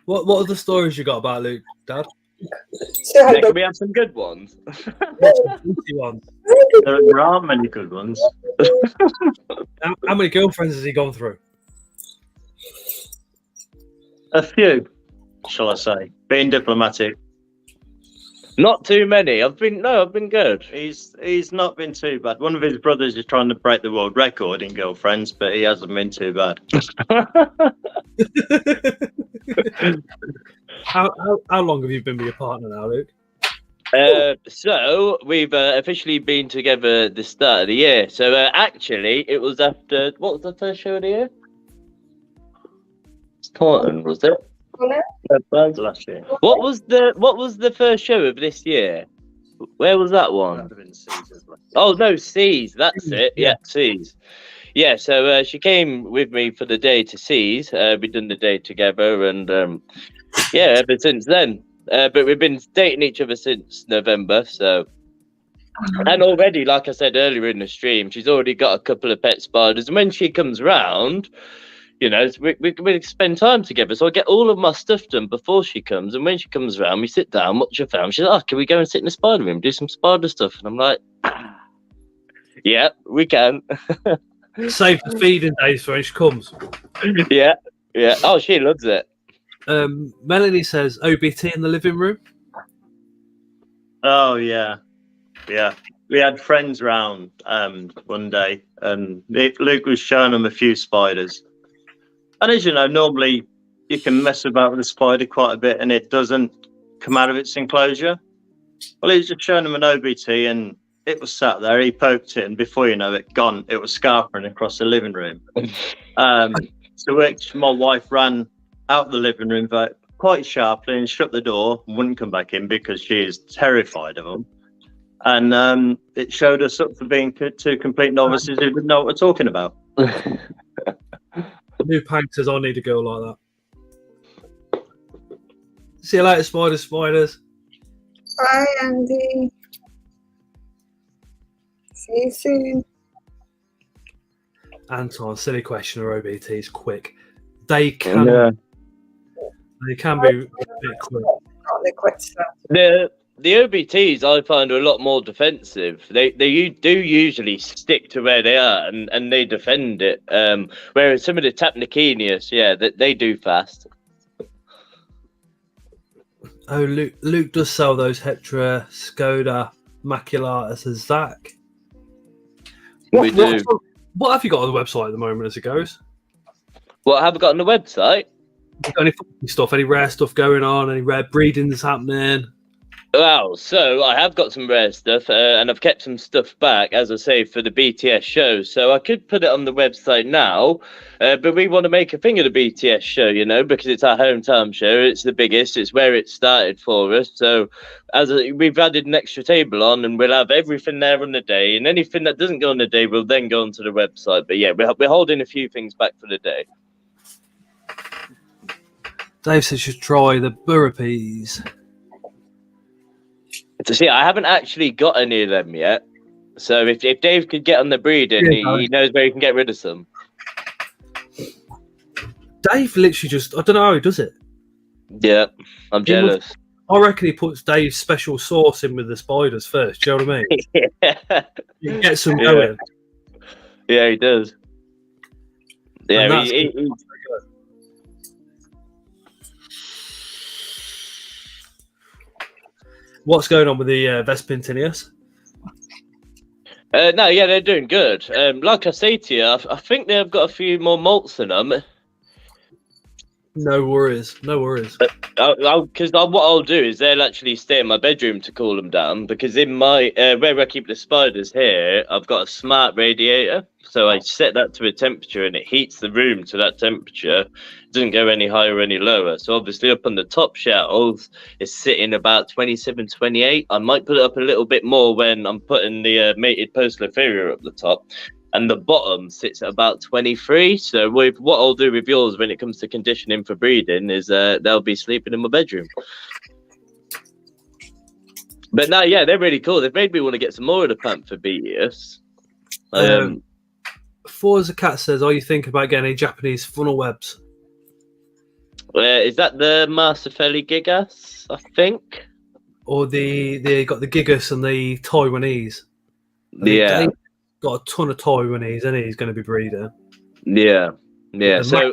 What other stories you got about Luke, Dad? Yeah, can we have some good ones? There aren't many good ones. How many girlfriends has he gone through? A few, shall I say? Being diplomatic. Not too many. I've been good. He's not been too bad. One of his brothers is trying to break the world record in girlfriends, but he hasn't been too bad. How long have you been with your partner now, Luke? So we've officially been together at the start of the year. So actually, it was after, what was the first show of the year? Taunton, was it? Last year. What was the first show of this year? Where was that one? Oh no, Seas. That's it. Yeah, Seas. Yeah. So she came with me for the day to Seas. We've done the day together, and yeah, ever since then. But we've been dating each other since November. So, and already, like I said earlier in the stream, she's already got a couple of pet spiders. And when she comes round, You know, we spend time together. So I get all of my stuff done before she comes. And when she comes around, we sit down, watch a film. She's like, oh, can we go and sit in the spider room, do some spider stuff? And I'm like, yeah, we can. Save the feeding days for when she comes. Yeah. Oh, she loves it. Melanie says OBT in the living room. Oh yeah. We had friends round one day, and Luke was showing them a few spiders. And as you know, normally you can mess about with a spider quite a bit, and it doesn't come out of its enclosure. Well, he was just showing them an OBT, and it was sat there. He poked it, and before you know it, gone. It was scarpering across the living room. So my wife ran out the living room quite sharply and shut the door and wouldn't come back in because she is terrified of them. And it showed us up for being two complete novices who didn't know what we're talking about. New Pank says, I need a girl like that. See you later, spiders. Bye, Andy. See you soon. Anton, silly question or OBTs, quick. They can be a bit quick. Oh, they're quite slow. The OBTs I find are a lot more defensive. They do usually stick to where they are and they defend it. Whereas some of the Tapnicinius, they do fast. Oh, Luke does sell those Heptra, Skoda, Maculatus as Zach. We do. What have you got on the website at the moment as it goes? What have I got on the website? You got any funky stuff, any rare stuff going on, any rare breedings happening? Well, so I have got some rare stuff, and I've kept some stuff back, as I say, for the BTS show. So I could put it on the website now, but we want to make a thing of the BTS show, you know, because it's our hometown show. It's the biggest. It's where it started for us. So we've added an extra table on, and we'll have everything there on the day. And anything that doesn't go on the day will then go onto the website. But yeah, we're holding a few things back for the day. Dave says you should try the Burrapees. To see, I haven't actually got any of them yet. So if Dave could get on the breeding, he knows where he can get rid of some. Dave literally just, I don't know how he does it. Yeah, I'm jealous. I reckon he puts Dave's special sauce in with the spiders first. Do you know what I mean? Yeah. You get some going. Yeah, he does. Yeah, What's going on with the Vespintinius? No, yeah, they're doing good. Like I say to you, I think they've got a few more molts in them. No worries. Because what I'll do is they'll actually stay in my bedroom to cool them down. Because in my where I keep the spiders here, I've got a smart radiator, so I set that to a temperature and it heats the room to that temperature. It doesn't go any higher or any lower. So obviously up on the top shelves, it's sitting about 27, 28. I might put it up a little bit more when I'm putting the mated Postlepharia up the top. And the bottom sits at about 23. So with what I'll do with yours when it comes to conditioning for breeding is they'll be sleeping in my bedroom. But no, yeah, they're really cool. They've made me want to get some more of the Panther BTS. Forza Cat says, are you thinking about getting any Japanese funnel webs? Is that the Masterfelli Gigas, I think? Or they got the Gigas and the Taiwanese? Yeah. Got a ton of Taiwanese, and he's going to be breeding. Yeah. So,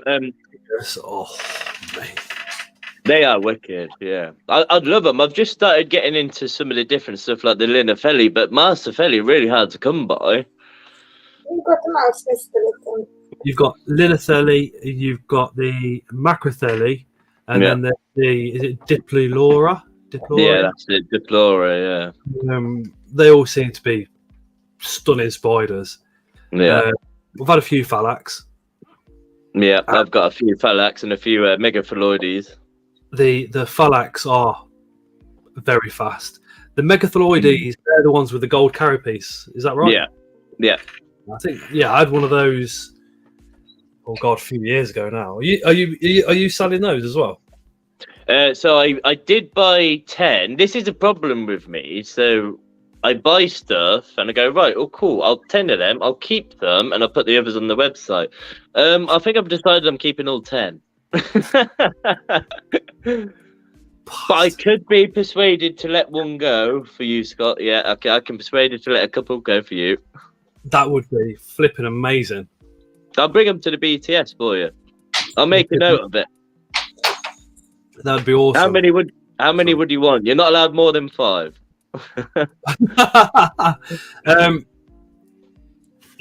they are wicked. Yeah, I'd love them. I've just started getting into some of the different stuff like the Linafelli, but Masterfelli really hard to come by. You've got the mouse listed. You've got Linafelli, you've got the Macrothelli, and then the is it Diplora? Yeah, that's it, Diplora. Yeah. They all seem to be stunning spiders. Yeah, we've had a few Phalax. Yeah, I've got a few Phalax and a few Megaphaloides. The Phalax are very fast. The Megaphaloides, they're the ones with the gold carapace. Is that right? Yeah. I think I had one of those. Oh God, a few years ago now. Are you selling those as well? So I did buy 10. This is a problem with me. So I buy stuff and I go, right, oh cool, I'll 10 of them, I'll keep them, and I'll put the others on the website. I think I've decided I'm keeping all 10. But I could be persuaded to let one go for you, Scott. Yeah, okay, I can persuade you to let a couple go for you. That would be flipping amazing. I'll bring them to the BTS for you. I'll make a note of it. That would be awesome. How many would you want? You're not allowed more than 5.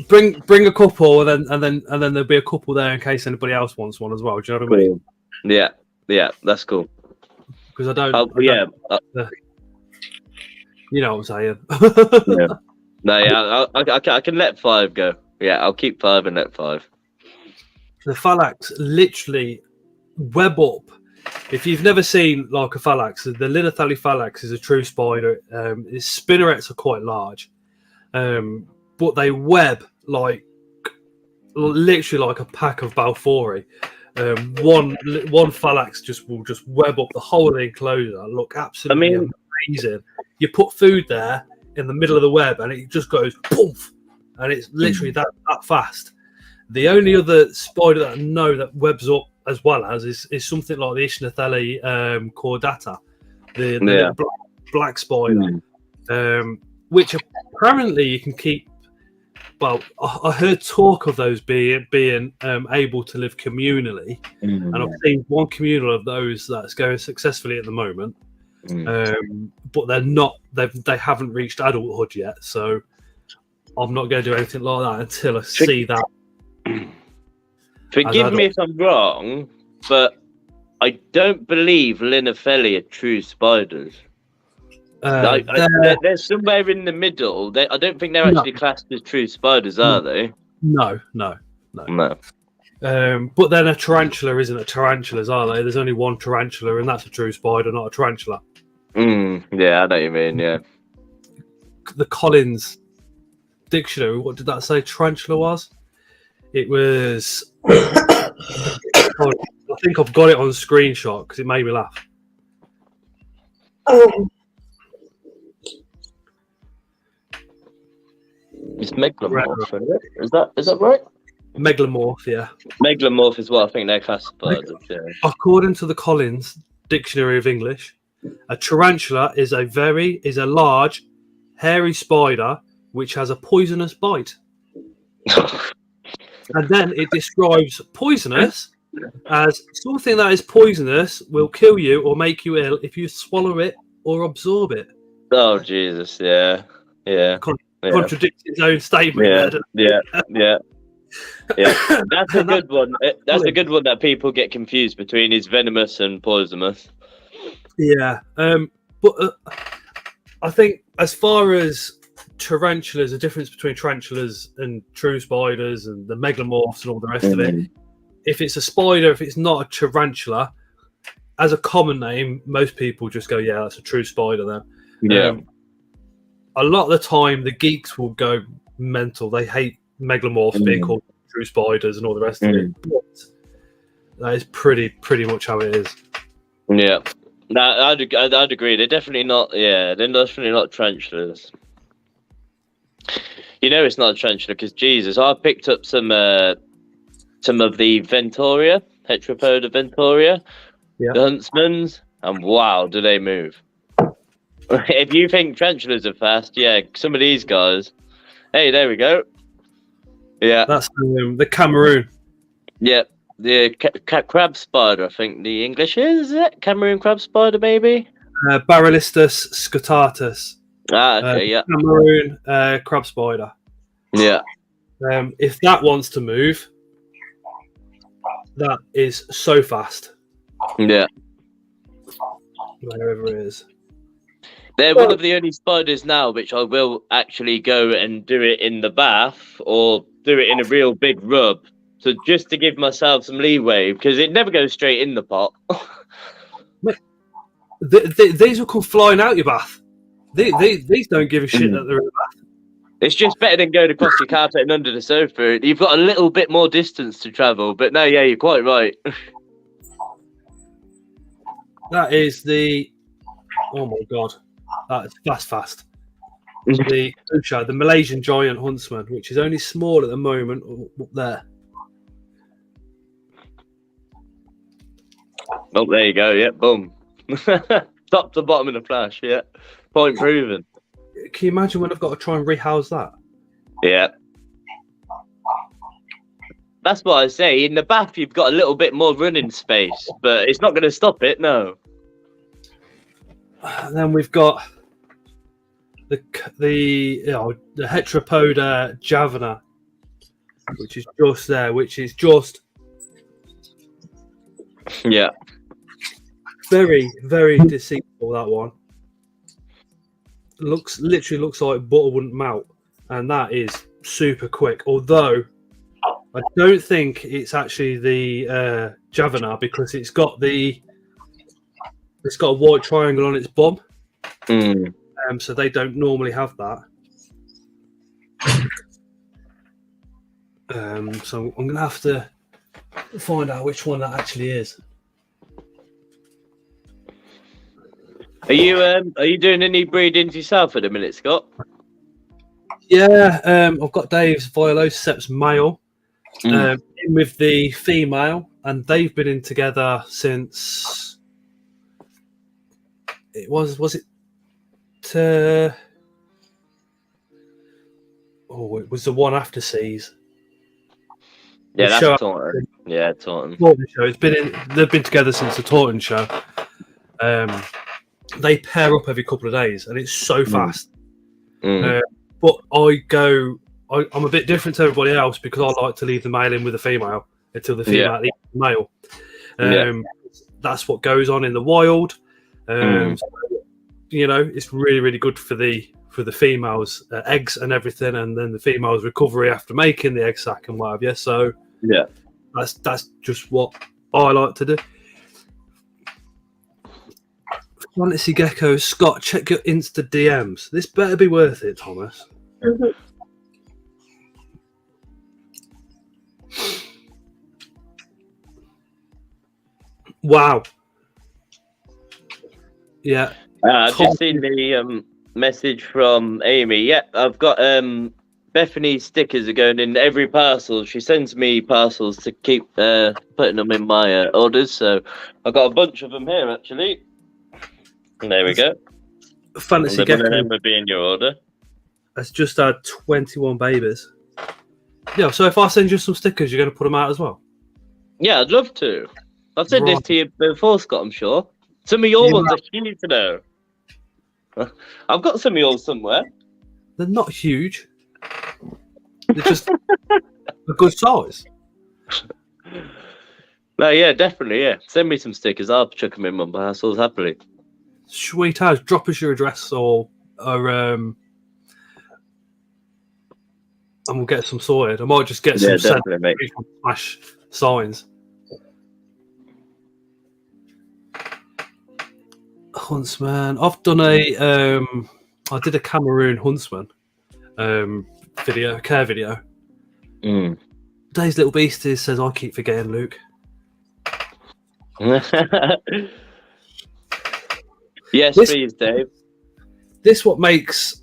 Bring a couple, and then there'll be a couple there in case anybody else wants one as well. Do you know what I mean? Yeah, that's cool. Because you know what I'm saying. Yeah. No, yeah, I can let 5 go. Yeah, I'll keep 5 and let 5. The Phalanx literally web up. If you've never seen like a Phalanx, the Linothalli Phalanx is a true spider. Its spinnerets are quite large, but they web like literally like a pack of Balfouri. One Phalanx will just web up the whole of the enclosure. Look absolutely amazing. You put food there in the middle of the web, and it just goes poof, and it's literally that fast. The only other spider that I know that webs up as well as is something like the Ishnathelli cordata, the black spider, which apparently you can keep. Well, I heard talk of those being able to live communally, and I've seen one communal of those that's going successfully at the moment. But they're not. They haven't reached adulthood yet, so I'm not going to do anything like that until I see that. Forgive me if I'm wrong, but I don't believe Linothelli are true spiders. They're somewhere in the middle. I don't think they're actually classed as true spiders, are they? No. But then a tarantula isn't a tarantulas, are they? There's only one tarantula, and that's a true spider, not a tarantula. Yeah, I know what you mean. Yeah. The Collins dictionary. What did that say? Tarantula was. It was. I think I've got it on screenshot because it made me laugh. It's megalomorph, isn't it? Is that right? Megalomorph, yeah. Megalomorph is what I think they're classified as. Yeah. According to the Collins Dictionary of English, a tarantula is a large, hairy spider which has a poisonous bite. And then it describes poisonous as something that is poisonous will kill you or make you ill if you swallow it or absorb it. Oh, Jesus, yeah. Contradicts its own statement. Yeah. That's a good one. That's a good one that people get confused between is venomous and poisonous. Yeah, but I think as far as tarantulas, the difference between tarantulas and true spiders and the megalomorphs and all the rest of it, if it's a spider, if it's not a tarantula, as a common name, most people just go, yeah, that's a true spider then. Yeah. A lot of the time, the geeks will go mental. They hate megalomorphs being called true spiders and all the rest of it. But that is pretty much how it is. Yeah. No, I'd agree. They're definitely not. Yeah, they're definitely not tarantulas. You know, it's not a tarantula because Jesus, I picked up some of the Ventoria, Heteropoda Ventoria, the huntsmans, and wow, do they move! If you think tarantulas are fast, yeah, some of these guys. Hey, there we go. Yeah, that's the Cameroon. Yeah. The crab spider, I think the English is it? Cameroon crab spider, maybe? Barylistus scutatus. Okay, Cameroon crab spider. Yeah. If that wants to move, that is so fast. Yeah. Wherever it is. They're one of the only spiders now which I will actually go and do it in the bath or do it in a real big rub. So just to give myself some leeway, because it never goes straight in the pot. These will come flying out your bath. These don't give a shit that they're in the bath. It's just better than going across your carpet and under the sofa. You've got a little bit more distance to travel. But no, yeah, you're quite right. That is the... Oh, my God. That is fast. the Usha, the Malaysian giant huntsman, which is only small at the moment up there. Oh, there you go. Yeah, boom. Top to bottom in a flash. Yeah, point proven. Can you imagine when I've got to try and rehouse that? Yeah. That's what I say. In the bath, you've got a little bit more running space, but it's not going to stop it. No. And then we've got the Heteropoda javana, which is just there, which is just Yeah. very, very deceitful. That one literally looks like butter wouldn't melt, and that is super quick. Although I don't think it's actually the javana, because it's got a white triangle on its bum. So they don't normally have that. So I'm gonna have to find out which one that actually is. Are you doing any breedings yourself at the minute, Scott? Yeah, I've got Dave's Violoceps male in with the female, and they've been in together since it was it the one after C's. Yeah, The that's Taunton. Yeah, Taunton. Show. They've been together since the Taunton show. They pair up every couple of days, and it's so fast. But I'm a bit different to everybody else because I like to leave the male in with the female until the female leaves the male. That's what goes on in the wild. So, it's really, really good for the females' eggs and everything, and then the females' recovery after making the egg sac and what have you. So that's just what I like to do. Fantasy Geckos, Scott, check your Insta DMs. This better be worth it, Thomas. Wow. Yeah. I've just seen the message from Amy. Yeah, I've got Bethany's stickers are going in every parcel. She sends me parcels to keep putting them in my orders. So I've got a bunch of them here, actually. And there we go. Fantasy Gecko. Gecko Would be in your order. has just had 21 babies. Yeah, so if I send you some stickers, you're going to put them out as well? Yeah, I'd love to. I've said this to you before, Scott, I'm sure. Some of your ones are huge to know. I've got some of yours somewhere. They're not huge. They're just a good size. No, yeah, definitely, yeah. Send me some stickers. I'll chuck them in my parcels happily. Sweet as. Drop us your address or and we'll get some sorted. I might just get some smash signs. Huntsman. I've done I did a Cameroon huntsman care video. Dave's Little Beasties says I keep forgetting Luke. Yes, please, Dave. This what makes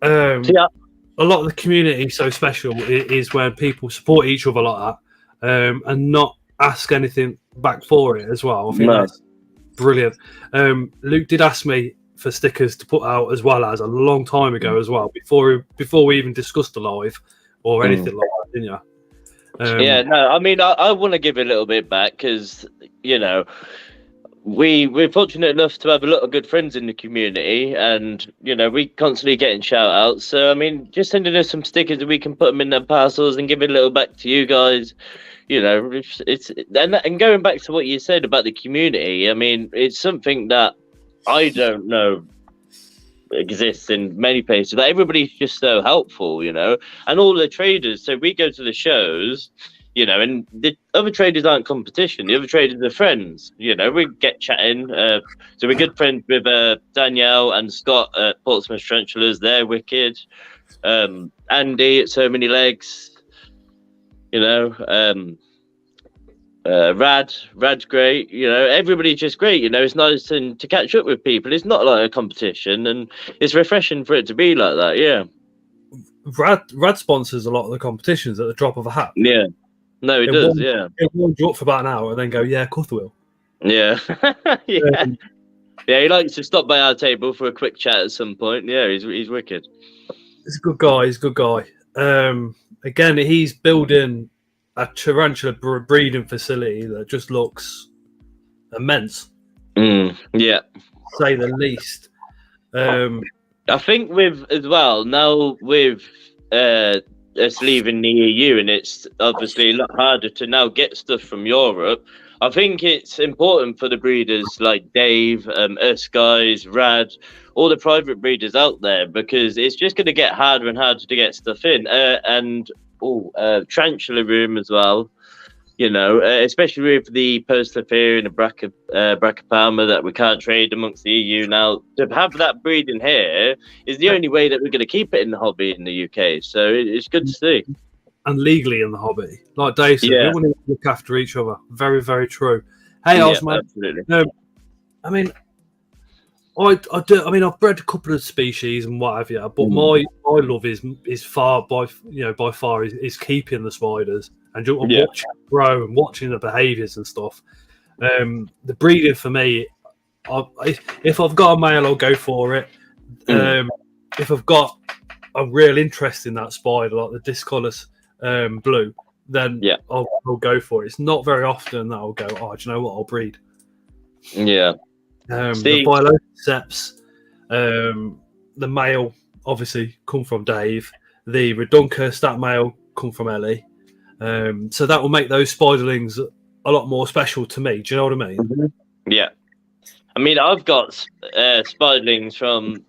a lot of the community so special is when people support each other like that and not ask anything back for it as well. I think that's brilliant. Luke did ask me for stickers to put out as well as a long time ago as well, before we even discussed the live or anything like that, didn't you? I mean, I want to give a little bit back because, we're fortunate enough to have a lot of good friends in the community, and we constantly getting shout outs. So I mean, just sending us some stickers and we can put them in their parcels and give it a little back to you guys. It's and going back to what you said about the community. I mean, it's something that I don't know exists in many places. That everybody's just so helpful, and all the traders. So we go to the shows. And the other traders aren't competition. The other traders are friends. We get chatting. So we're good friends with Danielle and Scott at Portsmouth Tarantulas. They're wicked. Andy at So Many Legs. Rad's great. You know, everybody's just great. You know, it's nice to catch up with people. It's not like a competition, and it's refreshing for it to be like that. Yeah. Rad sponsors a lot of the competitions at the drop of a hat. Yeah. No, it does. Yeah. He'll warm you up for about an hour and then go, yeah, of course I will. Yeah. Yeah. Yeah, he likes to stop by our table for a quick chat at some point. Yeah, he's wicked. He's a good guy. He's a good guy. Again, he's building a tarantula breeding facility that just looks immense. Yeah. To say the least. I think with as well now with us leaving the EU, and it's obviously a lot harder to now get stuff from Europe. I think it's important for the breeders like Dave, us guys, Rad, all the private breeders out there, because it's just going to get harder and harder to get stuff in. And Tarantula room as well, you know, especially with the Postlepharia and the Brachypalma that we can't trade amongst the EU now. To have that breeding here is the only way that we're going to keep it in the hobby in the UK. So it's good to see. And legally in the hobby, like Dave said, we want to look after each other. Very, very true. Hey, Osman. Absolutely. I mean, I do. I mean, I've bred a couple of species and what have you, but my love is far by far is keeping the spiders and watching them grow and watching the behaviours and stuff. The breeding for me, if I've got a male, I'll go for it. If I've got a real interest in that spider, like the Discolus blue, then I'll go for it. It's not very often that I'll go, oh, do you know what, I'll breed. Yeah. The Biloceps, the male obviously come from Dave. The Reduncus, that male, come from Ellie. So that will make those spiderlings a lot more special to me. Do you know what I mean? Yeah. I mean, I've got spiderlings from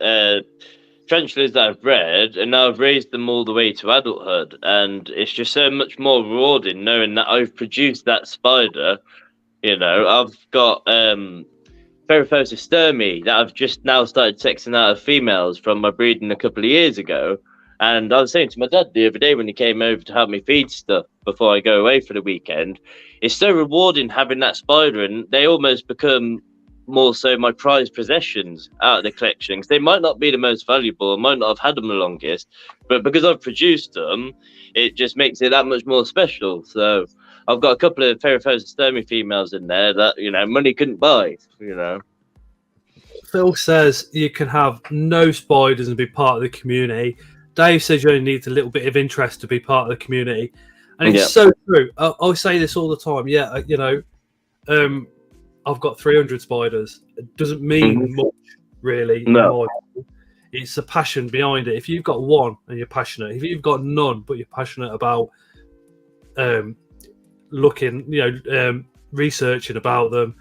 tarantulas that I've bred, and now I've raised them all the way to adulthood, and it's just so much more rewarding knowing that I've produced that spider. You know, I've got Ferrophosis sturmi that I've just now started sexing out of females from my breeding a couple of years ago. And I was saying to my dad the other day when he came over to help me feed stuff before I go away for the weekend, it's so rewarding having that spider, and they almost become more so my prized possessions out of the collection, because they might not be the most valuable, I might not have had them the longest, but because I've produced them, it just makes it that much more special. So I've got a couple of Ferrophosis sturmi females in there that, you know, money couldn't buy, you know. Phil says you can have no spiders and be part of the community. Dave says you only need a little bit of interest to be part of the community. And it's so true. I say this all the time. Yeah, you know, I've got 300 spiders. It doesn't mean much, really. No. It's a passion behind it. If you've got one and you're passionate, if you've got none but you're passionate about looking, you know, researching about them,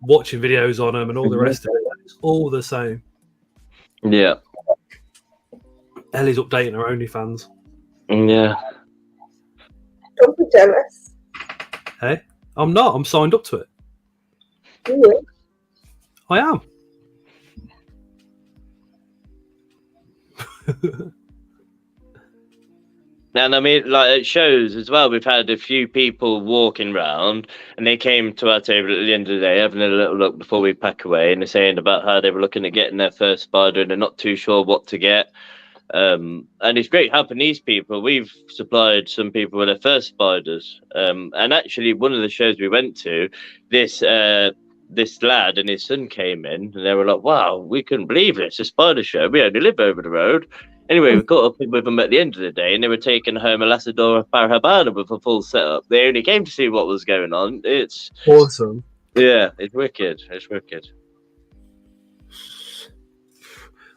watching videos on them and all the rest of it, it's all the same. Yeah. Ellie's updating her OnlyFans. Yeah. Don't be jealous. Hey, I'm not. I'm signed up to it. You I am. And I mean, like at shows as well, we've had a few people walking around, and they came to our table at the end of the day, having a little look before we pack away, and they're saying about how they were looking at getting their first spider, and they're not too sure what to get. And it's great helping these people. We've supplied some people with their first spiders. And actually, one of the shows we went to, this lad and his son came in, and they were like, "Wow, we couldn't believe it. It's a spider show. We only live over the road." Anyway, we caught up with them at the end of the day, and they were taking home a Lasadora Parahabana with a full setup. They only came to see what was going on. It's awesome. Yeah, it's wicked. It's wicked.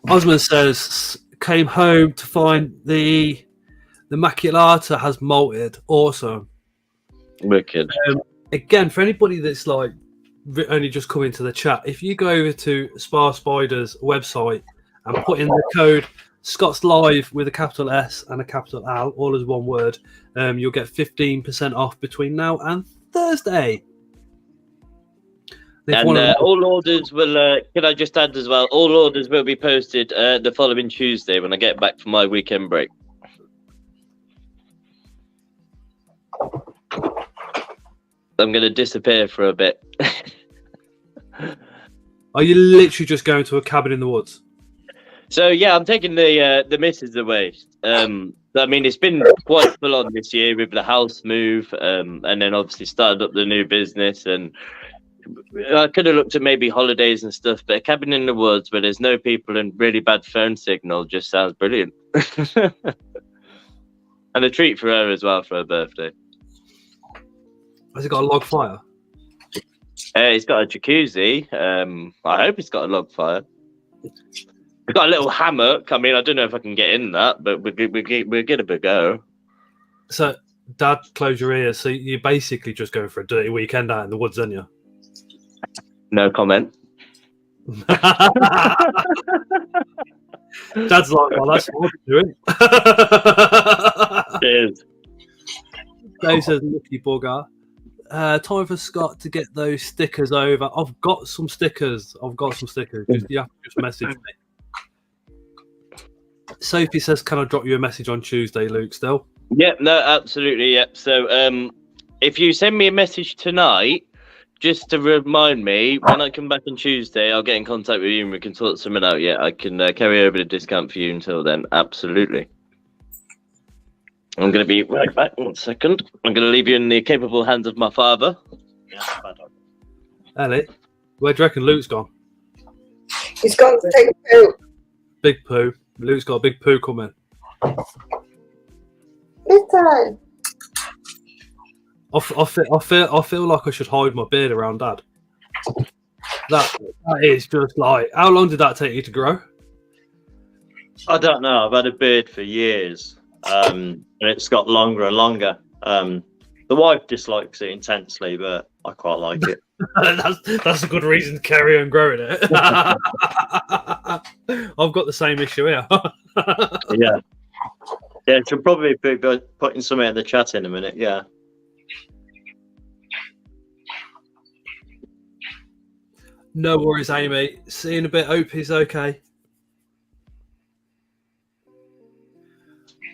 Osman says, came home to find the maculata has molted. Awesome. Wicked. Again, for anybody that's like only just come into the chat, if you go over to Spar Spider's website and put in the code Scott's Live with a capital S and a capital L, all as one word, you'll get 15% off between now and Thursday. And all orders will, can I just add as well, all orders will be posted the following Tuesday when I get back from my weekend break. I'm going to disappear for a bit. Are you literally just going to a cabin in the woods? So yeah, I'm taking the missus away. I mean, it's been quite full on this year with the house move, and then obviously started up the new business. And I could have looked at maybe holidays and stuff, but a cabin in the woods where there's no people and really bad phone signal just sounds brilliant. And a treat for her as well for her birthday. Has it got a log fire? It's got a jacuzzi. I hope it's got a log fire. It's got a little hammock. I mean, I don't know if I can get in that, but we'll give it a go. So, Dad, close your ears. So you're basically just going for a dirty weekend out in the woods, aren't you? No comment. Dad's like, well, that's what I'm doing. Cheers. Dave says, lucky bugger. Time for Scott to get those stickers over. I've got some stickers. You have to just message me. Sophie says, can I drop you a message on Tuesday, Luke, still? Yep, no, absolutely, yep. So if you send me a message tonight, just to remind me, when I come back on Tuesday, I'll get in contact with you and we can sort something out. Yeah, I can carry over the discount for you until then. Absolutely. I'm going to be right back. 1 second. I'm going to leave you in the capable hands of my father. Yeah, Ellie, where do you reckon Luke's gone? He's gone to take a poo. Big poo. Luke's got a big poo coming. This time. I feel like I should hide my beard around Dad. That is just like, how long did that take you to grow? I don't know. I've had a beard for years, and it's got longer and longer. The wife dislikes it intensely, but I quite like it. that's a good reason to carry on growing it. I've got the same issue here. Yeah, she'll probably be putting something in the chat in a minute. Yeah. No worries, Amy. See you in a bit. Hope he's okay.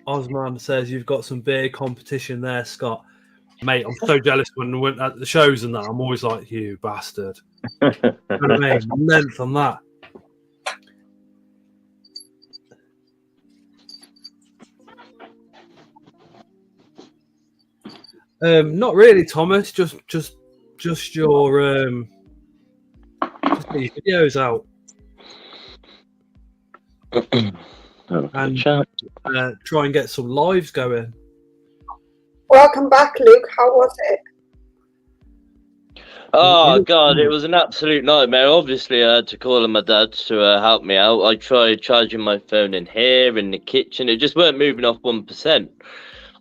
Osman says you've got some beer competition there, Scott. Mate, I'm so jealous when we went at the shows and that. I'm always like, you bastard. You know what I mean? Length on that. Not really, Thomas. Just your just get your videos out and try and get some lives going. Welcome back, Luke. How was it? Oh God, it was an absolute nightmare. Obviously, I had to call on my dad to help me out. I tried charging my phone in here in the kitchen. It just weren't moving off 1%.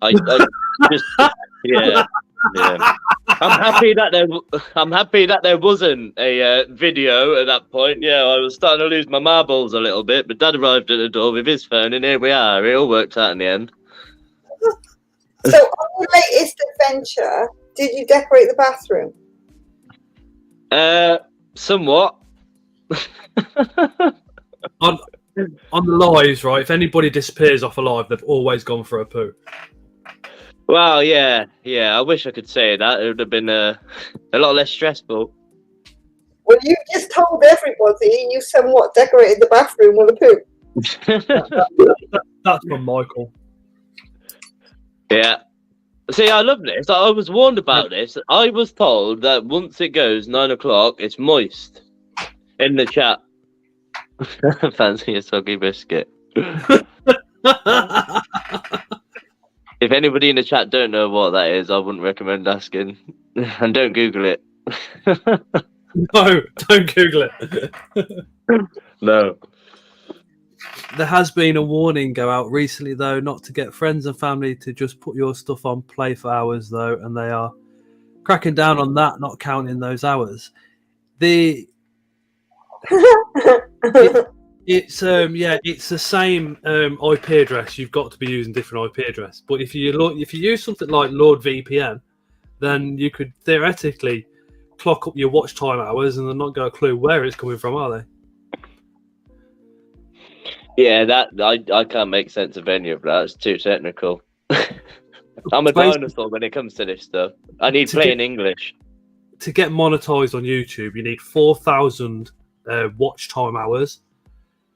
I just yeah. I'm happy that there wasn't a video at that point. Yeah, I was starting to lose my marbles a little bit, but Dad arrived at the door with his phone, and here we are. It all worked out in the end. So, on your latest adventure, did you decorate the bathroom? Somewhat. on the lives, right? If anybody disappears off a live, they've always gone for a poo. Well, yeah. I wish I could say that. It would have been a lot less stressful. Well, you just told everybody you somewhat decorated the bathroom with a poo. That's from Michael. Yeah. See, I love this. I was warned about this. I was told that once it goes 9 o'clock, it's moist. In the chat. Fancy a soggy biscuit. If anybody in the chat don't know what that is, I wouldn't recommend asking. And don't Google it. No, don't Google it. No. There has been a warning go out recently, though, not to get friends and family to just put your stuff on play for hours, though, and they are cracking down on that, not counting those hours. It's the same IP address. You've got to be using different IP address. But if you use something like Lord VPN, then you could theoretically clock up your watch time hours and then not got a clue where it's coming from, are they? Yeah, that I can't make sense of any of that. It's too technical. I'm a Basically, dinosaur when it comes to this stuff. I need To plain get- English. to get monetized on YouTube, you need 4,000 watch time hours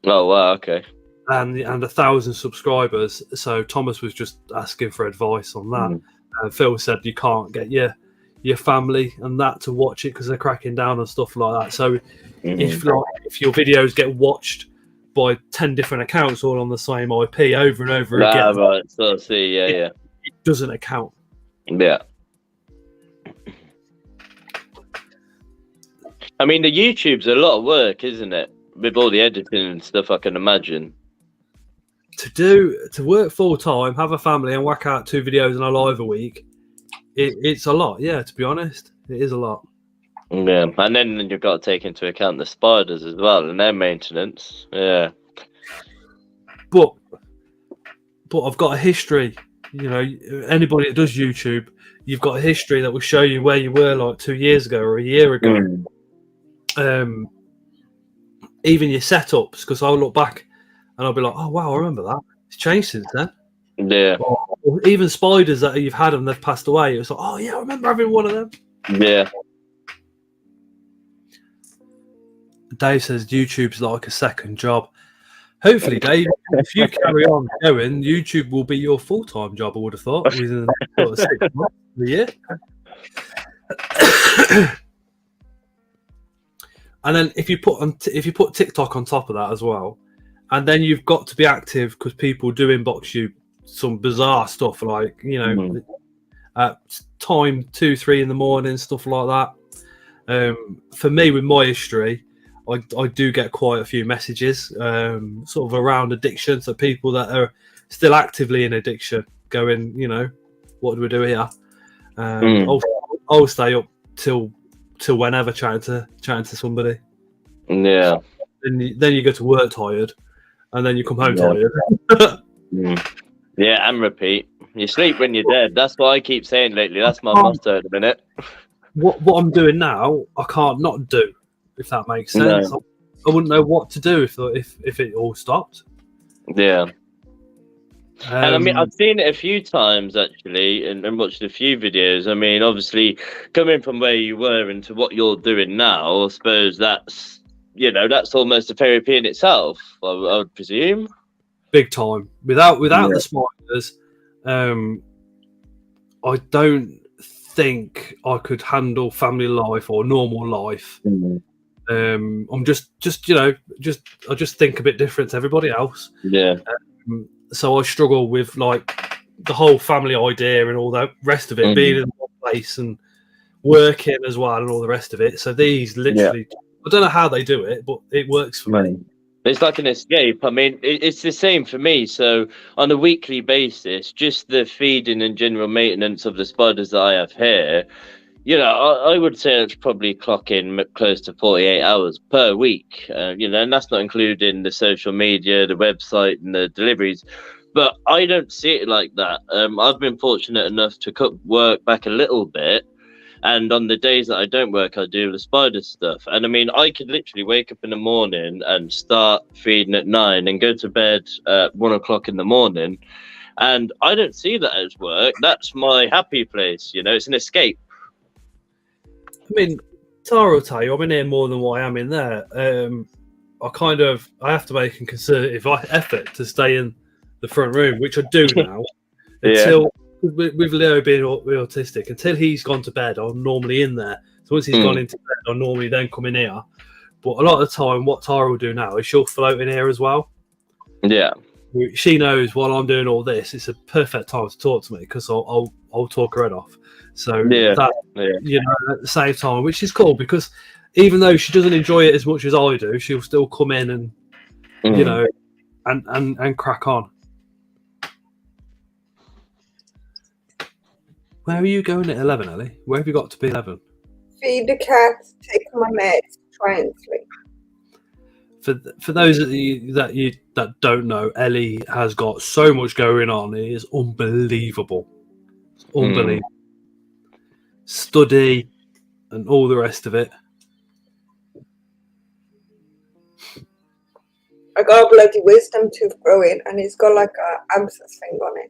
Oh wow, okay. and 1,000 subscribers. So Thomas was just asking for advice on that. And Phil said you can't get your family and that to watch it because they're cracking down and stuff like that. So if your videos get watched by 10 different accounts all on the same IP over and over again, Right. So see, yeah. it doesn't account. Yeah. I mean, the YouTube's a lot of work, isn't it? With all the editing and stuff, I can imagine. To work full time, have a family, and whack out 2 videos and a live a week, it's a lot. Yeah, to be honest, it is a lot. Yeah, and then you've got to take into account the spiders as well and their maintenance. Yeah. But I've got a history. You know, anybody that does YouTube, you've got a history that will show you where you were like 2 years ago or a year ago. Even your setups, because I'll look back and I'll be like, oh wow, I remember that. It's changed since then. Yeah. Or even spiders that you've had and they've passed away. It's like, oh yeah, I remember having one of them. Yeah. Dave says YouTube's like a second job. Hopefully, Dave, if you carry on going, YouTube will be your full-time job, I would have thought, within sort of 6 months of the year. And then if you put TikTok on top of that as well, and then you've got to be active because people do inbox you some bizarre stuff like, you know, at time 2-3 in the morning, stuff like that. For me, with my history, I do get quite a few messages sort of around addiction. So people that are still actively in addiction going, you know, what do we do here? I'll stay up till whenever chatting to somebody. Yeah. Then you go to work tired and then you come home tired. Yeah, and repeat. You sleep when you're dead. That's what I keep saying lately. That's my motto at the minute. What I'm doing now, I can't not do, if that makes sense. No. I wouldn't know what to do if it all stopped. Yeah. And I mean, I've seen it a few times actually, and watched a few videos. I mean, obviously, coming from where you were into what you're doing now, I suppose that's, you know, that's almost a therapy in itself, I would presume. Big time. Without the spiders, I don't think I could handle family life or normal life. I'm just you know, I just think a bit different to everybody else. Yeah. So I struggle with like the whole family idea and all the rest of it, being in one place and working as well and all the rest of it. So these literally, I don't know how they do it, but it works for me. It's like an escape. I mean, it's the same for me. So on a weekly basis, just the feeding and general maintenance of the spiders that I have here, you know, I would say it's probably clocking close to 48 hours per week. You know, and that's not including the social media, the website, and the deliveries. But I don't see it like that. I've been fortunate enough to cut work back a little bit. And on the days that I don't work, I do the spider stuff. And I mean, I could literally wake up in the morning and start feeding at 9 and go to bed at 1 o'clock in the morning. And I don't see that as work. That's my happy place. You know, it's an escape. I mean, Tara will tell you, I'm in here more than what I am in there. I have to make a concerted effort to stay in the front room, which I do now. Until with Leo being autistic, until he's gone to bed, I'm normally in there. So once he's gone into bed, I'll normally then come in here. But a lot of the time, what Tara will do now is she'll float in here as well. Yeah. She knows while I'm doing all this, it's a perfect time to talk to me because I'll talk her head off. So you know, at the same time, which is cool because even though she doesn't enjoy it as much as I do, she'll still come in and you know and crack on. Where are you going at 11, Ellie? Where have you got to be 11? Feed the cats, take my meds, try and sleep. For those that don't know, Ellie has got so much going on. It is unbelievable. It's unbelievable. Study and all the rest of it. I got a bloody wisdom tooth growing and it's got like a abscess thing on it.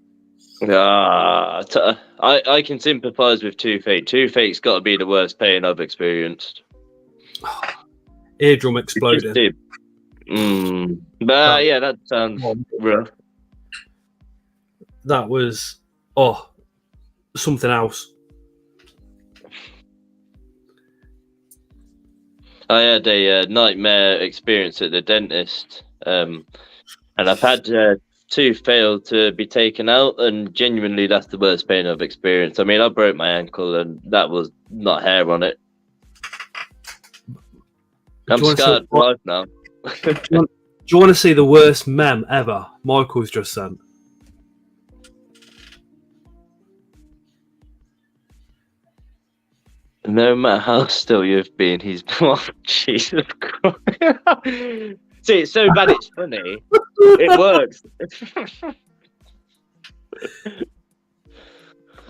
I can sympathise with Toothache. Toothache's got to be the worst pain I've experienced. Eardrum exploding. But yeah, that sounds rough. That was something else. I had a nightmare experience at the dentist, and I've had two fail to be taken out, and genuinely that's the worst pain I've experienced. I mean, I broke my ankle, and that was not hair on it. I'm scarred for life now. Do you want to see the worst meme ever? Michael's just sent. No matter how still you've been, he's oh, Jesus Christ. See, it's so bad it's funny. It works.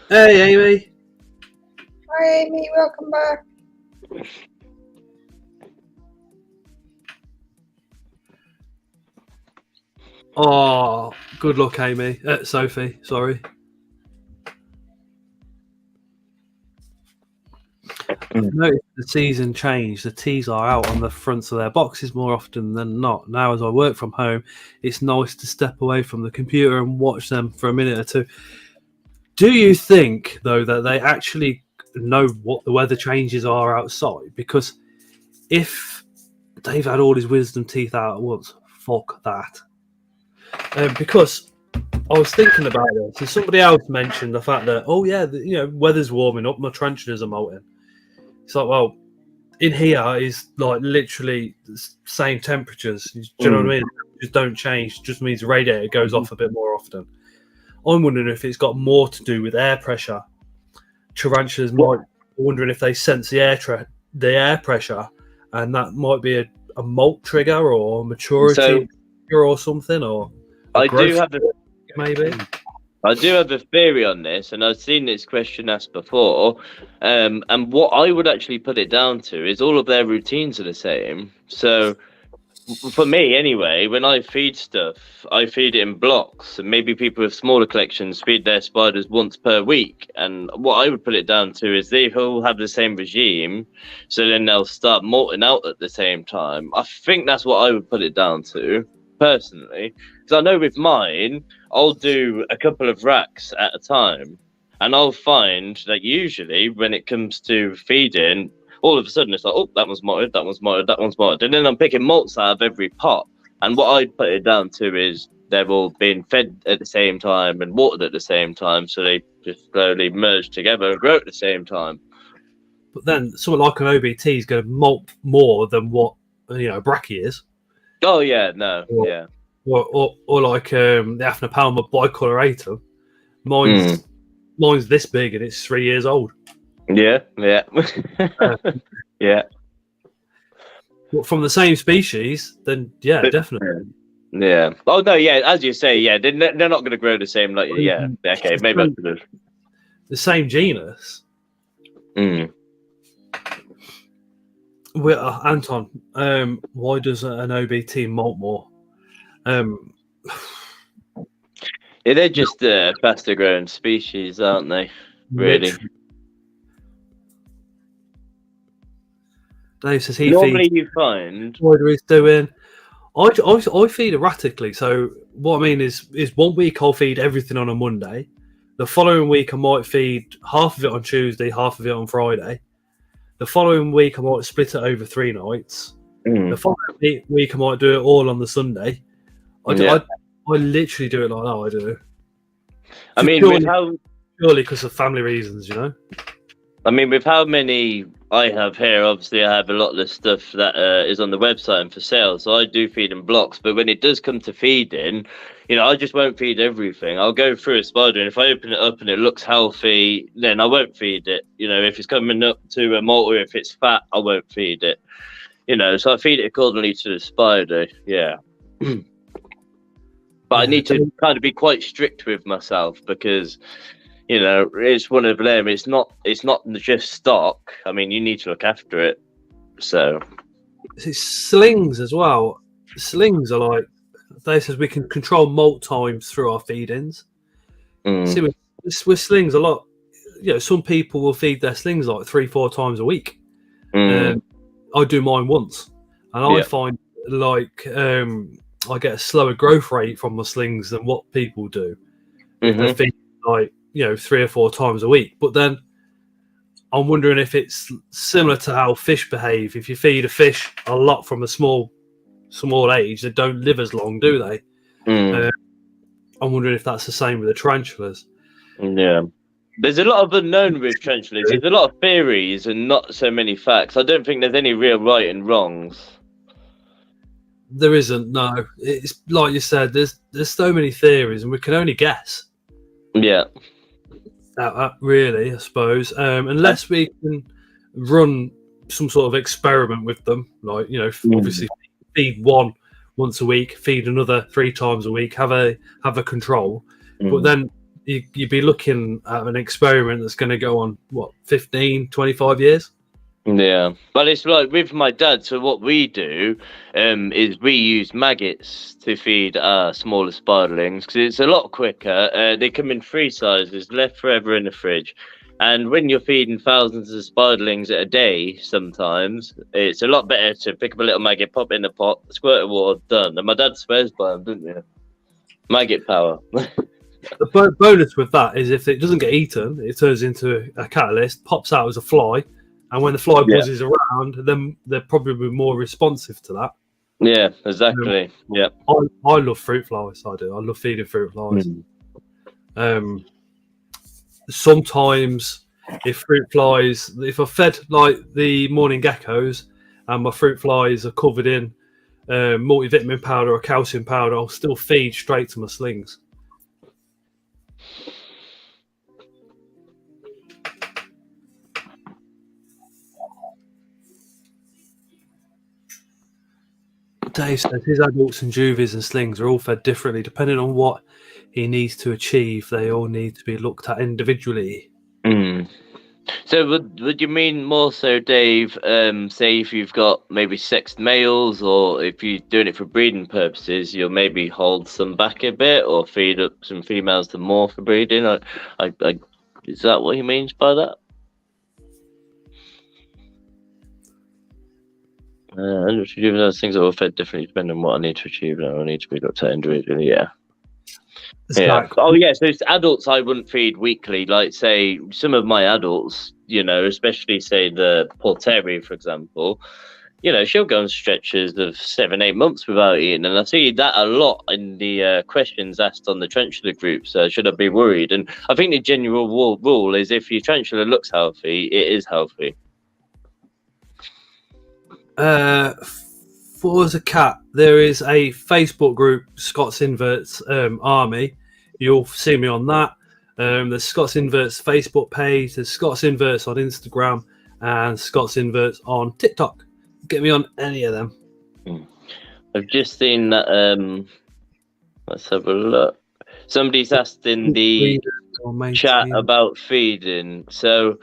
Hey, Amy. Hi, Amy. Welcome back. Oh, good luck, Amy. Sophie, sorry. I've noticed the season changed. The teas are out on the fronts of their boxes more often than not. Now, as I work from home, it's nice to step away from the computer and watch them for a minute or two. Do you think, though, that they actually know what the weather changes are outside? Because if they've had all his wisdom teeth out at once, fuck that. Because I was thinking about this, and somebody else mentioned the fact that, weather's warming up, my tarantulas are molting. It's like, well, in here is like literally the same temperatures. Do you know what I mean? Just don't change. Just means the radiator goes off a bit more often. I'm wondering if it's got more to do with air pressure. Tarantulas might wondering if they sense the air pressure, and that might be a molt trigger or maturity trigger or something. Or I do have maybe. I do have a theory on this, and I've seen this question asked before. And what I would actually put it down to is all of their routines are the same. So, for me anyway, when I feed stuff, I feed it in blocks. And maybe people with smaller collections feed their spiders once per week. And what I would put it down to is they all have the same regime, so then they'll start molting out at the same time. I think that's what I would put it down to, personally. Because I know with mine, I'll do a couple of racks at a time, and I'll find that usually when it comes to feeding, all of a sudden it's like, oh, that one's malted, that one's malted, that one's malted, and then I'm picking malts out of every pot. And what I'd put it down to is they've all been fed at the same time and watered at the same time, so they just slowly merge together and grow at the same time. But then someone like an OBT is going to molt more than what a brachy is. Oh yeah, no, yeah. Or like the Aphnopalma bicoloratum. Mine's this big and it's 3 years old. Yeah. Yeah. But from the same species, then yeah, definitely. Yeah. Oh no, yeah. As you say, yeah, they're not going to grow the same. Like, yeah. Okay, maybe I could have. The same genus. Anton, why does an OBT molt more? Yeah, they're just faster growing species, aren't they? Really. Dave says he normally feeds. You find what he's doing. I feed erratically. So what I mean is 1 week I'll feed everything on a Monday. The following week I might feed half of it on Tuesday, half of it on Friday. The following week I might split it over 3 nights. The following week I might do it all on the Sunday. I literally do it like that. I do. I mean, purely because of family reasons, I mean, with how many I have here, obviously I have a lot of the stuff that is on the website and for sale, so I do feed in blocks. But when it does come to feeding, I just won't feed everything. I'll go through a spider, and if I open it up and it looks healthy, then I won't feed it. If it's coming up to a molt, or if it's fat, I won't feed it. So I feed it accordingly to the spider. Yeah. But I need to kind of be quite strict with myself because, it's one of them. It's not just stock. I mean, you need to look after it. So it's slings as well. Slings are like, they says we can control molt times through our feedings. See, with slings, a lot. Some people will feed their slings like 3-4 times a week. I do mine once, and I find like I get a slower growth rate from my slings than what people do if they're feeding like 3 or 4 times a week. But then I'm wondering if it's similar to how fish behave. If you feed a fish a lot from a small age, they don't live as long, do they? I'm wondering if that's the same with the tarantulas. Yeah. There's a lot of unknown with tarantulas. There's a lot of theories and not so many facts. I don't think there's any real right and wrongs. There isn't, no. It's like you said, there's so many theories and we can only guess. Yeah. Really, I suppose. Unless we can run some sort of experiment with them, like, obviously feed one once a week, feed another 3 times a week, have a control. But then you'd be looking at an experiment that's going to go on, 15, 25 years? Yeah, but it's like with my dad. So what we do is we use maggots to feed our smaller spiderlings because it's a lot quicker. They come in 3 sizes, left forever in the fridge. And when you're feeding thousands of spiderlings a day, sometimes it's a lot better to pick up a little maggot, pop it in the pot, squirt of water, done. And my dad swears by them, doesn't he? Maggot power. The bonus with that is if it doesn't get eaten, it turns into a catalyst, pops out as a fly, and when the fly buzzes around, then they're probably more responsive to that. Yeah, exactly. I love fruit flies. I do. I love feeding fruit flies. Sometimes if I fed like the morning geckos and my fruit flies are covered in multivitamin powder or calcium powder, I'll still feed straight to my slings. Dave says his adults and juvies and slings are all fed differently depending on what he needs to achieve. They all need to be looked at individually. So would you mean more so, Dave, say if you've got maybe sexed males, or if you're doing it for breeding purposes, you'll maybe hold some back a bit or feed up some females to more for breeding? Is that what he means by that? Those things are all fed differently depending on what I need to achieve. I need to be looked at individually. Yeah. Oh, yeah. So it's adults I wouldn't feed weekly. Like, say, some of my adults, especially say the Porteri, for example, she'll go on stretches of 7-8 months without eating. And I see that a lot in the questions asked on the tarantula group. So should I be worried? And I think the general rule is if your tarantula looks healthy, it is healthy. For as a cat, there is a Facebook group, Scott's Inverts Army. You'll see me on that. There's Scott's Inverts Facebook page. There's Scott's Inverts on Instagram and Scott's Inverts on TikTok. Get me on any of them. I've just seen that. Let's have a look. Somebody's asked in the chat about feeding. So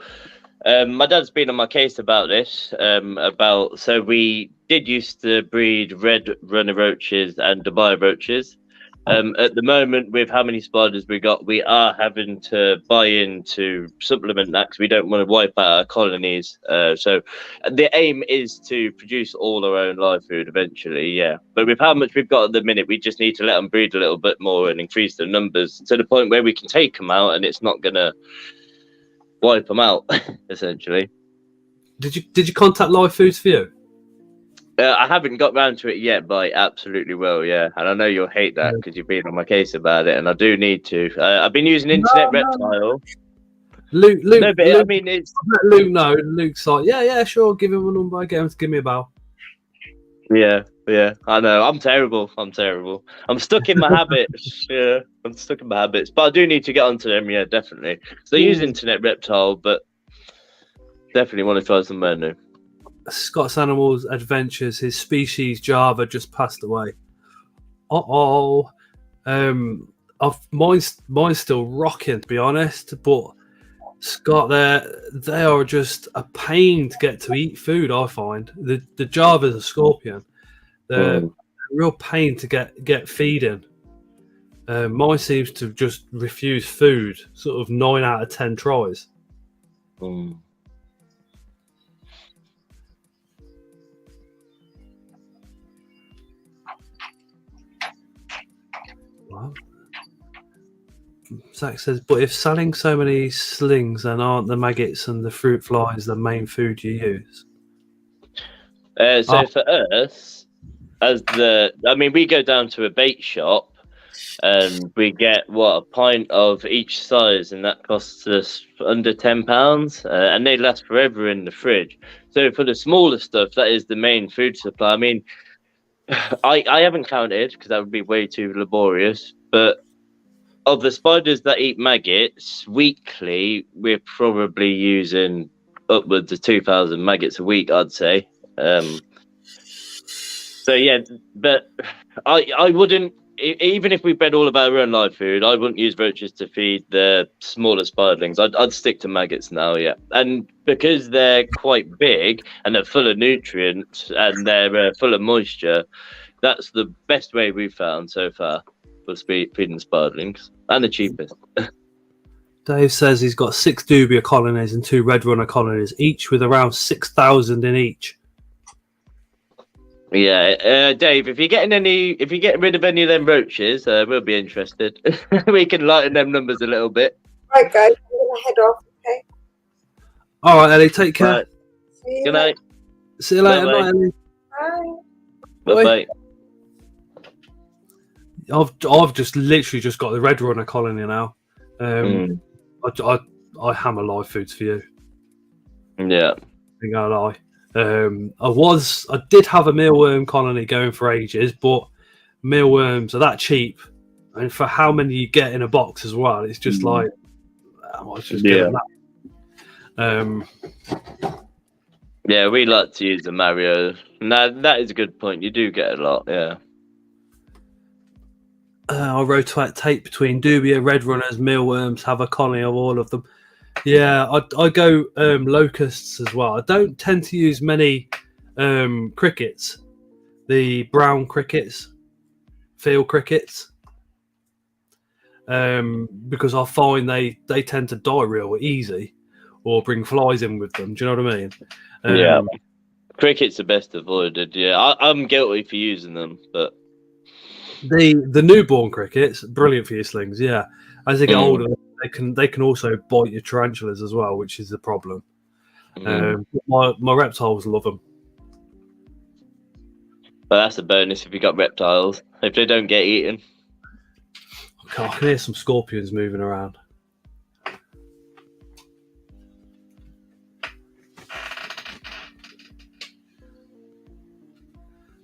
my dad's been on my case about this. So we did used to breed red runner roaches and Dubai roaches. At the moment, with how many spiders we got, we are having to buy in to supplement that because we don't want to wipe out our colonies. So the aim is to produce all our own live food eventually, yeah. But with how much we've got at the minute, we just need to let them breed a little bit more and increase the numbers to the point where we can take them out and it's not going to wipe them out, essentially. Did you contact Live Foods for you? I haven't got round to it yet, but I absolutely will, yeah. And I know you'll hate that because you've been on my case about it, and I do need to. I've been using Internet Reptile. Luke, no, but Luke, I mean, it's Luke. No, Luke's like, yeah, sure. Give him a number. Get him to give me a bell. Yeah. I know. I'm terrible. I'm stuck in my habits. Yeah, I'm stuck in my habits, but I do need to get onto them. Yeah, definitely. So I use Internet Reptile, but definitely want to try some more new. Scott's Animals Adventures, his species Java just passed away. Mine's still rocking, to be honest. But Scott, they are just a pain to get to eat food. I find the Java's a scorpion. They're a real pain to get feeding. Mine seems to just refuse food, sort of 9 out of 10 tries. Mm. What? Zach says, but if selling so many slings, then aren't the maggots and the fruit flies the main food you use? So for us, we go down to a bait shop and we get a pint of each size, and that costs us under £10, and they last forever in the fridge. So for the smaller stuff, that is the main food supply. I mean, I haven't counted because that would be way too laborious, but of the spiders that eat maggots weekly, we're probably using upwards of 2,000 maggots a week, I'd say. So yeah, but I wouldn't, even if we bred all of our own live food, I wouldn't use roaches to feed the smaller spiderlings. I'd stick to maggots now, yeah. And because they're quite big and they're full of nutrients and they're full of moisture, that's the best way we've found so far for feeding spiderlings, and the cheapest. Dave says he's got 6 dubia colonies and 2 red runner colonies, each with around 6,000 in each. Yeah, Dave, if you're getting rid of any of them roaches, we'll be interested. We can lighten them numbers a little bit. Right, guys, I'm gonna head off. Okay. All right, Ellie, take care. Right. Good night. See you later. Bye-bye. Bye, Ellie. Bye. Bye. I've just literally just got the red runner colony now. I hammer live foods for you. Yeah. I think I lie. I did have a mealworm colony going for ages, but mealworms are that cheap, and for how many you get in a box as well, it's just like I might just get them that. Yeah, we like to use the Mario. No, that is a good point. You do get a lot, yeah. I rotate between dubia, red runners, mealworms, have a colony of all of them. Yeah, I go locusts as well. I don't tend to use many crickets, the brown crickets, field crickets, because I find they tend to die real easy or bring flies in with them. Do you know what I mean? Yeah. Crickets are best avoided, yeah. I'm guilty for using them, but... The newborn crickets, brilliant for your slings, yeah. As they get older, they can also bite your tarantulas as well, which is the problem. My reptiles love them. But that's a bonus if you got reptiles. If they don't get eaten. I can hear some scorpions moving around.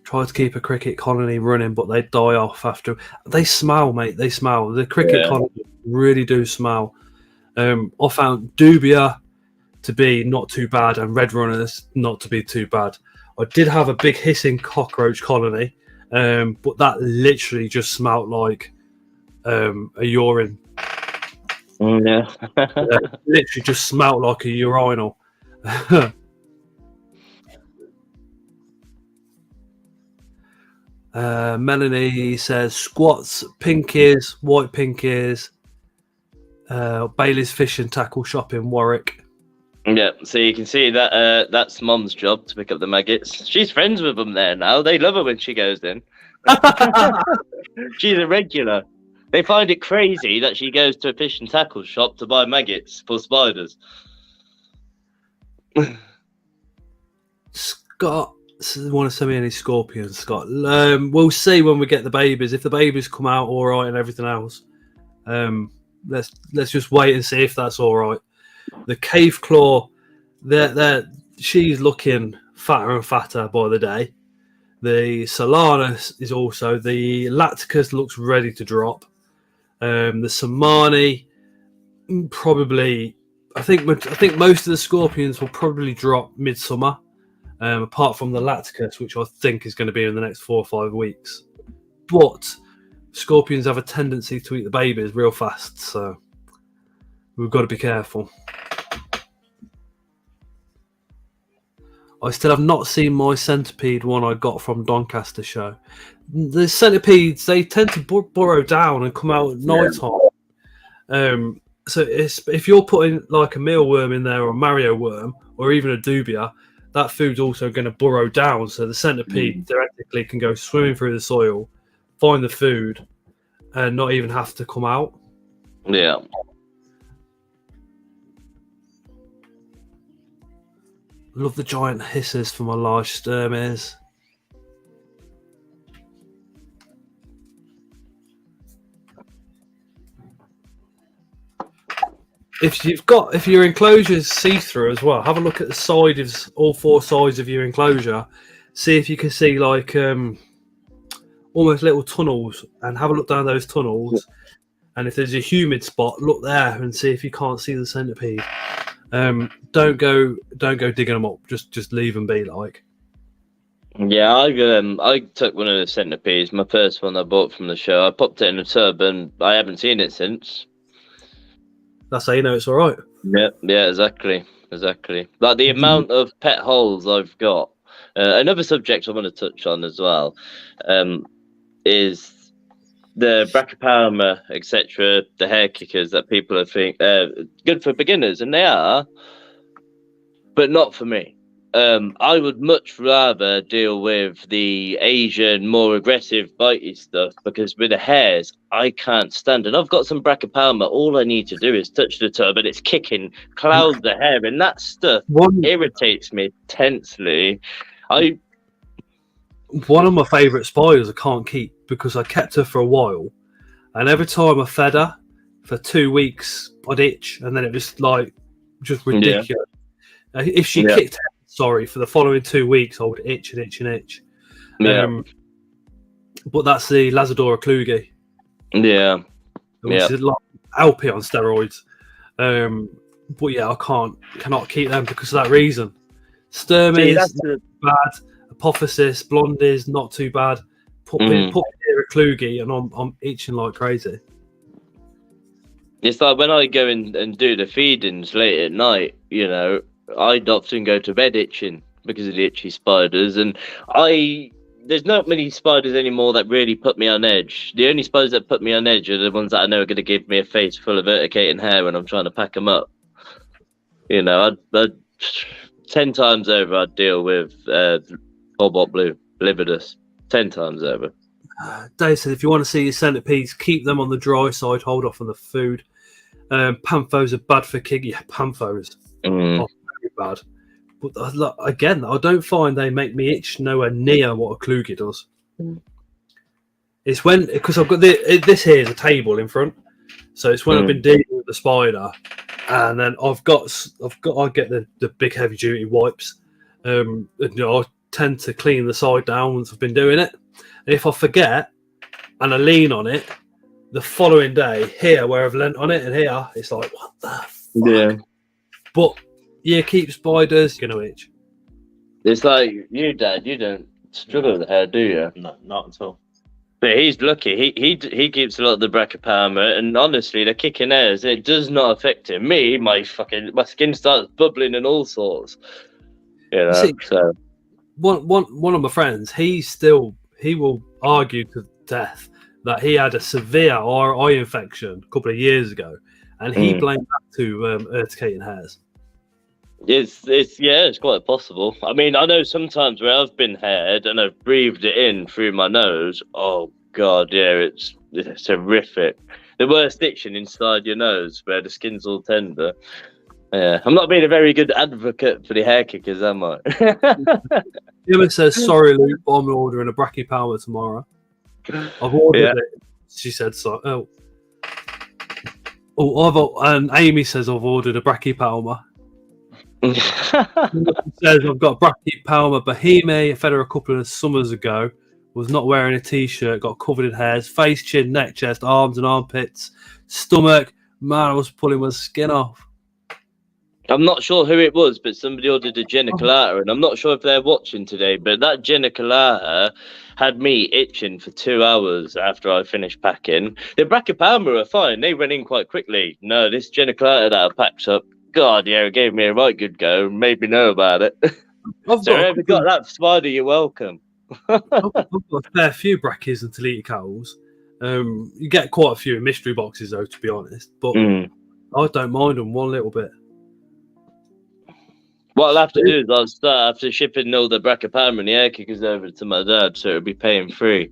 Try to keep a cricket colony running, but they die off after. They smell, mate. They smell. The cricket colony really do smell. I found dubia to be not too bad and red runners not to be too bad. I did have a big hissing cockroach colony, but that literally just smelled like a urine. Yeah. Literally just smelled like a urinal. Melanie says squats, pink ears, white pink ears. Bailey's fish and tackle shop in Warwick. Yeah, so you can see that that's Mom's job to pick up the maggots. She's friends with them there now. They love her when she goes in. She's a regular. They find it crazy that she goes to a fish and tackle shop to buy maggots for spiders. Scott want to send me any scorpions, Scott? We'll see when we get the babies. If the babies come out all right and everything else, let's just wait and see if that's all right. The cave claw, she's looking fatter and fatter by the day. The Solanus is also, the Lacticus looks ready to drop. The Samani probably, I think most of the scorpions will probably drop midsummer. Apart from the Lacticus, which I think is going to be in the next 4 or 5 weeks. But scorpions have a tendency to eat the babies real fast, so we've got to be careful. I still have not seen my centipede one I got from Doncaster show. The centipedes, they tend to burrow down and come out at night time. So if you're putting like a mealworm in there or a Mario worm or even a dubia, that food's also going to burrow down. So the centipede theoretically can go swimming through the soil, find the food, and not even have to come out. Yeah. Love the giant hisses for my large sturmies. If your enclosure's see-through as well, have a look at the side of all four sides of your enclosure. See if you can see like almost little tunnels, and have a look down those tunnels. And if there's a humid spot, look there and see if you can't see the centipede. Don't go digging them up. Just leave them be. Like. Yeah, I took one of the centipedes, my first one I bought from the show. I popped it in a tub, and I haven't seen it since. That's how you know it's all right. Yeah, exactly. Like the amount of pet holes I've got. Another subject I want to touch on as well is the brachypelma, etc., the hair kickers that people are think good for beginners, and they are, but not for me. I would much rather deal with the Asian, more aggressive, bitey stuff, because with the hairs, I can't stand it. I've got some brachypelma. All I need to do is touch the tub, and it's kicking clouds of hair, and that stuff irritates me intensely. One of my favourite spiders I can't keep because I kept her for a while, and every time I fed her for 2 weeks, I'd itch, and then it was like just ridiculous. Yeah. If she kicked for the following 2 weeks, I would itch and itch and itch. Yeah. But that's the Lazadora Kluge. Yeah. Which is like LP on steroids. But yeah, I cannot keep them because of that reason. Sturmies, bad. Apophysis, blondies, not too bad. Put me near a Kluge, and I'm itching like crazy. It's like when I go in and do the feedings late at night, you know, I'd often go to bed itching because of the itchy spiders, and there's not many spiders anymore that really put me on edge. The only spiders that put me on edge are the ones that I know are going to give me a face full of urticating hair when I'm trying to pack them up. You know, I'd 10 times over I'd deal with cobalt blue lividus. 10 times over. Dave said if you want to see your centipedes, keep them on the dry side, hold off on the food. Panthos are bad for kicking. Yeah, panthos are very bad. But again, I don't find they make me itch nowhere near what a Kluge does. It's when, because I've got this here is a table in front, so it's when I've been dealing with the spider, and then I get the big heavy duty wipes. And, you know, I tend to clean the side down once I've been doing it. And if I forget and I lean on it, the following day here where I've leant on it and here, it's like, what the fuck? Yeah. But yeah, keep spiders, you're gonna itch. It's like you, Dad. You don't struggle with hair, do you? No, not at all. But he's lucky. He keeps a lot of the brachypelma, and honestly, the kicking hairs, it does not affect him. Me, my skin starts bubbling and all sorts. You know. See, so one of my friends, he will argue to death that he had a severe eye infection a couple of years ago, and he blamed that to urticating hairs. It's quite possible. I mean, I know sometimes where I've been haired and I've breathed it in through my nose. Oh God, yeah, it's horrific. The worst itching inside your nose where the skin's all tender. Yeah, I'm not being a very good advocate for the hair kickers, am I? Emma says, "Sorry, Luke, but I'm ordering a brachypelma tomorrow." I've ordered it. She said so. And Amy says I've ordered a brachypelma. Says I've got brachypelma boheme. I fed her a couple of summers ago. Was not wearing a t-shirt. Got covered in hairs. Face, chin, neck, chest, arms and armpits. Stomach. Man, I was pulling my skin off. I'm not sure who it was, but somebody ordered a geniculata, and I'm not sure if they're watching today, but that geniculata had me itching for 2 hours after I finished packing. The brachypelma are fine. They went in quite quickly. No, this geniculata that I packed up, God, yeah, it gave me a right good go and made me know about it. I've So whoever got that spider, you're welcome. I've got a fair few brackies and deleted cows. You get quite a few in mystery boxes, though, to be honest. But I don't mind them one little bit. What I'll have to do is I'll start after shipping all the Brachypam and the air kickers over to my dad, so it'll be paying free.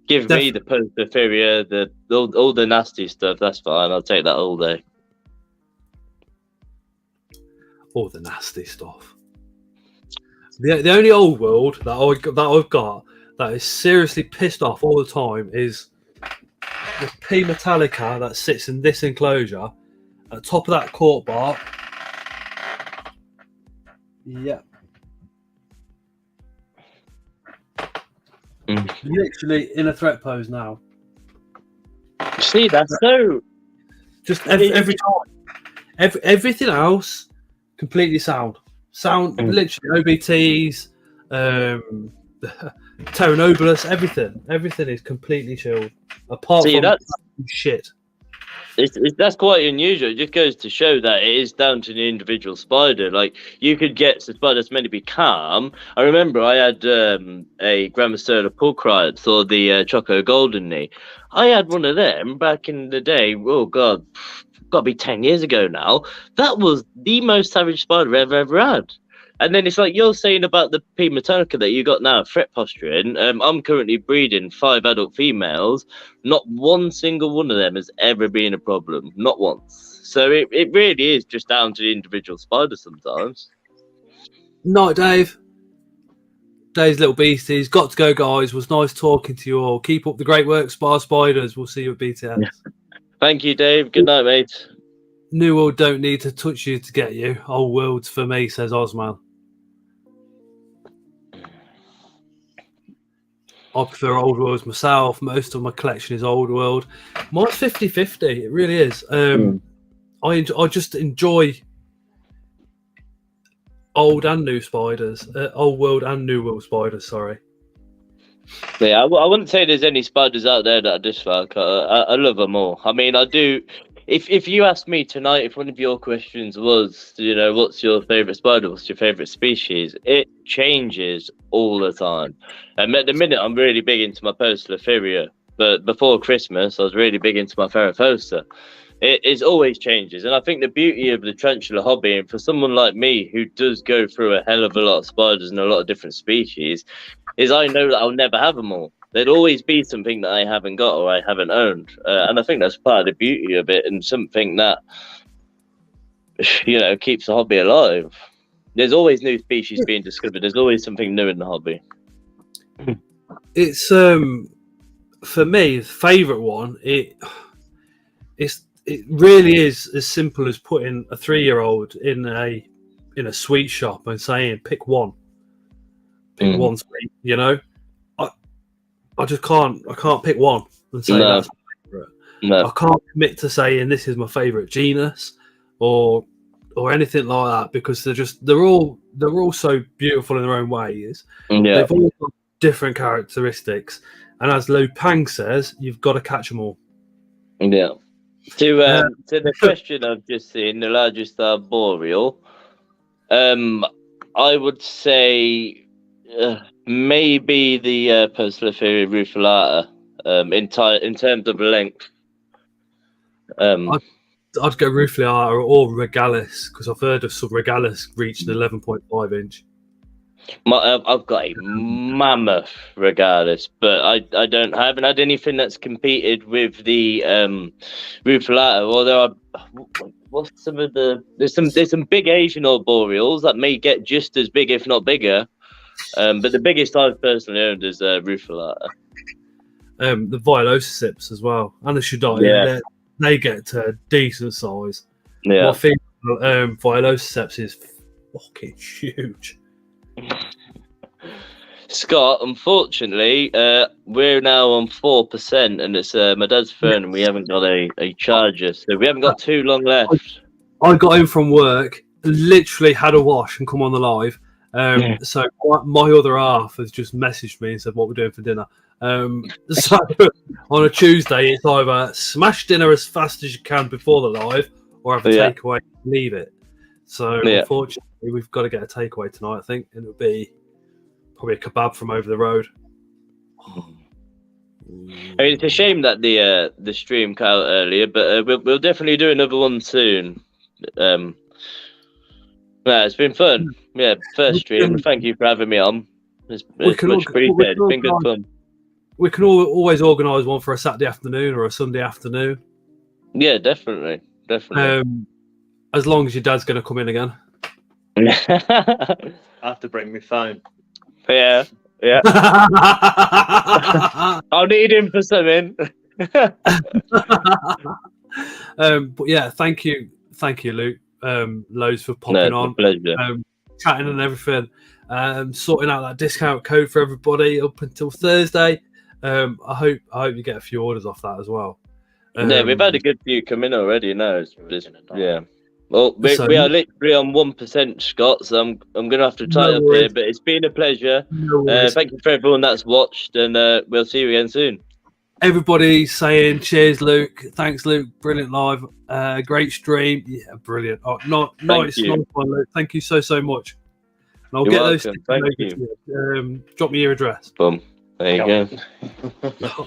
Give me the Porphyria, all the nasty stuff. That's fine. I'll take that all day. All the nasty stuff. The only old world that I've got that is seriously pissed off all the time is the P Metallica that sits in this enclosure at the top of that court bar. Yeah. Literally in a threat pose now. See, that's so. Just every time. Everything else completely sound. Literally OBTs, Tarantula, everything is completely chilled. Apart from that's shit. That's quite unusual. It just goes to show that it is down to the individual spider. Like, you could get the spider that's meant to be calm. I remember I had a Grammostola pulchrites, or the Choco Golden Knee. I had one of them back in the day. Oh God, got to be 10 years ago now. That was the most savage spider I've ever had. And then it's like you're saying about the P Metallica that you got now, threat posturing. I'm currently breeding 5 adult females. Not one single one of them has ever been a problem. Not once. So it really is just down to the individual spider sometimes. Night, Dave. Dave's little beasties. Got to go, guys. Was nice talking to you all. Keep up the great work, Spar Spiders. We'll see you at BTS. Thank you, Dave. Good night, mate. New world don't need to touch you to get you. Old world's for me, says Osman. I prefer old worlds myself. Most of my collection is old world. Mine's 50-50. It really is. I just enjoy old and new spiders. Old world and new world spiders, sorry. Yeah, I wouldn't say there's any spiders out there that I dislike. I love them all. I mean, I do. If you asked me tonight, if one of your questions was, what's your favourite spider? What's your favourite species? It changes all the time. And at the minute, I'm really big into my Porphyria. But before Christmas, I was really big into my Ferrophosa. It always changes. And I think the beauty of the tarantula hobby, and for someone like me who does go through a hell of a lot of spiders and a lot of different species, is I know that I'll never have them all. There'd always be something that I haven't got or I haven't owned. And I think that's part of the beauty of it, and something that, keeps the hobby alive. There's always new species being discovered. There's always something new in the hobby. It's, for me, the favourite one, it really is as simple as putting a 3-year-old in a sweet shop and saying, pick one. Pick one sweet, I just can't pick one and say that's my favourite. No. I can't commit to saying this is my favourite genus or anything like that, because they're all so beautiful in their own ways. Yeah. They've all got different characteristics, and as Lou Pang says, you've got to catch them all. Yeah. To the question I've just seen, the largest boreal, I would say maybe the Porphyria rufilata, in terms of length. I'd go rufilata or regalis, because I've heard of some regalis reaching 11.5 inch. I've got a mammoth regalis, but I haven't had anything that's competed with the rufilata. Although what's some of there's some big Asian arboreals that may get just as big, if not bigger. But the biggest I've personally owned is rufilata. The Violosiceps as well, and the Shadai, they get to a decent size. Yeah, I think Violosiceps is fucking huge. Scott, unfortunately, we're now on 4%, and it's my dad's phone, and we haven't got a charger, so we haven't got too long left. I got in from work, literally had a wash and come on the live. So my other half has just messaged me and said what we're doing for dinner. So on a Tuesday, it's either smash dinner as fast as you can before the live, or have a takeaway and leave it. So Yeah. unfortunately, we've got to get a takeaway tonight, I think, and it'll be probably a kebab from over the road. I mean, it's a shame that the stream cut out earlier, but we'll definitely do another one soon. Yeah, it's been fun. Yeah, first stream. Thank you for having me on. It's much appreciated. It's been good fun. We can always organise one for a Saturday afternoon or a Sunday afternoon. Yeah, definitely. As long as your dad's going to come in again. I have to bring my phone. Yeah. I'll need him for something. But yeah, thank you, Luke. Loads for popping on, pleasure. Chatting and everything, sorting out that discount code for everybody up until Thursday. I hope you get a few orders off that as well. Yeah, we've had a good few come in already. No, yeah. Well, we are literally on 1%, Scott. So I'm gonna have to tie up here. But it's been a pleasure. Thank you for everyone that's watched, and we'll see you again soon. Everybody saying cheers, Luke. Thanks, Luke. Brilliant live. Great stream. Yeah, brilliant. Oh, nice one, Luke. Thank you so much. And I'll You're get welcome. those. Thank you. Drop me your address. Boom. There you go.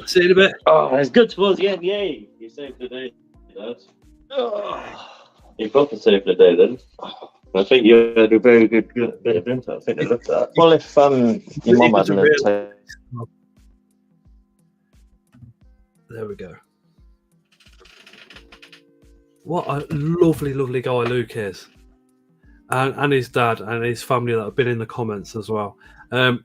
See you in a bit. Oh, it's good towards the end. Yay! You saved the day, Dad. You proper saved the day then. I think you had a very good bit of input. I think they looked at. Well, if your mum hadn't There we go. What a lovely guy Luke is. And his dad and his family that have been in the comments as well.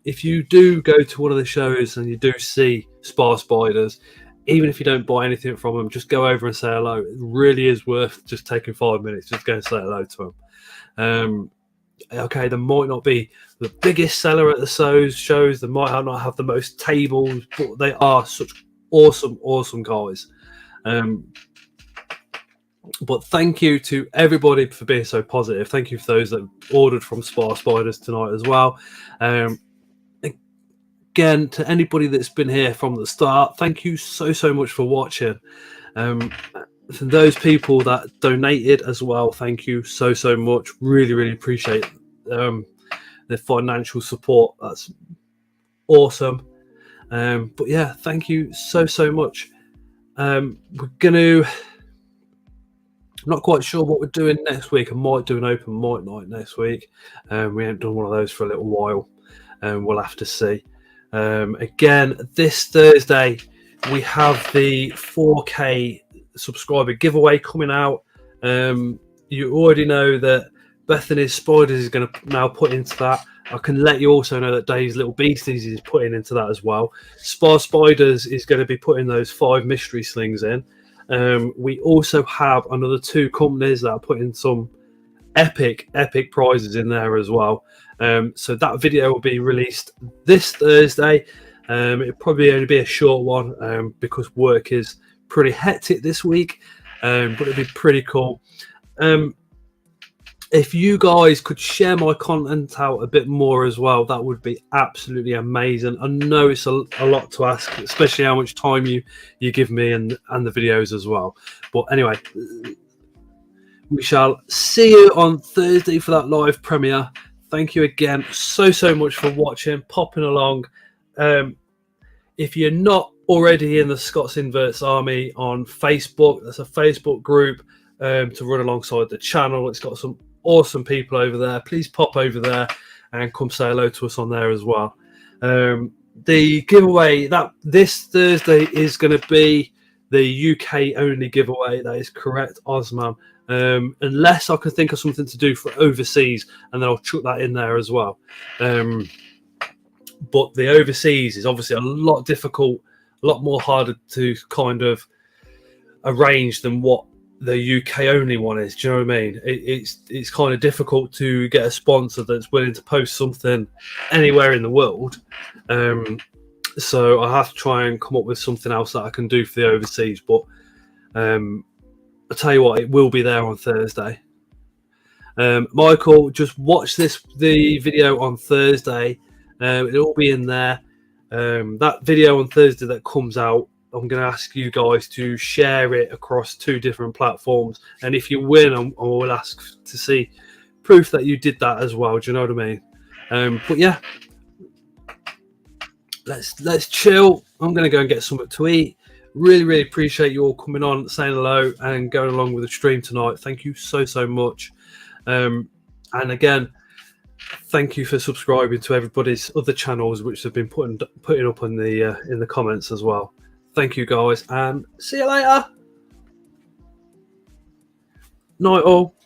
If you do go to one of the shows and you do see Spar Spiders, even if you don't buy anything from them, just go over and say hello. It really is worth just taking 5 minutes, just go and say hello to them. Okay, they might not be the biggest seller at the shows, they might not have the most tables, but they are such awesome guys. But thank you to everybody for being so positive. Thank you for those that ordered from Spar Spiders tonight as well. Again, to anybody that's been here from the start, thank you so much for watching. For those people that donated as well, thank you so much. Really appreciate the financial support. That's awesome. But yeah, thank you so much. I'm not quite sure what we're doing next week. I might do an open mic night next week. We haven't done one of those for a little while. We'll have to see. Again, this Thursday, we have the 4K subscriber giveaway coming out. You already know that Bethany's Spiders is going to now put into that. I can let you also know that Dave's Little Beasties is putting into that as well. Spar Spiders is going to be putting those 5 mystery slings in. We also have another 2 companies that are putting some epic prizes in there as well. So that video will be released this Thursday. It'll probably only be a short one because work is pretty hectic this week, but it'll be pretty cool. If you guys could share my content out a bit more as well, that would be absolutely amazing. I know it's a lot to ask, especially how much time you give me and the videos as well. But anyway, we shall see you on Thursday for that live premiere. Thank you again so much for watching, popping along. If you're not already in the Scots Inverts Army on Facebook, that's a Facebook group to run alongside the channel. It's got some awesome people over there. Please pop over there and come say hello to us on there as well. The giveaway that this Thursday is going to be the UK only giveaway. That is correct, Osman. Unless I can think of something to do for overseas, and then I'll chuck that in there as well. But the overseas is obviously a lot difficult, a lot more harder to kind of arrange than what the UK only one is. Do you know what I mean? It's kind of difficult to get a sponsor that's willing to post something anywhere in the world. So I have to try and come up with something else that I can do for the overseas. But I'll tell you what, it will be there on Thursday. Michael, just watch the video on Thursday. It'll all be in there. That video on Thursday that comes out, I'm going to ask you guys to share it across 2 different platforms. And if you win, I will ask to see proof that you did that as well. Do you know what I mean? But yeah, let's chill. I'm gonna go and get something to eat. Really appreciate you all coming on, saying hello, and going along with the stream tonight. Thank you so much. And again, thank you for subscribing to everybody's other channels, which have been putting up in the comments as well. Thank you guys, and see you later. Night all.